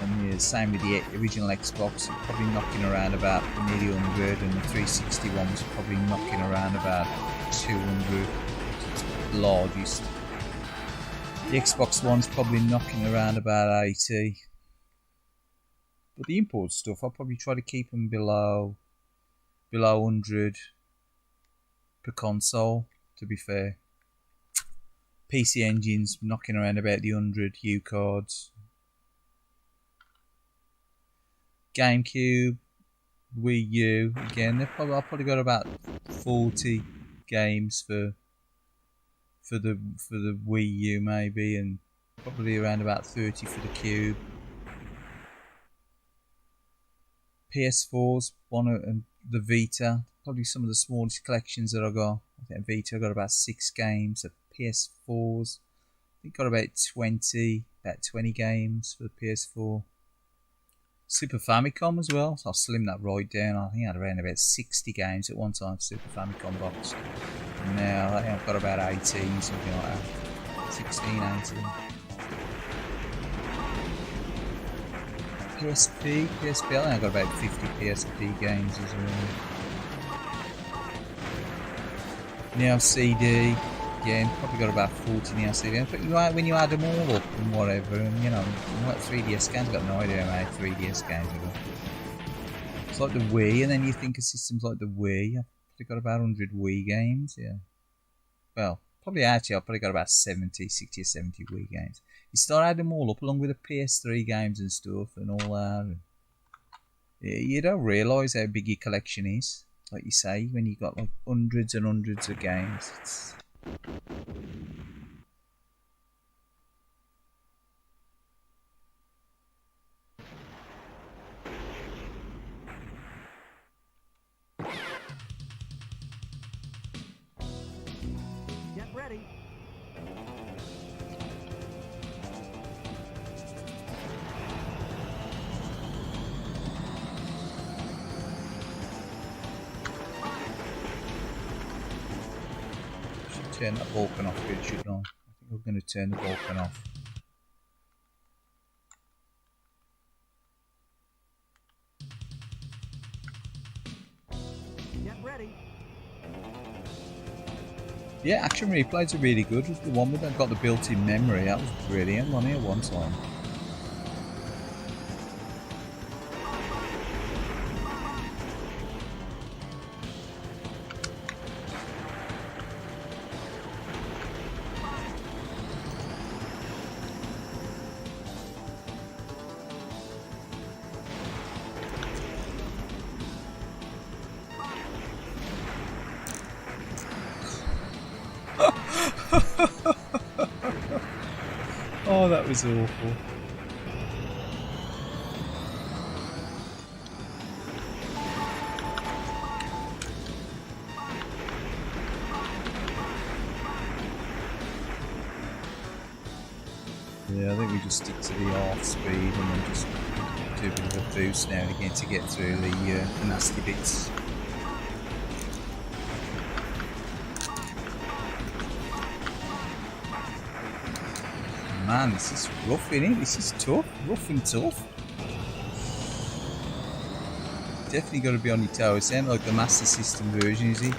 S1: And yeah, same with the original Xbox, probably knocking around about nearly 100, and the 360 one was probably knocking around about 200. It's the largest. The Xbox One's probably knocking around about 80. But the import stuff, I'll probably try to keep them below 100 per console, to be fair. PC Engine's knocking around about the 100 U cards. GameCube, Wii U, again, I've probably got about 40 games for the Wii U maybe, and probably around about 30 for the Cube. PS4's one, and the Vita, probably some of the smallest collections that I got. I think Vita got about 6 games. The PS4's, I think got about 20 games for the PS4. Super Famicom as well, so I'll slim that right down. I think I had around about 60 games at one time for Super Famicom box. And now I think I've got about 18, something like that. 16, 18. PSP, I think I've got about 50 PSP games as well. Now CD, again, probably got about 40 now CD. But when you add them all up and whatever, and you know, like 3DS games, I've got no idea how many 3DS games I've got. It's like the Wii, and then you think of systems like the Wii, I've probably got about 100 Wii games, yeah. Well, probably actually, I've probably got about 60 or 70 Wii games. You start adding them all up along with the PS3 games and stuff and all that. And you don't realise how big your collection is. Like you say, when you've got like hundreds and hundreds of games. It's...
S2: Get ready.
S1: Turn that Vulcan off here, shouldn't I? I think we're going to turn the Vulcan off.
S2: Get ready.
S1: Yeah, action replays are really good. The one with that got the built-in memory, that was brilliant, wasn't it, at one time? Oh, that was awful. just stick to the half speed and then just do a bit of a boost now and again to get through the nasty bits. Man, this is rough, isn't it? This is tough, rough and tough. Definitely got to be on your toes. Sound like the Master System version, is it?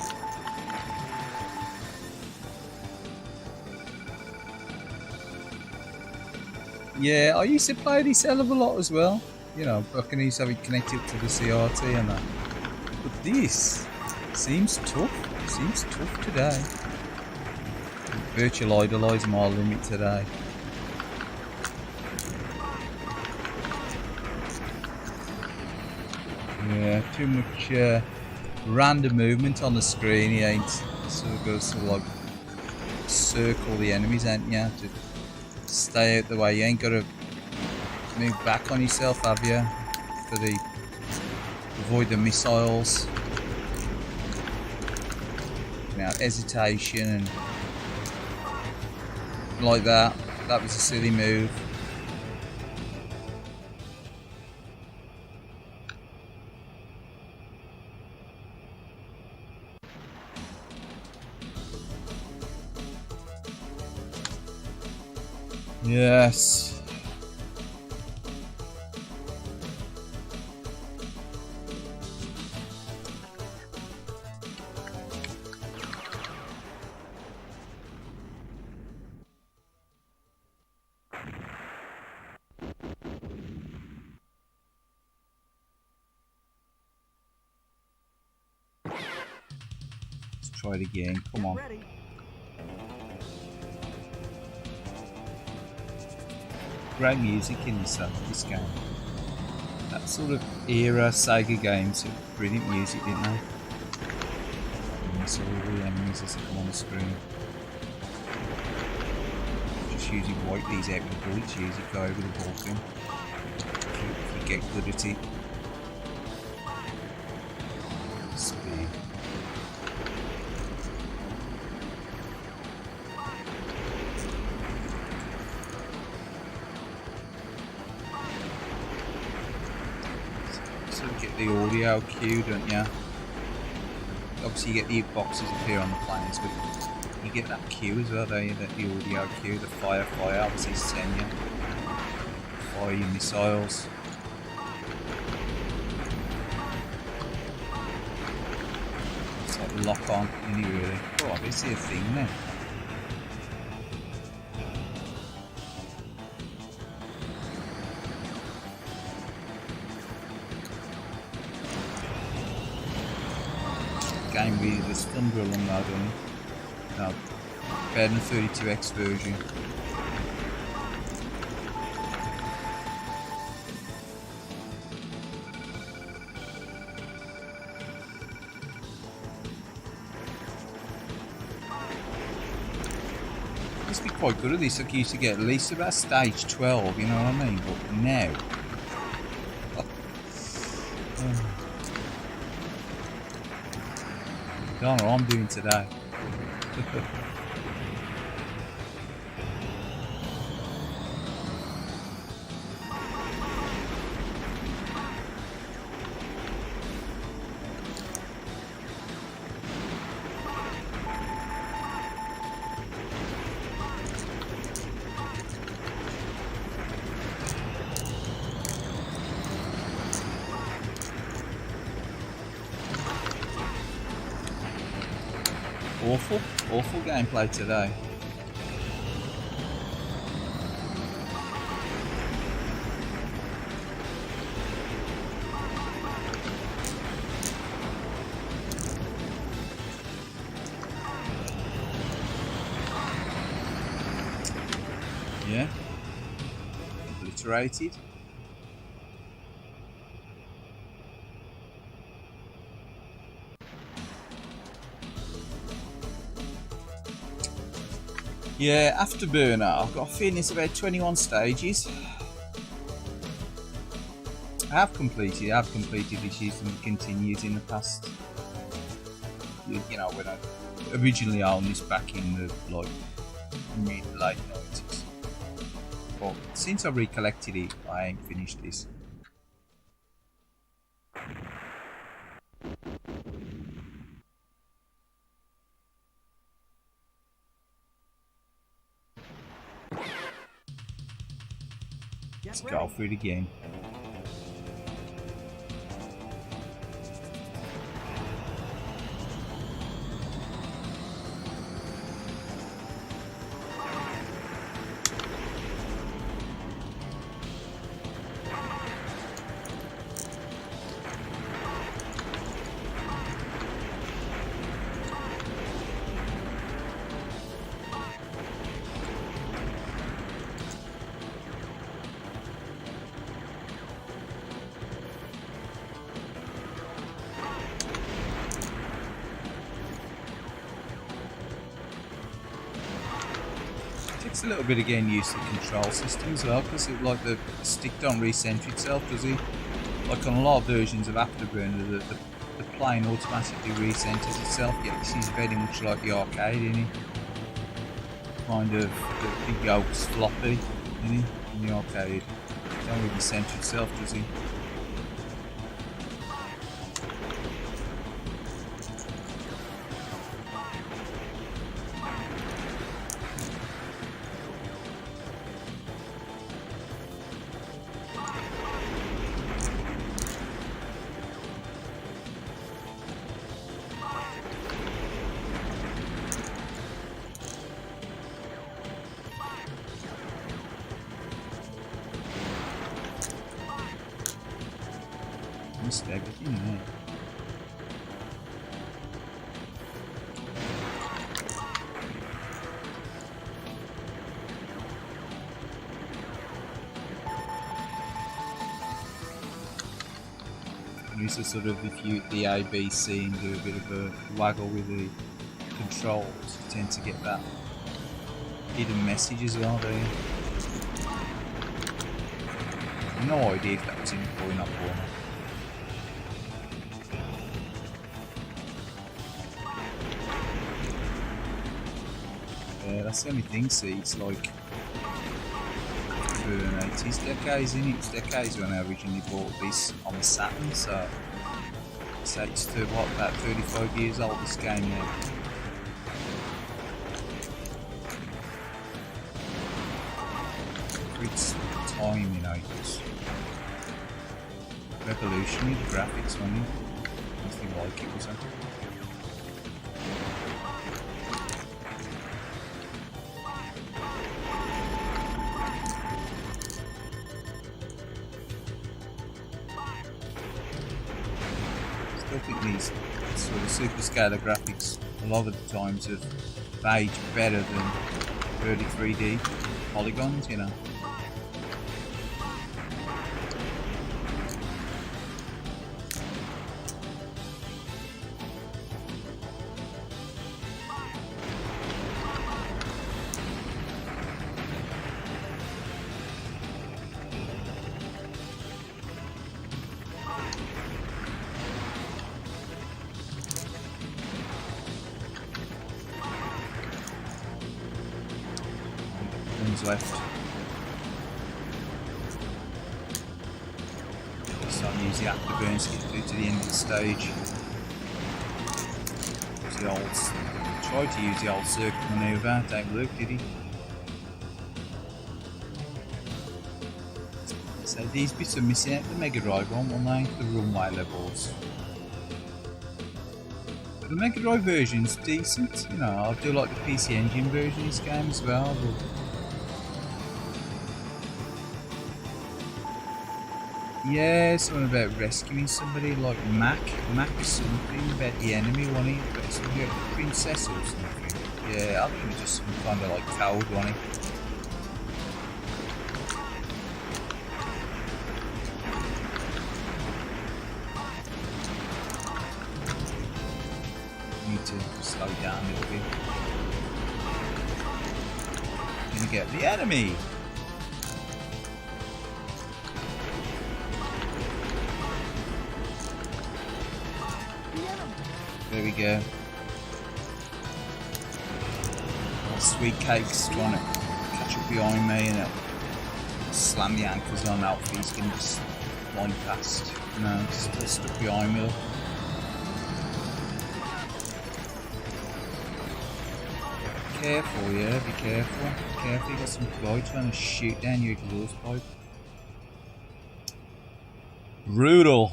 S1: Yeah, I used to play this hell of a lot as well. You know, I can used to have it connected to the CRT and that. But this seems tough. Seems tough today. Virtual idolize my limit today. Yeah, too much random movement on the screen. He ain't sort of goes to like circle the enemies, ain't you? To stay out the way. You ain't got to move back on yourself, have you? For the avoid the missiles. Now hesitation and like that. That was a silly move. Yes. Let's try it again. Come on.
S2: Ready.
S1: Great music in this game. That sort of era Sega games had brilliant music, didn't they? And you saw all the enemies as they come on the screen. Just usually wipe these out with bullets, usually go over the ball thing. If you get good at it. Speed. So you get the audio cue, don't you? Obviously you get the boxes appear on the planes, but you get that cue as well, don't you? The audio cue, the fire, obviously it's telling you. Fire your missiles. It's like lock on, isn't it really? Oh, obviously a thing then. Game really does thunder along now, don't it? No, better than 32X version. Must be quite good at this. Like you used to get at least about stage 12, you know what I mean? But now. I don't know what I'm doing today. Awful gameplay today. Yeah. Obliterated. Yeah, Afterburner, I've got a feeling it's about 21 stages. I have completed this using the continues in the past. You know, when I originally owned this back in the like mid-late 90s. but since I recollected it, I ain't finished this. Let's go for it again. Takes a little bit of getting used to the control system as well, because like the stick don't recenter itself, does it? Like on a lot of versions of Afterburner, the plane automatically recenters itself. Yeah, this is very much like the arcade, isn't it? Kind of the yoke's floppy, isn't it? In the arcade, don't really center itself, does it? Missed everything, eh? Use a sort of, if you hit the A, B, C and do a bit of a waggle with the controls, you tend to get that hidden message as well, do you? No idea if that was in the point up or not. Yeah, that's the only thing, see, it's like 80s decades, isn't it? It's decades when I originally bought this on the Saturn, so it's to what, about 35 years old, this game now. It's time, you know, it's revolutionary, the graphics on it. Nothing like it, was it? I think these sort of super scalar graphics a lot of the times have aged better than early 3D polygons, you know. Left. Start to use the afterburns to get through to the end of the stage. Tried to use the old circle manoeuvre, don't work, did he? So these bits are missing out the Mega Drive one, won't they? The runway levels. But the Mega Drive version's decent, you know. I do like the PC Engine version of this game as well. But yeah, something about rescuing somebody like Mac or something about the enemy, wasn't it? But something about the princess or something. Yeah, I think it was just some kind of like code, wasn't it? Need to slow down a little bit. Gonna get the enemy! There we go. Sweet cakes trying to catch up behind me and slam the anchors on Alfie's can just fly past. No, just stuck behind me. Look. Careful, yeah, be careful. Be careful, you got some guy trying to shoot down your exhaust pipe. Brutal.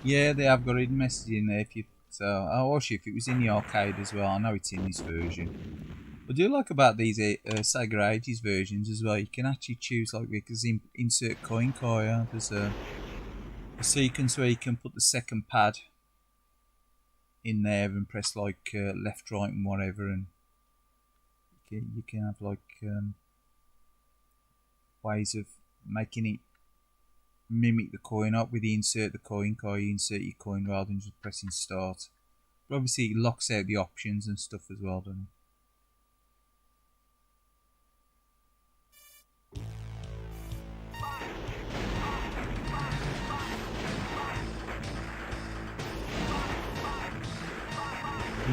S1: Yeah, they have got hidden message in there. If you I wish if it was in the arcade as well. I know it's in this version. What I do like about these Sega Ages versions as well, you can actually choose like because insert coin car. There's a sequence where you can put the second pad in there and press like left, right, and whatever, and you can have like ways of making it mimic the coin up with the insert the coin car. You insert your coin rather than just pressing start. But obviously it locks out the options and stuff as well, doesn't it?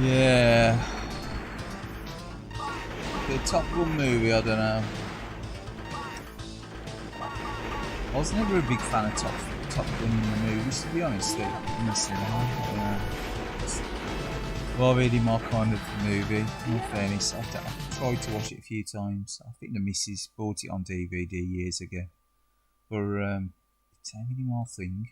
S1: Yeah. The Top Gun movie, I don't know. I was never a big fan of Top Gun in the movies, to be honest. In the cinema, well, really my kind of movie. In fairness, I've tried to watch it a few times. I think the missus bought it on DVD years ago. But it's any more thing.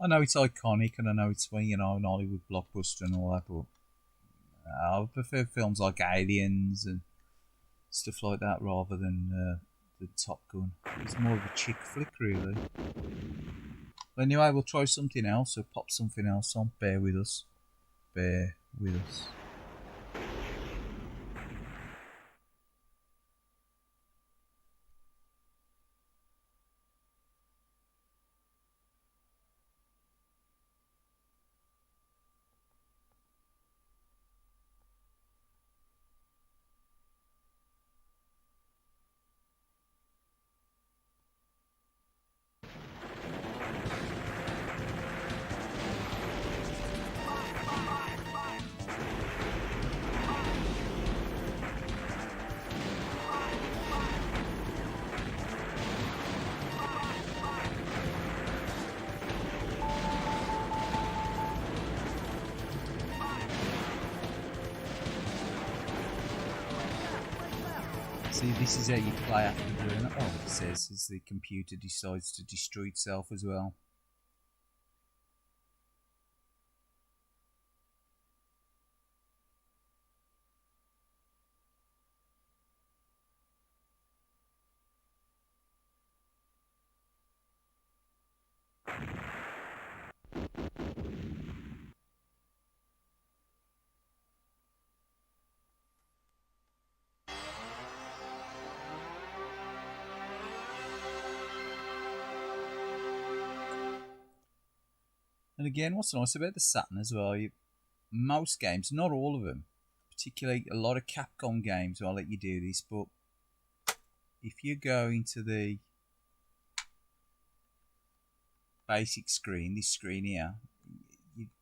S1: I know it's iconic, and I know it's an Hollywood blockbuster and all that, but I prefer films like Aliens and stuff like that rather than the Top Gun. It's more of a chick flick, really. But anyway, we'll try something else, so pop something else on. Bear with us. Bear with us. See, this is how you play after doing it. Oh, it says as the computer decides to destroy itself as well. And again, what's nice about the Saturn as well, most games, not all of them, particularly a lot of Capcom games, I'll let you do this, but if you go into the basic screen, this screen here,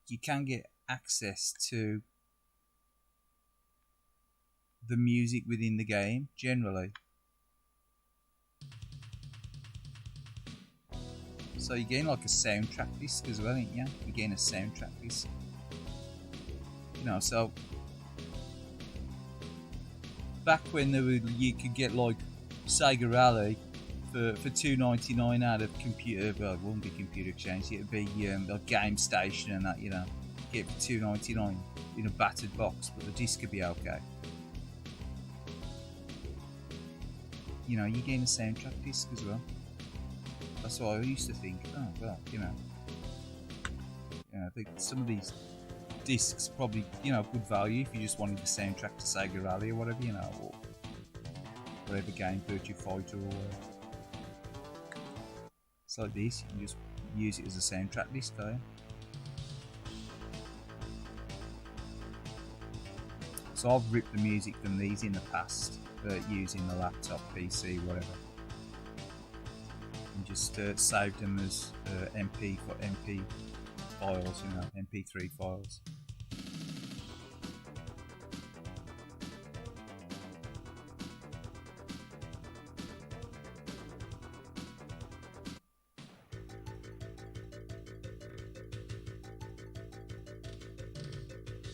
S1: you can get access to the music within the game, generally. So you gain like a soundtrack disc as well, ain't you? You gain a soundtrack disc. So back when you could get like Sega Rally for $2.99 out of computer. Well, it wouldn't be Computer Exchange. It'd be like Game Station and that. Get it for $2.99 in a battered box, but the disc could be okay. You gain a soundtrack disc as well. That's what I used to think. Oh well, I think some of these discs probably good value if you just wanted the soundtrack to Sega Rally or whatever, or whatever game, Virtua Fighter or whatever. It's like this, you can just use it as a soundtrack disc, can't you? So I've ripped the music from these in the past, using the laptop, PC, whatever, and just saved them as MP files, you know, MP3 files.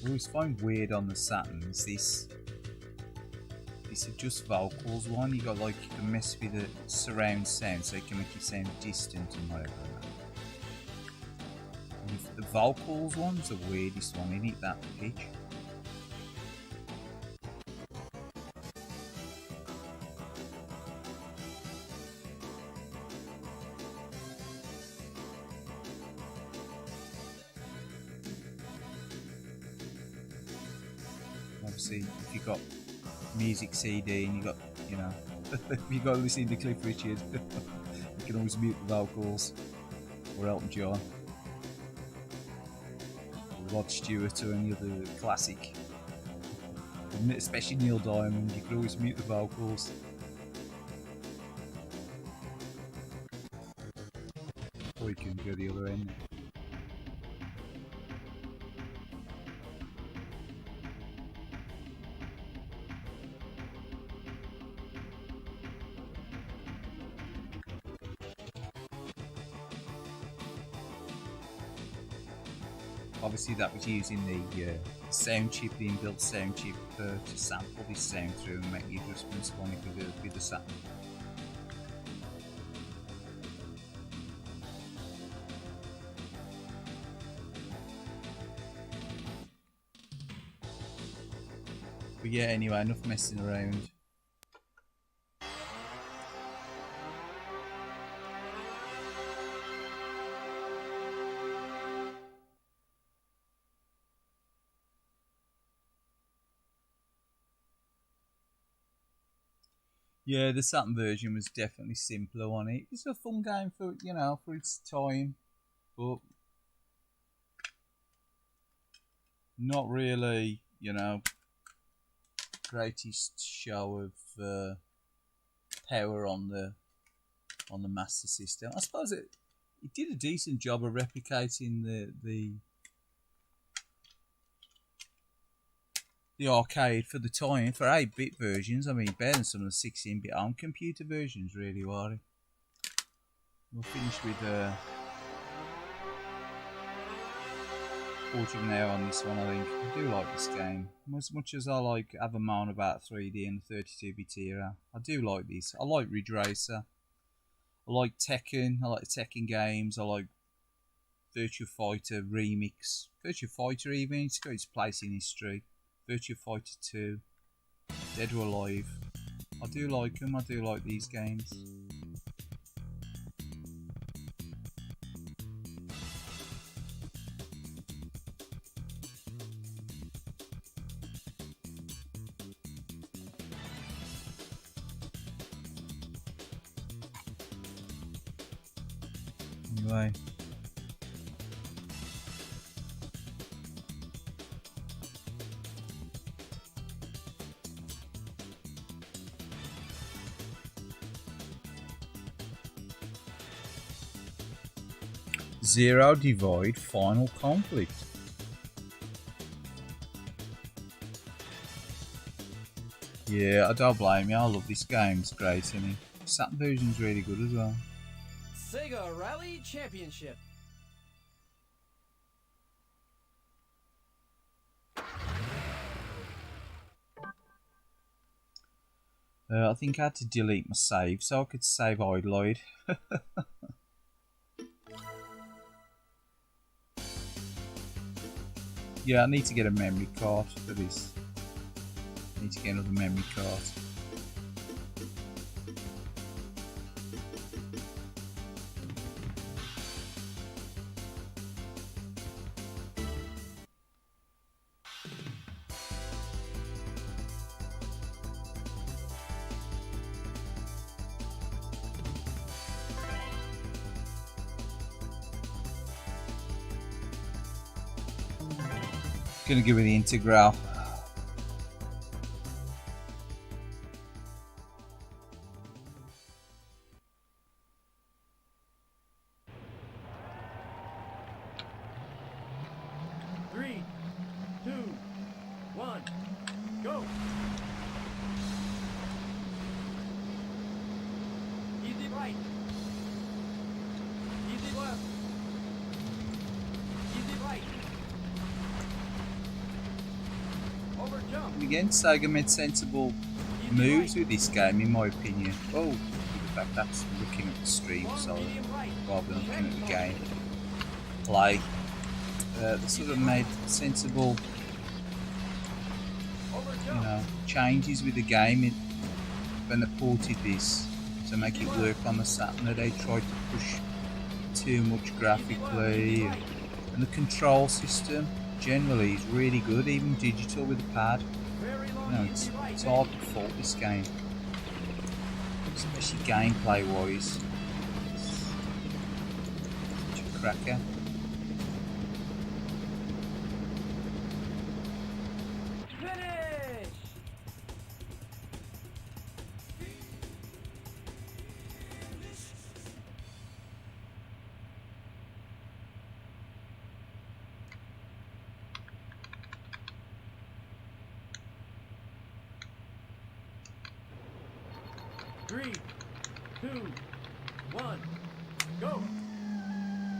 S1: I always find weird on the Saturn is this adjust vocals one. You got like, you can mess with the surround sound so you can make it sound distant and whatever. And the vocals one's the weirdest one, isn't it, that pitch? Obviously, if you've got music CD and you got, you know, if you got to listen to Cliff Richard, you can always mute the vocals, or Elton John, or Rod Stewart, or any other classic. Especially Neil Diamond, you can always mute the vocals. Or you can go the other end. Obviously that was using the sound chip, the inbuilt sound chip, to sample this sound through and make the adjustments on it with the Saturn. But yeah, anyway, enough messing around. Yeah, the Saturn version was definitely simpler on it. It's a fun game for, you know, for its time, but not really, you know, greatest show of power on the Master System. I suppose it did a decent job of replicating the arcade for the time, for 8-bit versions. I mean, better than some of the 16-bit home computer versions, really, were. We'll finish with 40 of an hour on this one, I think. I do like this game. As much as I have a moan about 3D and the 32-bit era, I do like this. I like Ridge Racer. I like Tekken. I like the Tekken games. I like Virtua Fighter Remix. Virtua Fighter even, it's got its place in history. Virtua Fighter 2, Dead or Alive. I do like them, I do like these games. Anyway. Zero Divide Final Conflict. Yeah, I don't blame you. I love this game. It's great, isn't it? Saturn version's really good as well.
S2: Sega Rally Championship.
S1: I think I had to delete my save so I could save Kaylied. Yeah, I need to get a memory card for this. I need to get another memory card. Gonna give it the integral.
S2: Three, two, one, go. Easy right. Easy left. Easy right. Over jump.
S1: And again, Sega made sensible moves with this game, in my opinion. Oh, in fact, that's looking at the stream, so rather than looking at the game play. They sort of made sensible, changes with the game when they ported this to make it work on the Saturn. They tried to push too much graphically, and the control system generally is really good, even digital with the pad. It's hard to fault this game, especially gameplay wise. Such a cracker.
S2: Finish. 3, 2, 1, go.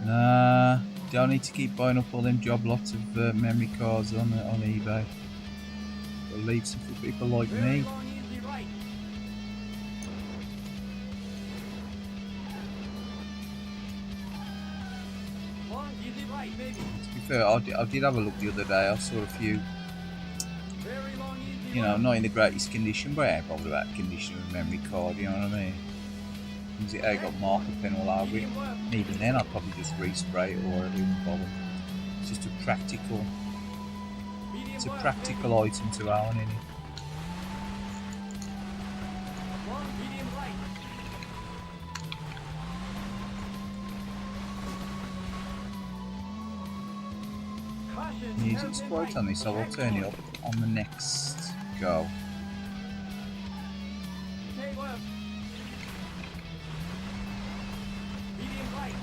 S1: Nah, don't need to keep buying up all them job lots of memory cards on eBay. I'll leave some for people like
S2: Very
S1: me.
S2: long, easy right. Long, easy right, maybe.
S1: To be fair, I did have a look the other day. I saw a few,
S2: Very long, easy
S1: not in the greatest condition, but I ain't bothered about the condition of a memory card, you know what I mean? Things it ain't got marker pen all over it. And even then, I'd probably just respray it or whatever, even bother. It's just a practical, it's a practical item to own, isn't it?
S2: Long, medium right. Caution,
S1: Music's
S2: hairpin
S1: quite
S2: right.
S1: on this, so I'll turn it up on the next go.
S2: Take left. Medium right.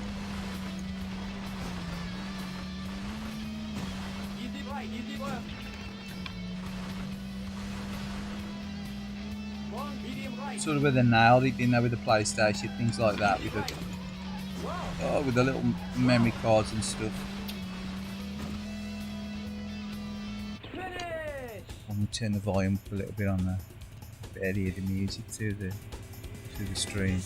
S2: Easy right, easy left. Long, medium right.
S1: Sort of where they nailed it, didn't they, with the PlayStation, things like that, with the
S2: Wow.
S1: with the little memory cards and stuff.
S2: Finish.
S1: I'm gonna turn the volume up a little bit on there. Barely hear the music to the stream.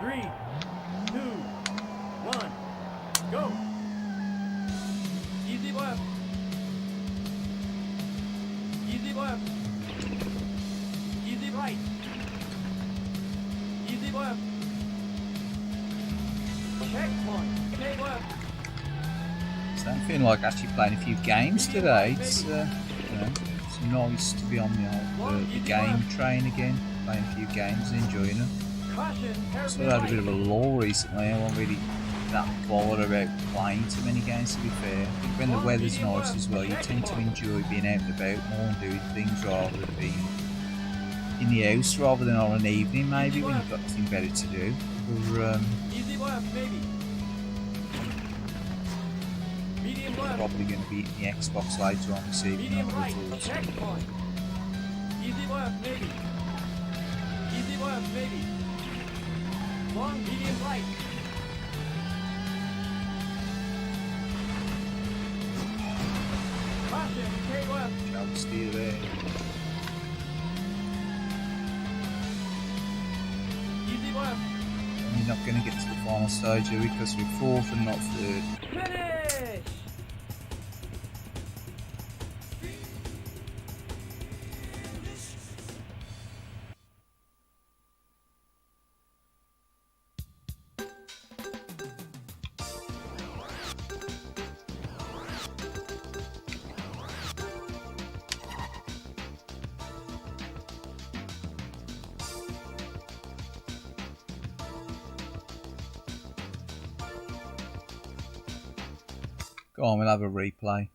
S2: Three, two, one, go. Easy left. Easy left. Easy right. Easy left. Checkpoint. Take left.
S1: So I'm feeling like actually playing a few games today. It's it's nice to be on the game train again, playing a few games and enjoying them.
S2: Caution.
S1: So
S2: Hairpin
S1: I had a bit
S2: right.
S1: of a lull recently. I wasn't really that bothered about playing too many games, to be fair. I think when the weather's nice as well, you tend to enjoy being out and about more and doing things rather than being in the house rather than on an evening maybe when you've got nothing better to do. We're
S2: Easy left, maybe. Medium left.
S1: probably going to be eating the Xbox later on this evening.
S2: Medium
S1: I
S2: right.
S1: would have thought.
S2: Checkpoint. Easy left, maybe. Easy left, maybe. Long, medium right. Caution, take left.
S1: Shall we steer there?
S2: Easy left.
S1: You're not going to get to the final stage here because we're fourth and not third.
S2: Finish!
S1: Go on, we'll have a replay.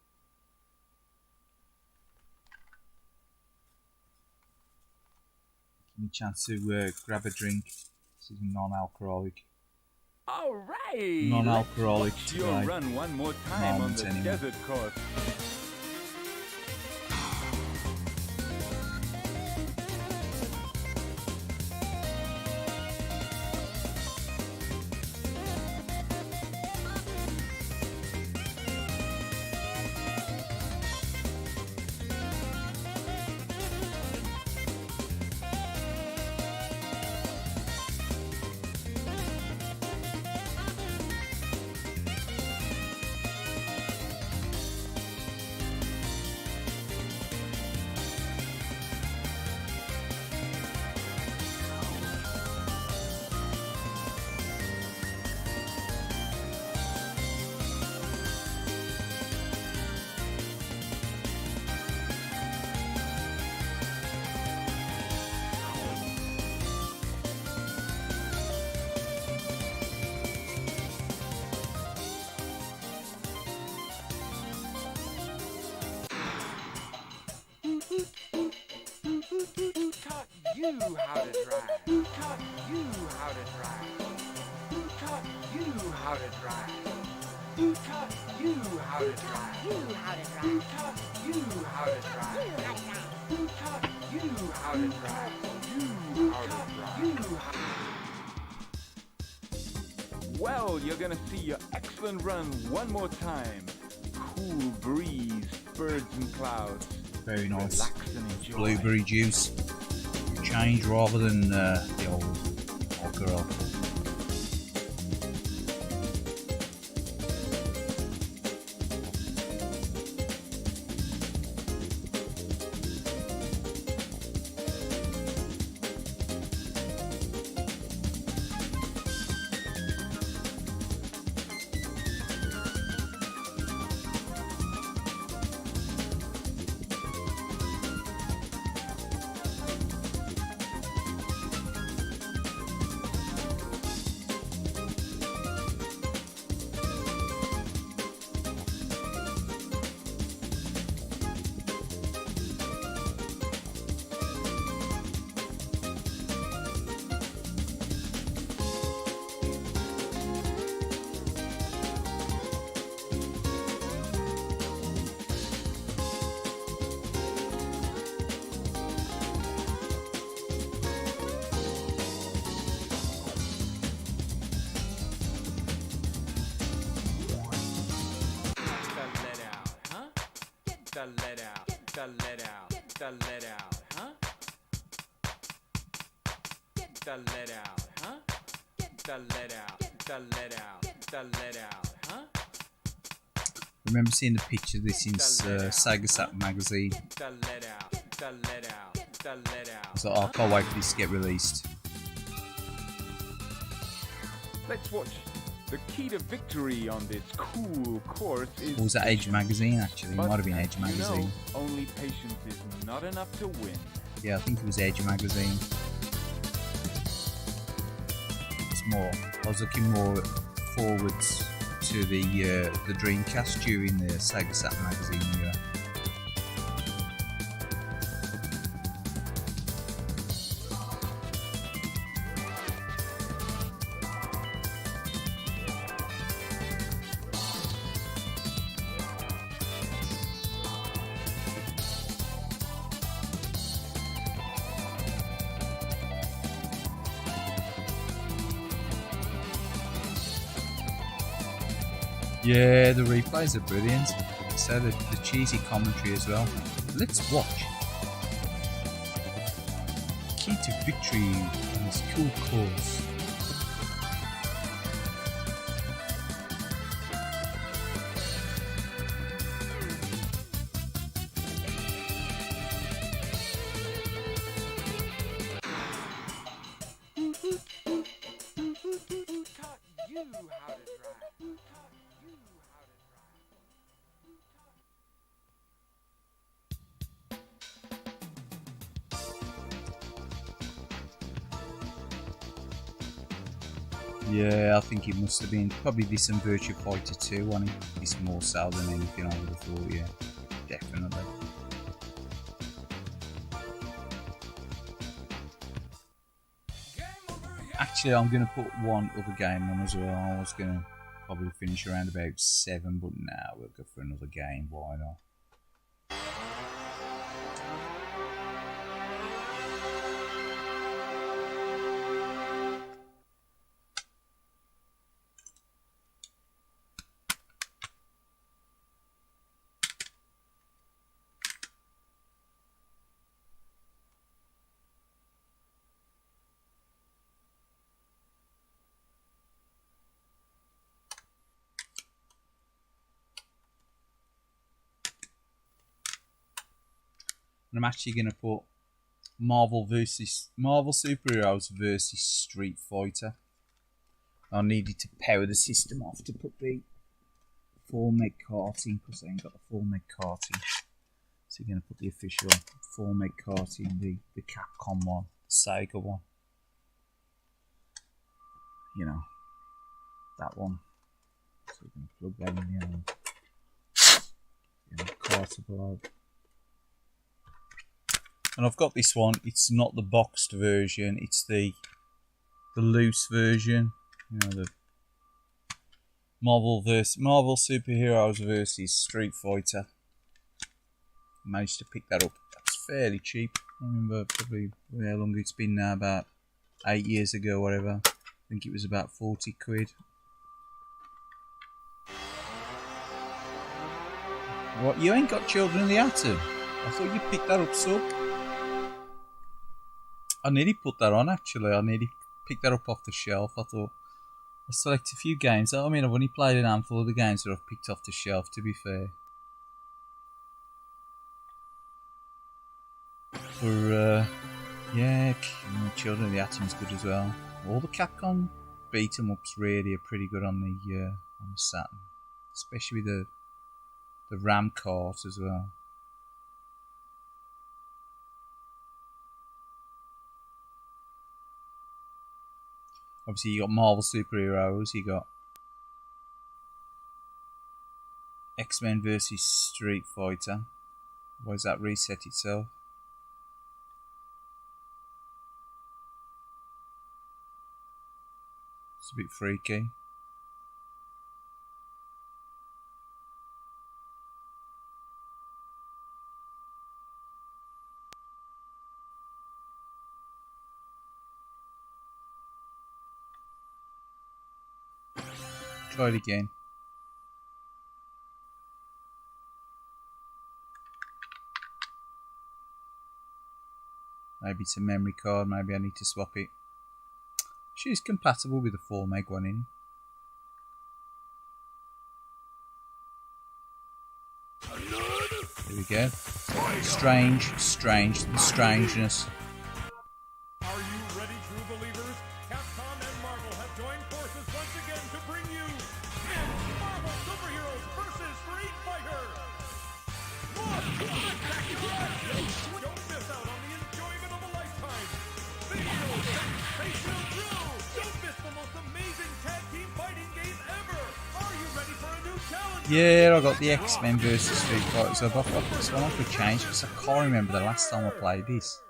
S1: Give me a chance to grab a drink. This is non-alcoholic.
S2: All right.
S1: Non-alcoholic
S2: Let's watch
S1: today.
S2: you run one more time on
S1: Moment
S2: the
S1: anyway.
S2: desert course. Who taught you how to drive? Who taught you how to drive? Who taught you how to drive? Who taught you how to drive? Who taught you how to drive? Who taught you how to drive? You how to drive? Well, you're gonna see your excellent run one more time. Cool breeze, birds and clouds.
S1: Very nice.
S2: Relax and enjoy.
S1: Blueberry juice. Change rather than the old alcohol.
S2: The let out, the let out, the let out, huh? The let out, huh? The let out, the let out, the let out, huh?
S1: Remember seeing the picture of this in Sega Saturn magazine.
S2: The let out, the let out, the let out.
S1: So I can't wait for this to get released.
S2: Let's watch. The key to victory on this cool course is...
S1: Or was that Edge magazine actually? It might have been Edge magazine.
S2: You know, only patience is not enough to win.
S1: Yeah, I think it was Edge magazine. It's more. I was looking more forwards to the Dreamcast during the Sega Saturn magazine era. Yeah, the replays are brilliant. So the cheesy commentary as well. Let's watch. Key to victory on this cool course.
S2: Who taught you how to drive? Who taught you how to drive?
S1: Yeah, I think it must have been probably this and Virtua Fighter 2 on it. This more so than anything I would have thought, yeah. Definitely. Actually, I'm going to put one other game on as well. I was going to probably finish around about 7, but now we'll go for another game. Why not? And I'm actually going to put Marvel Superheroes versus Street Fighter. I needed to power the system off to put the 4 meg cart in because I ain't got the 4 meg cart in. So you're going to put the official 4 meg cart in, the Capcom one, the Sega one. You know, that one. So we're going to plug that in there and cart below. And I've got this one. It's not the boxed version. It's the loose version. You know, the Marvel Superheroes versus Street Fighter. Managed to pick that up. That's fairly cheap. I remember probably how long it's been now. About 8 years ago, whatever. I think it was about 40 quid. What? You ain't got Children of the Atom? I thought you picked that up, so. I nearly put that on actually. I nearly picked that up off the shelf. I thought I select a few games. I mean, I've only played a handful of the games that I've picked off the shelf, to be fair. For yeah, Children of the Atom's good as well. All the Capcom beat 'em ups really are pretty good on the Saturn, especially the RAM cart as well. Obviously, you got Marvel Superheroes, you got X-Men versus Street Fighter. Why does that reset itself? It's a bit freaky. Try it again. Maybe it's a memory card, maybe I need to swap it. She's compatible with the 4 meg one in. There we go. The strangeness.
S4: Are you ready, true believers? Capcom and Marvel have joined forces once again to bring you Marvel Superheroes versus Street Fighter. What spectacular action! Don't miss out on the enjoyment of a lifetime. Video sensational thrill! Don't miss the most amazing tag team fighting game ever. Are you ready for a new challenge?
S1: Yeah, I got the X-Men versus Street Fighter, so I've got this one off a change because I can't remember the last time I played this.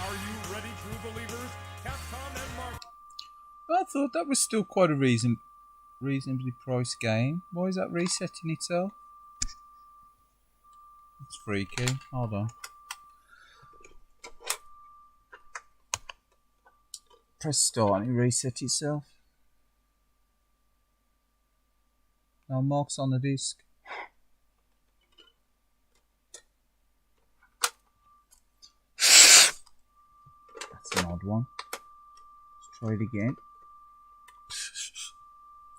S4: Are you ready, true believers? Capcom and Marvel.
S1: I thought that was still quite a reasonably priced game. Why is that resetting itself? It's freaky. Hold on. Press start and it resets itself. No marks on the disc. That's an odd one. Let's try it again.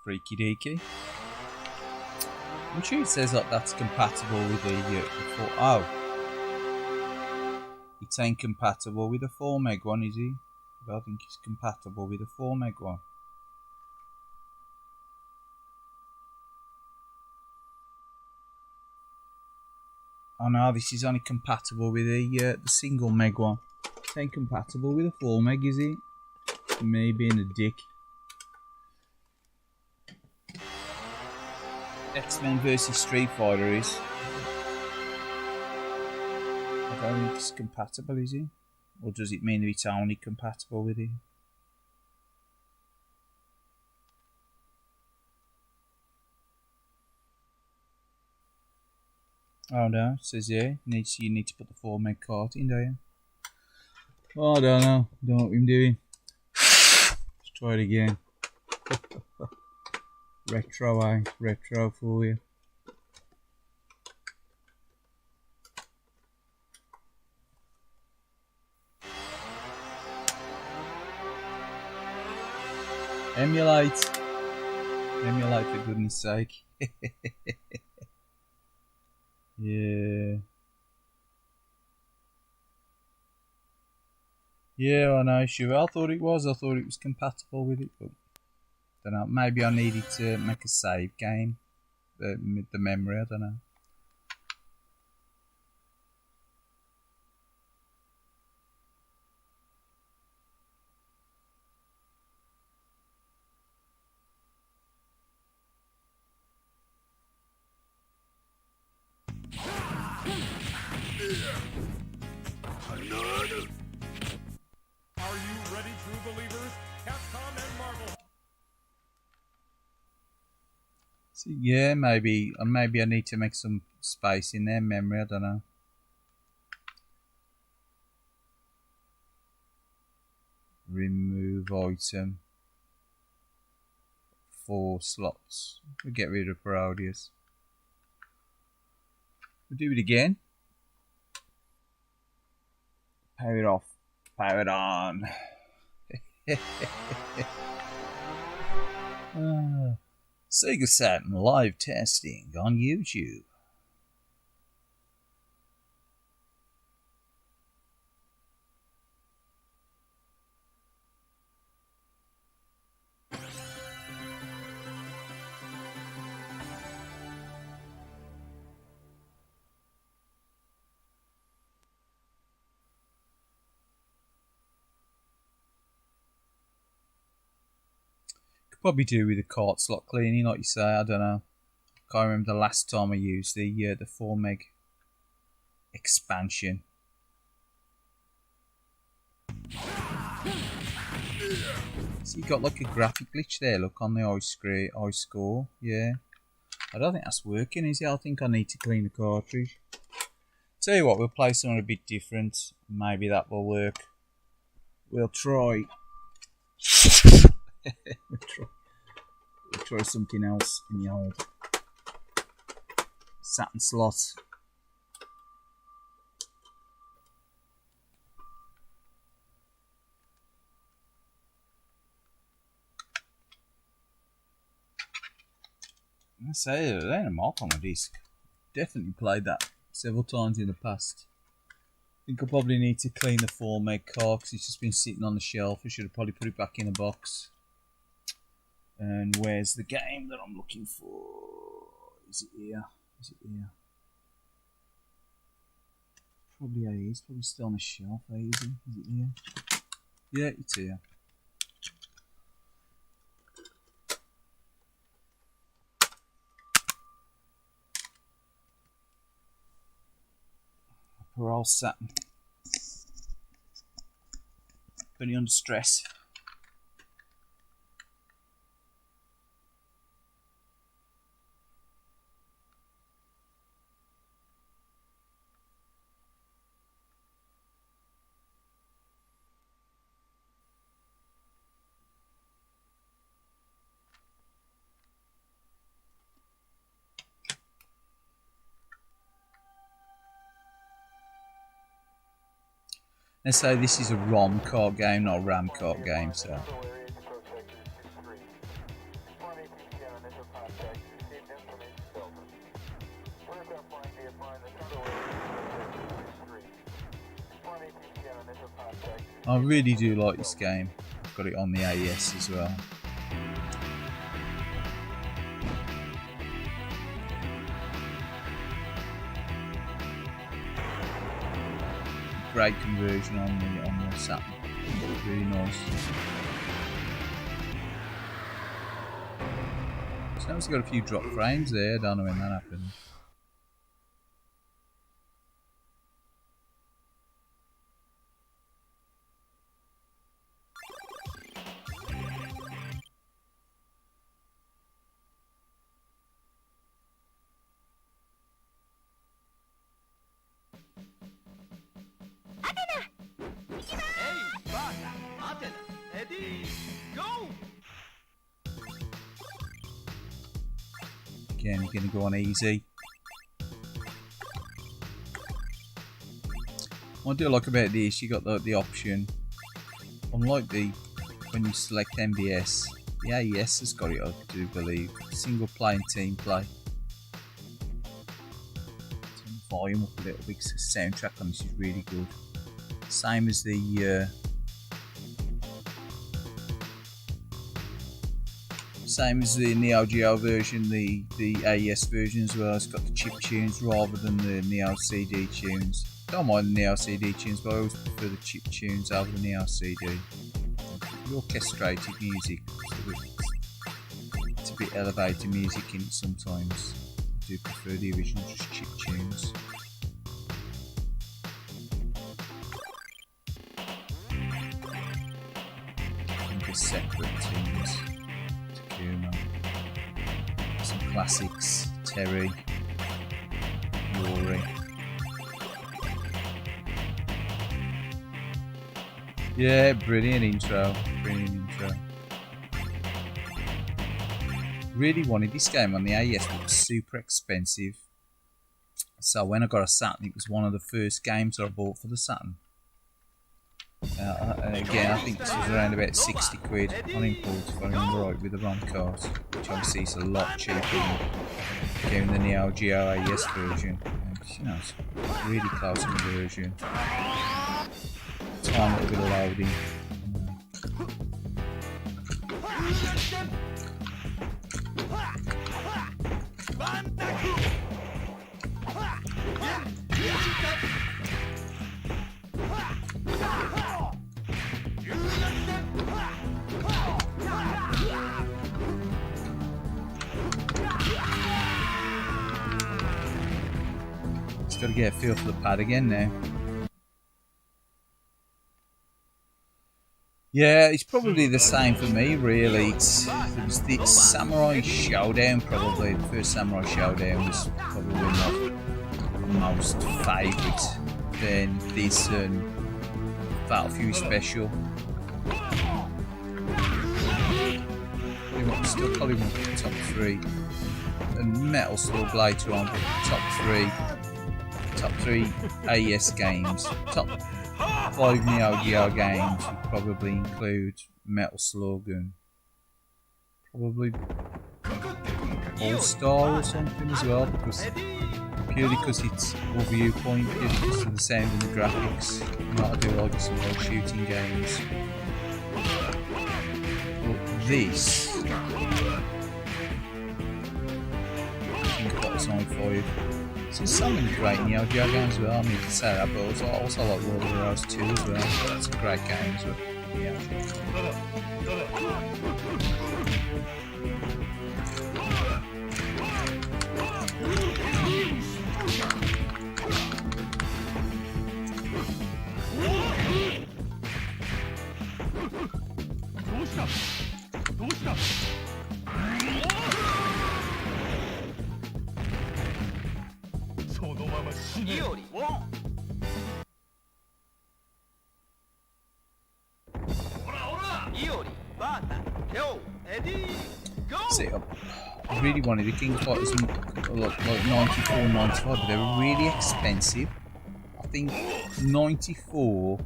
S1: Freaky deaky. I'm sure it says that that's compatible with the 4. Oh, it's incompatible with the 4 meg one, is he? But I think it's compatible with the 4 meg one. Oh no, this is only compatible with the single meg one. It ain't compatible with a 4 meg, is it? Me being a dick. X-Men versus Street Fighter is. I don't think it's compatible, is it? Or does it mean that it's only compatible with it? Oh no, it says yeah, you need to put the 4 meg card in, do you? Oh, I don't know. Don't know what I'm doing. Let's try it again. Retro, eh? Retro for you. Emulate. Emulate for goodness sake. Yeah. Yeah, I know, sure. I thought it was. I thought it was compatible with it, but don't know. Maybe I needed to make a save game with the memory. I don't know.
S4: Are you ready, true believers? Capcom and Marvel.
S1: So, yeah, maybe I need to make some space in their memory. I don't know. Remove item. 4 slots. We'll get rid of Parodius. We'll do it again. Power it off. Power it on. Sega Saturn live testing on YouTube. Probably do with the cart slot cleaning, like you say. I don't know. Can't remember the last time I used the 4 meg expansion. So you got like a graphic glitch there. Look on the eye score. Yeah. I don't think that's working, is it? I think I need to clean the cartridge. Tell you what, we'll play something a bit different. Maybe that will work. We'll try. We'll try something else in the old Saturn slot. I say it ain't a mark on my disc. Definitely played that several times in the past. I think I probably need to clean the 4 meg card because it's just been sitting on the shelf. I should have probably put it back in the box. And where's the game that I'm looking for? Is it here? Is it here? Probably here. It's probably still on the shelf. Is it here? Yeah, it's here. We're all Saturn. Putting under stress. Let's say this is a ROM card game, not a RAM card game, so. I really do like this game. I've got it on the AES as well. great conversion on the Saturn. Really nice. So it's got a few drop frames there. I don't know when that happened. Again, you're going to go on easy. What I do like about this, you got the option, unlike when you select MBS, the AES has got it, I do believe, single play and team play. Turn the volume up a little bit because the soundtrack on this is really good. Same as the Neo Geo version, the AES version as well. It's got the chip tunes rather than the Neo CD tunes. Don't mind the Neo CD tunes, but I always prefer the chip tunes over the Neo CD. The orchestrated music, it's a bit elevated music in it sometimes. I do prefer the original just chip tunes. And just separate tunes. Some classics, Terry, Rory. Yeah, brilliant intro. Really wanted this game on the AES, but it was super expensive. So when I got a Saturn, it was one of the first games that I bought for the Saturn. And again, I think this was around about 60 quid on import, if I remember right, with the ROM card, which obviously is a lot cheaper than getting the Neo Geo AES version. And, you know, it's a really close conversion. Time a little bit of loading. Got to get a feel for the pad again now. Yeah, it's probably the same for me, really. It was the Samurai Showdown, probably. The first Samurai Showdown was probably my most favourite. Then this and Fatal Fury Special. Still probably one of the top 3. And Metal Slug later on, but top 3 AES games. Top 5 Neo Geo games would probably include Metal Slug and probably All Star or something as well, purely because it's more viewpoint, purely because of the sound and the graphics. You know, I do like some old shooting games. But this, I think what's on 5. So so many great Neo Geo games as well. I mean, you can say that, but I also like World of Heroes 2 as well. That's a great game as well. Yeah. See, I really wanted the King of Fighters like 94, 95, but they were really expensive. I think 94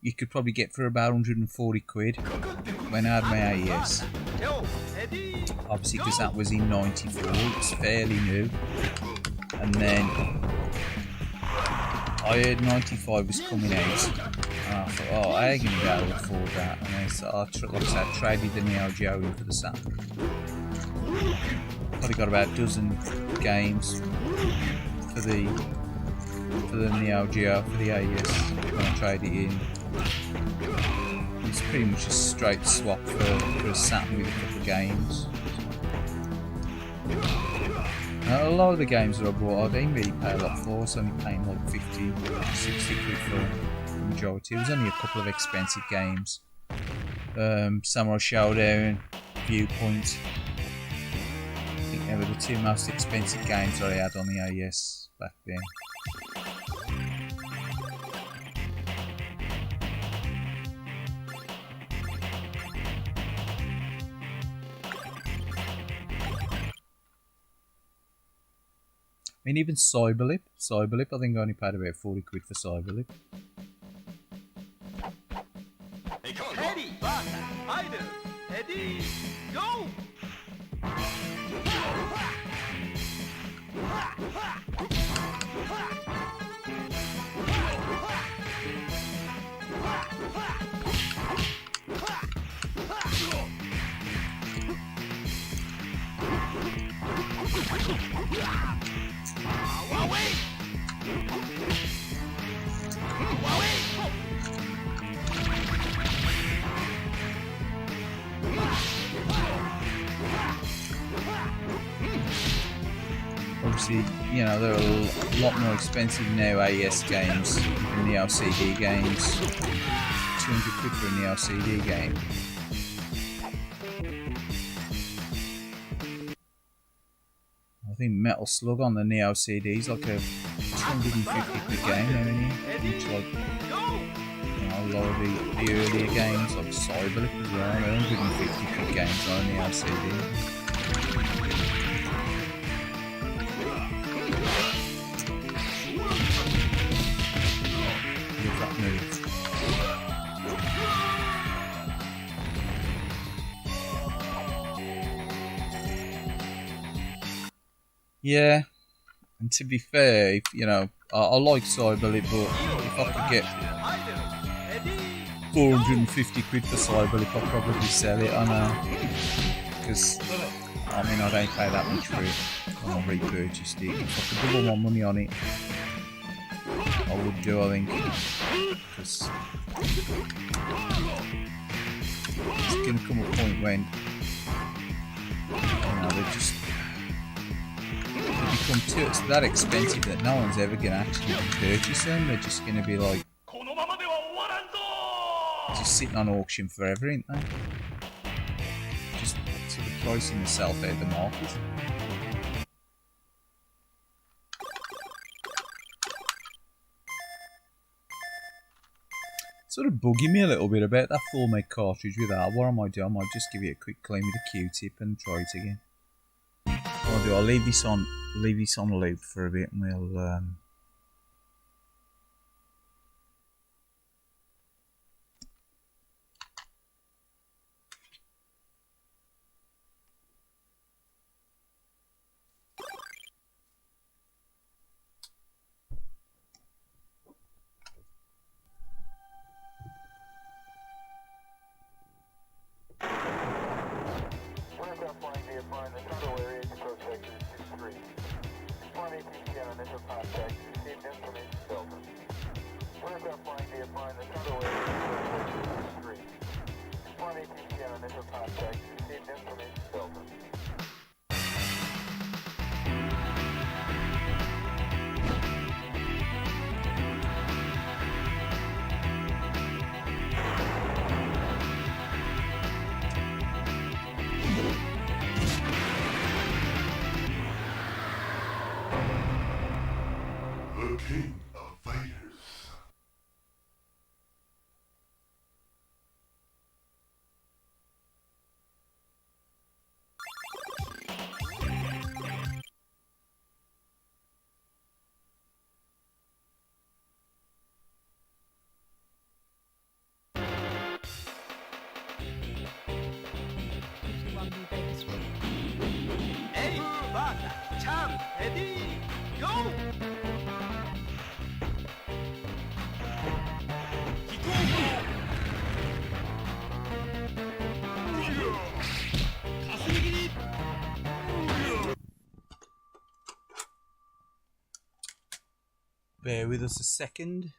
S1: you could probably get for about 140 quid when I had my AES. Obviously, because that was in 94, it's fairly new. And then I heard 95 was coming out. And I thought, oh, I ain't going to be able to afford that. And then so like I said, I traded the Neo Geo in for the Saturn. Probably got about a dozen games for the for the Neo Geo for the AES when I trade it in. It's pretty much a straight swap for a Saturn with a couple of games. A lot of the games that I bought I didn't really pay a lot for. I was only paying like 50, 60 quid for the majority. It was only a couple of expensive games. Samurai Showdown, Viewpoint. I think they were the two most expensive games that I had on the AES back then. I mean, even Cyberlip, I think I only paid about 40 quid for Cyberlip.
S2: Ready, idle, ready, go!
S1: Obviously, you know, they're a lot more expensive now, AES games than the LCD games. 200 quid for an LCD game. I think Metal Slug on the Neo CD is like a 250 quid game now, isn't it? Which, like, you know, a lot of the earlier games, like Cyberlip as well, they're 150 quid games on the LCD. Look that move. Yeah, and to be fair, if, you know, I like Cyberlip, but if I could get 450 quid for Cyberlip, I'd probably sell it. I know, because I mean, I don't pay that much for it when I repurchased it. If I could double my money on it, I would do, I think, because it's going to come a point when, you know, they become it's that expensive that no one's ever going to actually purchase them. They're just going to be like just sitting on auction forever, ain't they? Just sort of pricing themselves out of the market. Sort of bugging me a little bit about that full make cartridge with that. What I might do, I might just give it a quick clean with a Q-tip and try it again. What I'll do, I'll leave this on loop for a bit, and we'll Bear with us a second.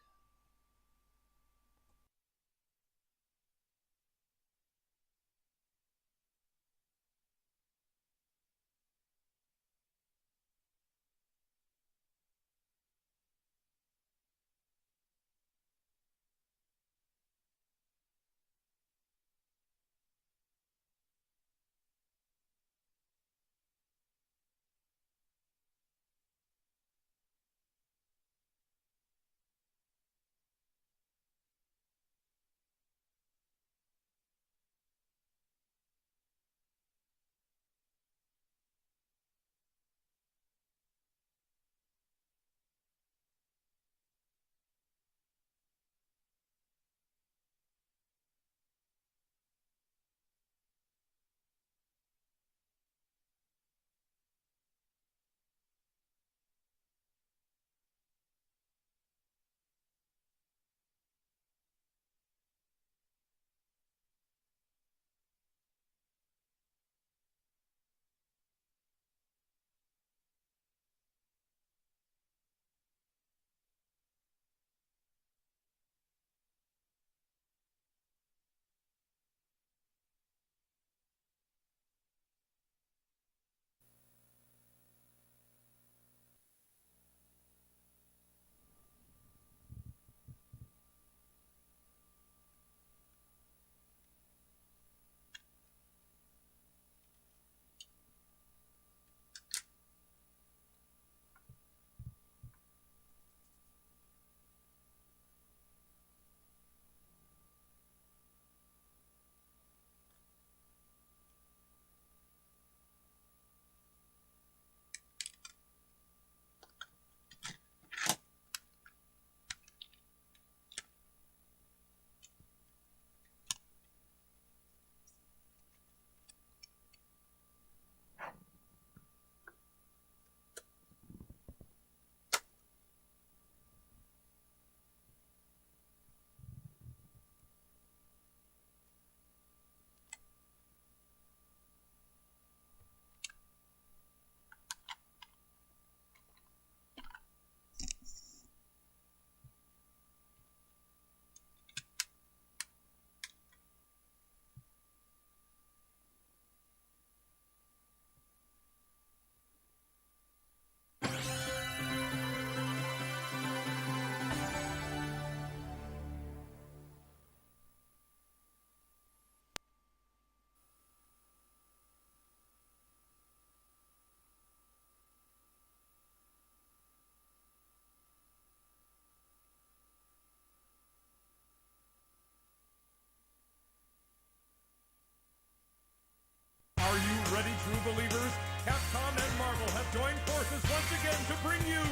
S4: Are you ready, true believers? Capcom and Marvel have joined forces once again to bring you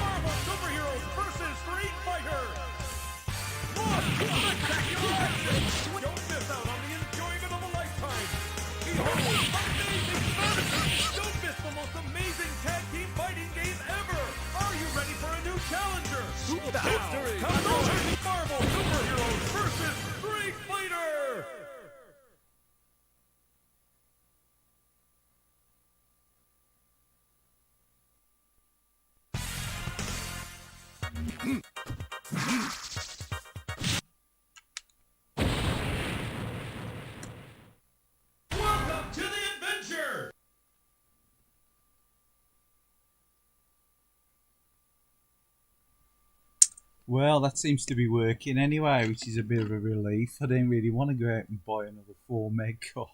S4: Marvel Superheroes vs. Street Fighter! What spectacular action! Don't miss out on the enjoyment of a lifetime! Behold, amazing fun! Don't miss the most amazing tag team fighting game ever! Are you ready for a new challenger? Marvel Superheroes vs. Street Fighter! Welcome to the adventure!
S1: Well, that seems to be working anyway, which is a bit of a relief. I didn't really want to go out and buy another 4 meg card.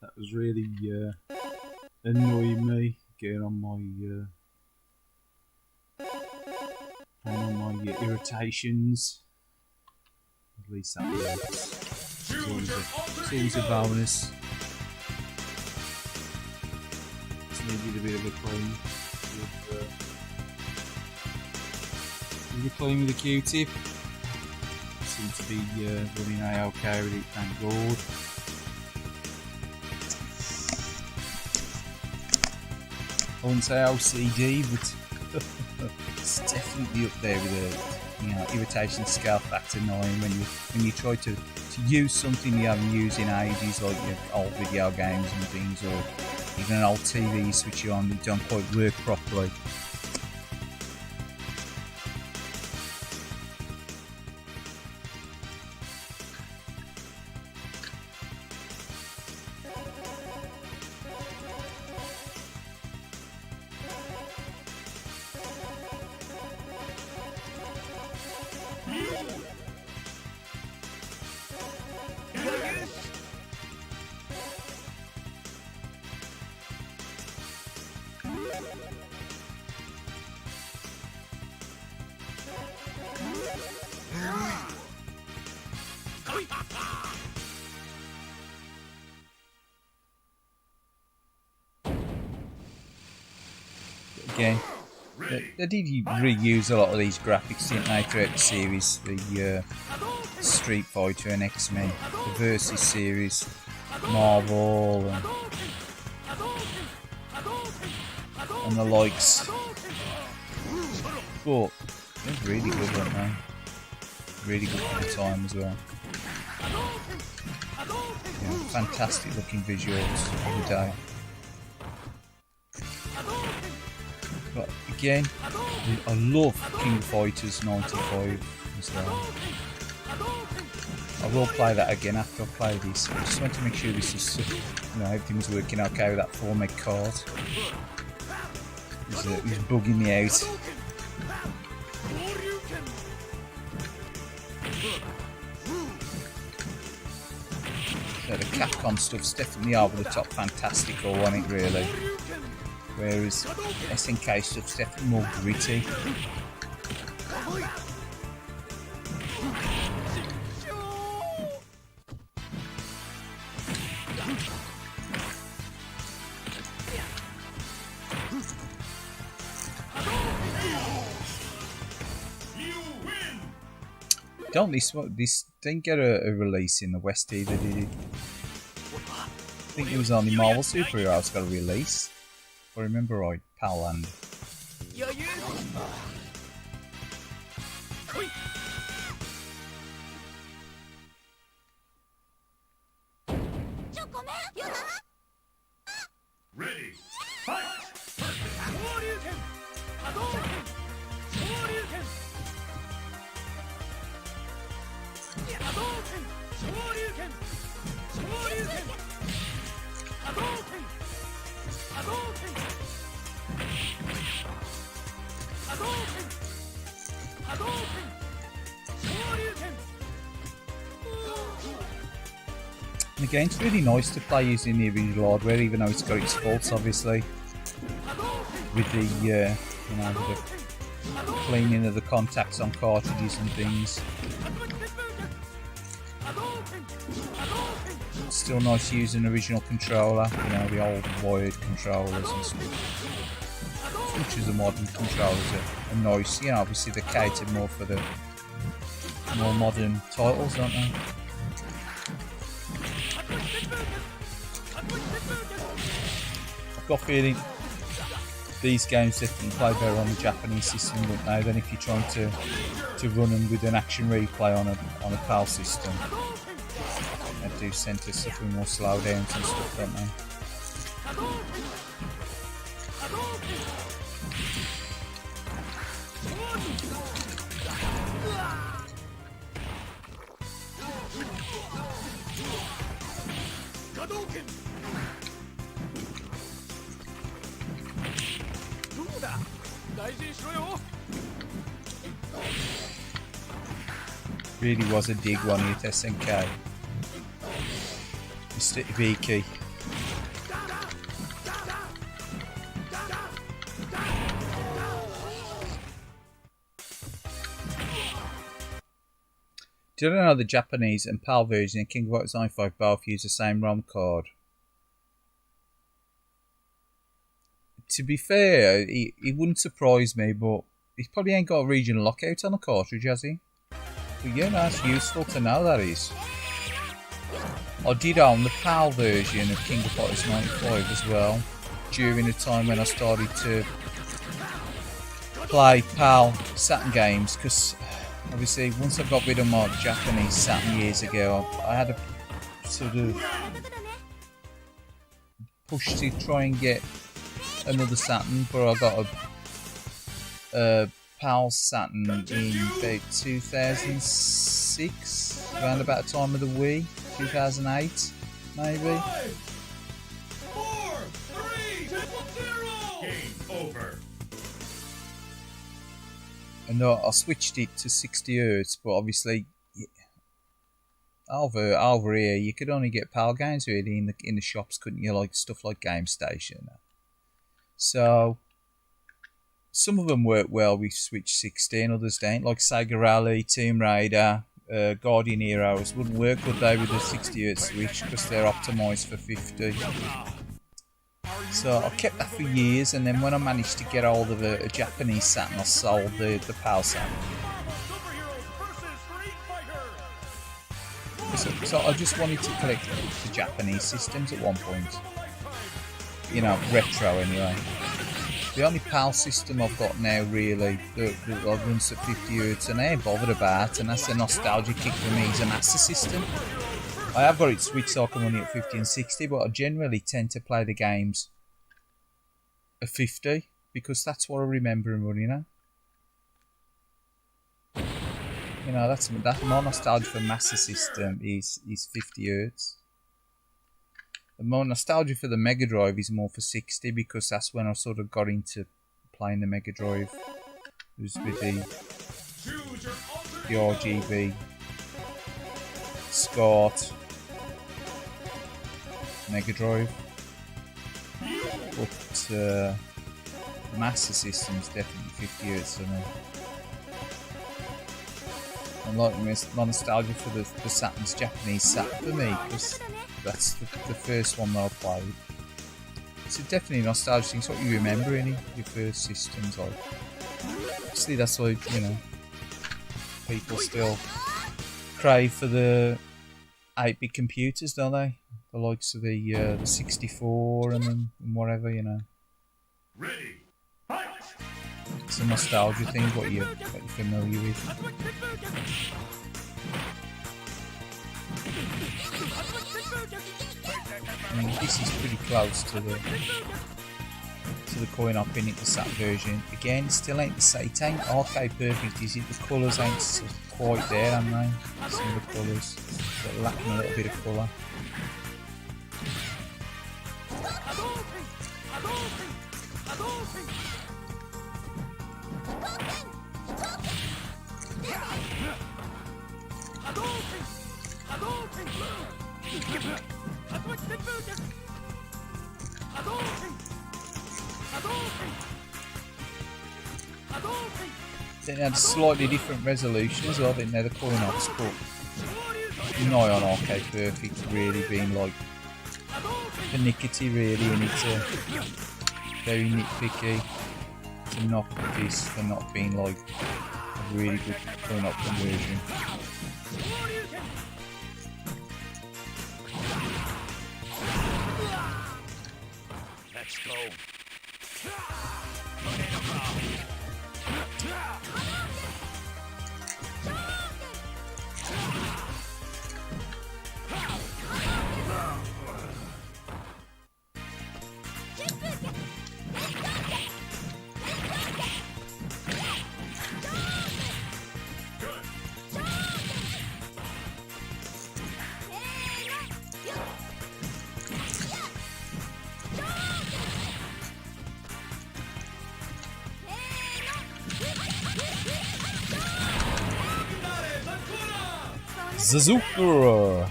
S1: That was really annoying me, getting on my irritations. At least that works. It's always a bonus. Just needed a bit of a clean with the Q-tip. Seems to be running A-OK with it, thank God. I wouldn't say LCD, but it's definitely up there with a irritation scale factor 9 when you try to use something you haven't used in ages, like your old video games and things, or even an old TV you switch on that don't quite work properly. Again, they did reuse a lot of these graphics, didn't they, throughout the series? The Street Fighter and X-Men, the Versus series, Marvel, and the likes. But they're really good, weren't they? Really good for the time as well. Yeah, fantastic looking visuals every day. But again, I love King of Fighters 95 as well. I will play that again after I play this. I just want to make sure this is, everything was working okay with that 4 meg card. He's bugging me out. So the Capcom stuff's definitely over the top fantastical, wasn't it, really? Whereas SNK stuff's definitely more gritty. This didn't get a release in the West either, did it? I think it was only Marvel Superheroes got a release. If I remember right, Palland.
S4: Ready, fight!
S1: And again, it's really nice to play using the original hardware, even though it's got its faults, obviously, with the with the cleaning of the contacts on cartridges and things. It's still nice using the original controller, the old wired controllers and stuff. Which is the modern controllers are nice, obviously they're catered more for the more modern titles, aren't they? I've got a feeling these games definitely play better on the Japanese system, don't they, than if you're trying to run them with an action replay on a PAL system. They do tend to suffer more slowdowns and stuff, don't they? Really was a dig one at SNK. Mr. Ibiki. Do you know the Japanese and PAL version of King of Fighters 95 both use the same ROM card? To be fair, it wouldn't surprise me, but he's probably ain't got a regional lockout on the cartridge, has he? But yeah, that's useful to know, that is. I did own the PAL version of King of Fighters 95 as well, during the time when I started to play PAL Saturn games, because obviously once I got rid of my Japanese Saturn years ago, I had a sort of push to try and get another Saturn, but I got a PAL Saturn in about 2006, around about the time of the Wii, 2008 maybe.
S4: 5, 4, 3, 2, 0. Game over.
S1: And I switched it to 60 Hz, but obviously over here you could only get PAL games really in the shops, couldn't you? Like stuff like Game Station. So some of them work well with Switch 16, others don't. Like Sega Rally, Tomb Raider, Guardian Heroes wouldn't work, would they, with the 60Hz Switch because they're optimised for 50. So I kept that for years, and then when I managed to get hold of a Japanese Saturn, I sold the PAL Saturn. So I just wanted to collect the Japanese systems at one point. You know, retro anyway. The only PAL system I've got now, really, that runs at 50Hz and I ain't bothered about, and that's a nostalgia kick for me, is a Master System. I have got it switched so I can run it at 50 and 60, but I generally tend to play the games at 50 because that's what I remember them running at. You know, that's my nostalgia for Master System is 50Hz. The more nostalgia for the Mega Drive is more for 60 because that's when I sort of got into playing the Mega Drive. It was with the RGB, SCART, Mega Drive. But the Master System is definitely 50Hz for me. And like my nostalgia for the Saturn's Japanese Saturn for me, because that's the first one that I played. It's definitely a nostalgia thing. It's what you remember in your first systems. Like, obviously that's why, you know, people still crave for the 8-bit computers, don't they? The likes of the 64 and whatever, you know.
S4: Ready, fight!
S1: It's a nostalgia thing, what you're familiar with. I mean, this is pretty close to the coin op in it, the SAT version. Again, still ain't the same. It ain't arcade perfect, is it? The colours ain't quite there, aren't they? Some of the colours, they're lacking a little bit of colour. They had slightly different resolutions, I think they're the coin ops, but nigh on arcade perfect, really being like pernickety really, and it's very nitpicky to knock this for not being like a really good coin op conversion.
S4: Let's go.
S1: Zazuka!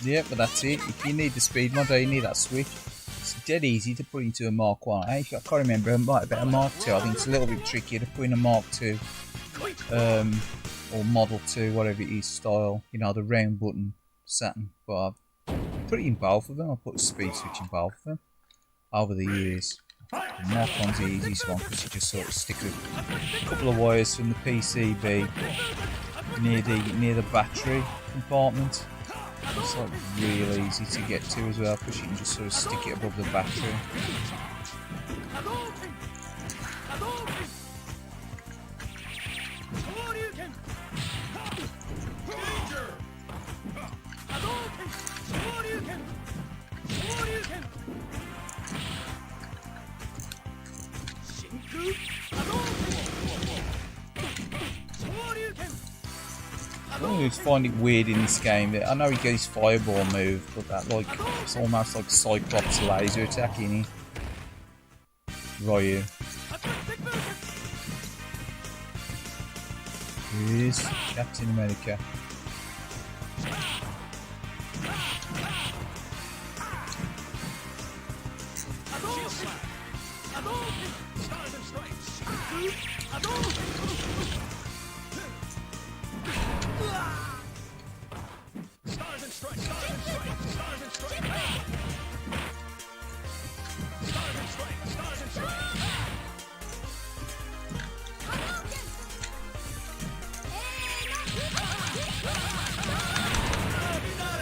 S1: Yeah, but that's it. If you need the speed mod, you need that switch. It's dead easy to put into a Mark 1. I can't remember, it might have been a Mark 2. I think it's a little bit trickier to put in a Mark 2 or Model 2, whatever it is, style. You know, the round button Saturn. But I've put it in both of them. I put a speed switch in both of them over the years. The Mark 1's the easiest one because you just sort of stick a couple of wires from the PCB near the battery compartment. It's like real easy to get to as well because you can just sort of stick it above the battery. I always find it weird in this game that I know he gets fireball move, but that like it's almost like Cyclops laser attacking Ryu. Here he is, Captain America.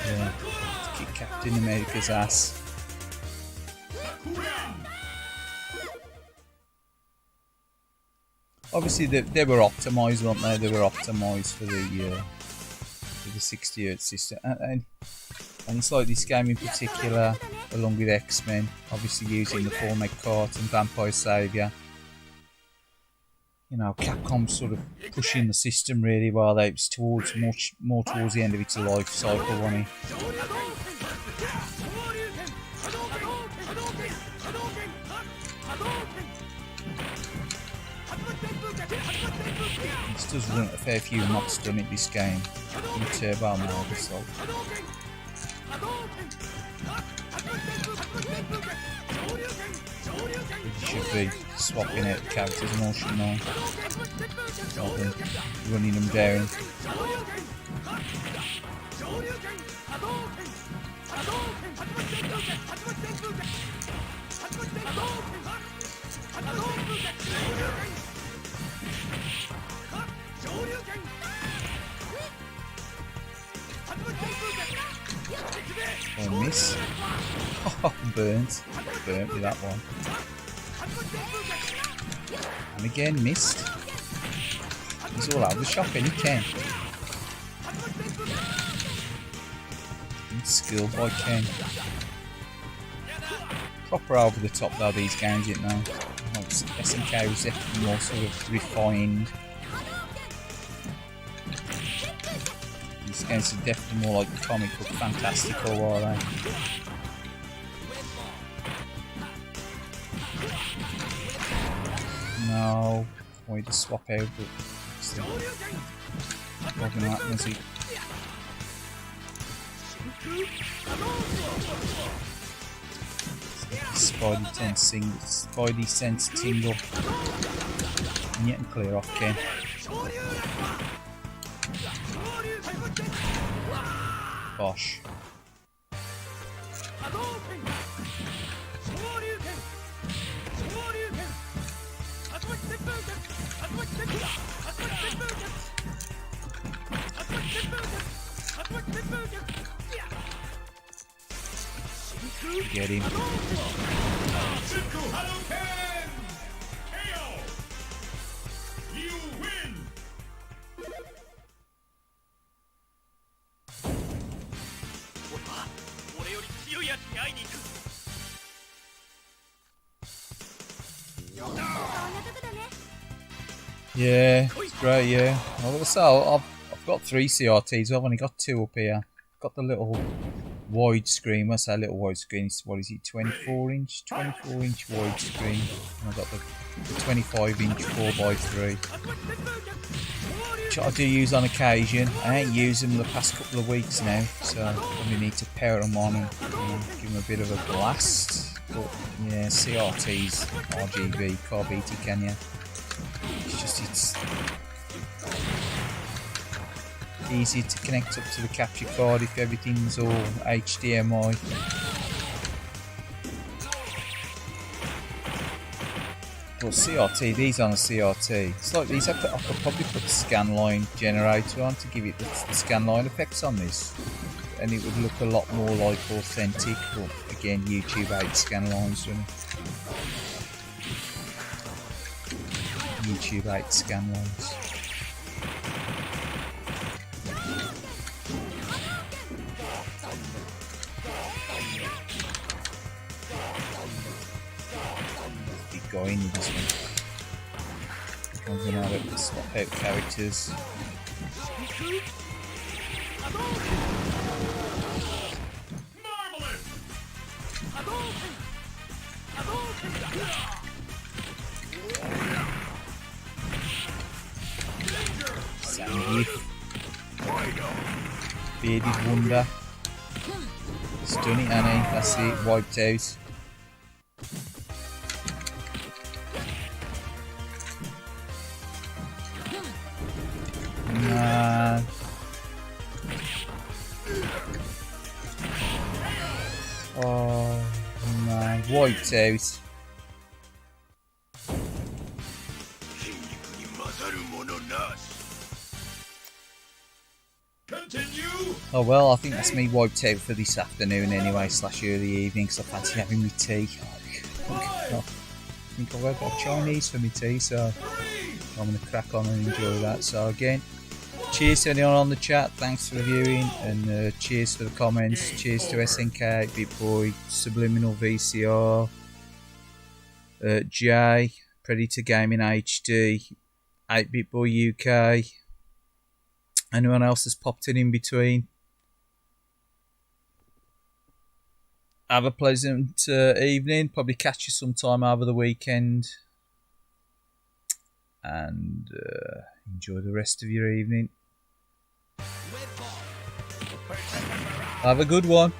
S1: Yeah, kick Captain America's ass. Obviously, they were optimized, weren't they? They were optimized for the 60Hz system, and it's like this game in particular, along with X-Men, obviously using the Format Cart and Vampire Savior. You know, Capcom's sort of pushing the system really well. It was towards more towards the end of its life cycle, wasn't it? This does run a fair few knots done in this game. In turbo mode, so you should be swapping out the characters motion now, rather than running them down. Oh, miss. Oh, burnt with that one. And again, missed. He's all out of the shop, and he can. Good skill by Ken. Proper over the top though, these games, you know. Like SNK was definitely more sort of refined. These games are definitely more like comic book fantastical, are they? No, way to swap out, but still, not gonna happen, is it? Spidey sense tingle, and yet and clear off Ken. Bosh. Get him.
S4: You win!
S1: Yeah, it's great, yeah. So I've got 3 CRTs, I've only got 2 up here. I've got the little widescreen, what's that little widescreen? What is it, 24 inch widescreen. And I've got the 25 inch 4x3. Which I do use on occasion. I ain't used them the past couple of weeks now, so I probably need to power them on and give them a bit of a blast. But yeah, CRTs, RGB, can't beat it, can you? It's easy to connect up to the capture card if everything's all HDMI. Well, CRT, these on a CRT. It's like these, I could probably put the scanline generator on to give it the scanline effects on this. And it would look a lot more like authentic, but again, YouTube hates scanlines, doesn't it? YouTube hates scanlines. Big guy in this one. I'm gonna have to swap out characters. Zangief. Bearded Wonder. Stun it, Annie. That's it. Wiped out. wiped out.
S4: Continue.
S1: Oh well, I think that's me wiped out for this afternoon anyway, / early evening, because I fancy having my tea. I think I've got Chinese for my tea, so I'm going to crack on and enjoy that. So again, cheers to anyone on the chat, thanks for the viewing, and cheers for the comments. Cheers to SNK, 8-Bit Boy, Subliminal VCR, Jay, Predator Gaming HD, 8-Bit Boy UK, anyone else that's popped in between. Have a pleasant evening, probably catch you sometime over the weekend, and enjoy the rest of your evening. Have a good one.